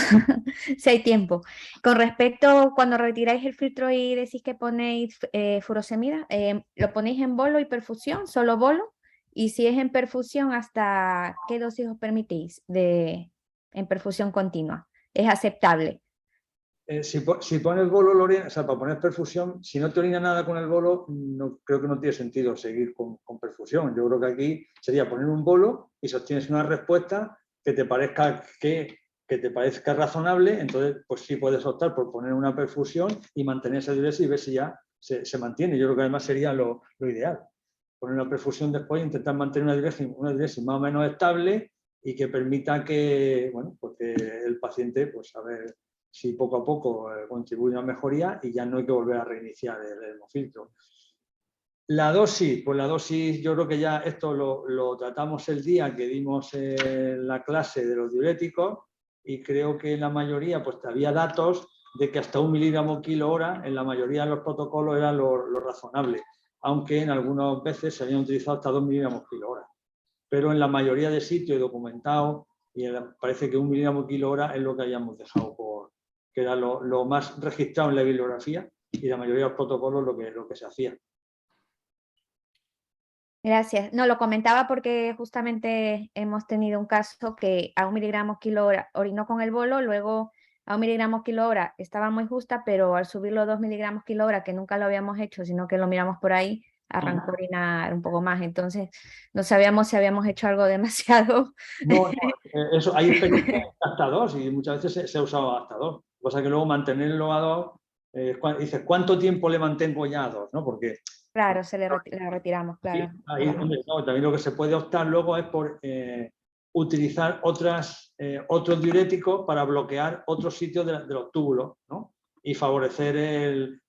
Speaker 9: si hay tiempo. Con respecto, cuando retiráis el filtro y decís que ponéis furosemida, ¿lo ponéis en bolo y perfusión, solo bolo? Y si es en perfusión, ¿hasta qué dosis os permitís en perfusión continua? ¿Es aceptable?
Speaker 8: Si pones bolo, o sea, para poner perfusión, si no te orina nada con el bolo, creo que no tiene sentido seguir con perfusión. Yo creo que aquí sería poner un bolo y si obtienes una respuesta que te parezca razonable, entonces pues sí puedes optar por poner una perfusión y mantener esa diuresis y ver si ya se mantiene. Yo creo que además sería lo ideal. Poner una perfusión después e intentar mantener una diuresis más o menos estable y que permita que, bueno, pues que el paciente, pues a ver si poco a poco contribuye a una mejoría y ya no hay que volver a reiniciar el hemofiltro. La dosis yo creo que ya esto lo tratamos el día que dimos la clase de los diuréticos y creo que en la mayoría pues había datos de que hasta 1 miligramo kilo hora en la mayoría de los protocolos era lo razonable, aunque en algunas veces se habían utilizado hasta 2 miligramos kilo hora. Pero en la mayoría de sitios documentados parece que 1 miligramo kilo hora es lo que hayamos dejado que era lo más registrado en la bibliografía y la mayoría de los protocolos lo que se hacía.
Speaker 9: Gracias. No, lo comentaba porque justamente hemos tenido un caso que a 1 miligramo kilo hora orinó con el bolo, luego a 1 miligramo kilo hora estaba muy justa, pero al subirlo a 2 miligramos kilo hora, que nunca lo habíamos hecho, sino que lo miramos por ahí, arrancó a orinar un poco más. Entonces, no sabíamos si habíamos hecho algo demasiado.
Speaker 8: No, eso, hay experiencias hasta 2 y muchas veces se ha usado hasta 2. Cosa que luego mantenerlo a 2, dices, ¿cuánto tiempo le mantengo ya a 2? ¿No? Porque
Speaker 9: Claro, la retiramos, claro.
Speaker 8: Ahí, hombre, no, también lo que se puede optar luego es por utilizar otros diuréticos para bloquear otros sitios de los túbulos, ¿no? Y favorecer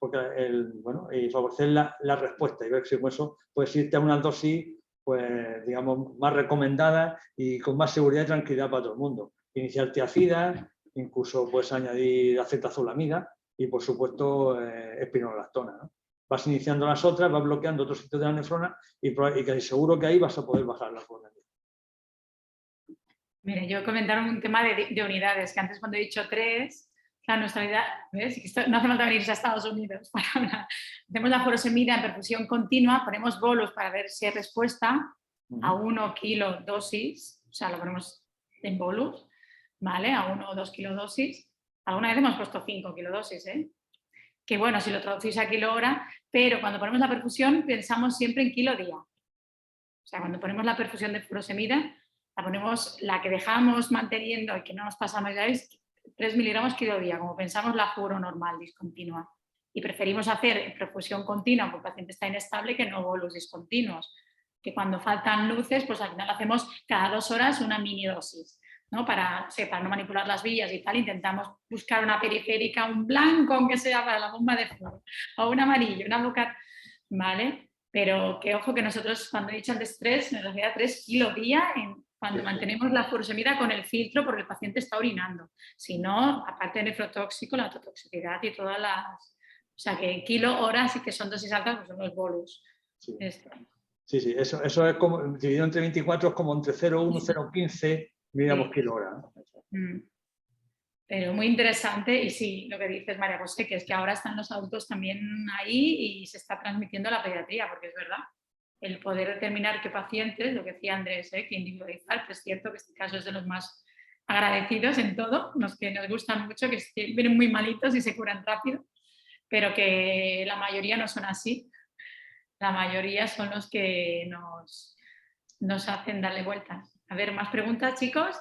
Speaker 8: la respuesta y ver si con eso puedes irte a una dosis, pues, digamos, más recomendada y con más seguridad y tranquilidad para todo el mundo. Iniciar tiazidas, incluso puedes añadir acetazolamida y, por supuesto, espironolactona, ¿no? Vas iniciando las otras, vas bloqueando otros sitios de la nefrona y casi seguro que ahí vas a poder bajar la forma.
Speaker 2: Mire, yo comentar un tema de unidades, que antes cuando he dicho 3, la nuestra unidad, ¿ves? No hace falta venirse a Estados Unidos para hablar. Hacemos la furosemida en perfusión continua, ponemos bolos para ver si hay respuesta a 1 kilo dosis, o sea, lo ponemos en bolos, ¿vale? A 1 o 2 kilo dosis. Alguna vez hemos puesto 5 kilo dosis, ¿eh? que bueno, si lo traducís a kilo hora, pero cuando ponemos la perfusión pensamos siempre en kilo día. O sea, cuando ponemos la perfusión de furosemida, la ponemos, la que dejamos manteniendo y que no nos pasamos ya es 3 miligramos kilo día, como pensamos la furo normal, discontinua. Y preferimos hacer perfusión continua porque el paciente está inestable que no bolos discontinuos. Que cuando faltan luces, pues al final hacemos cada 2 horas una mini dosis, ¿no? Para no manipular las vías y tal, intentamos buscar una periférica, un blanco, aunque sea para la bomba de flor, o un amarillo, una boca, ¿vale? Pero que ojo que nosotros, cuando he dicho antes 3, en realidad 3 kilos día cuando mantenemos la furosemida con el filtro porque el paciente está orinando. Si no, aparte de nefrotóxico, la autotoxicidad y todas las... O sea que kilo hora sí que son dosis altas, pues son los bolos.
Speaker 8: Sí. Sí, eso es como, dividido entre 24 es como entre 0,1 y 0,15 miligramos kilo hora, ¿no?
Speaker 2: Pero muy interesante y sí, lo que dices María José, que es que ahora están los adultos también ahí y se está transmitiendo la pediatría, porque es verdad, el poder determinar qué pacientes, lo que decía Andrés, que individualizar, que es cierto que este caso es de los más agradecidos en todo, los que nos gustan mucho, que vienen muy malitos y se curan rápido, pero que la mayoría no son así. La mayoría son los que nos hacen darle vueltas. A ver, ¿más preguntas, chicos?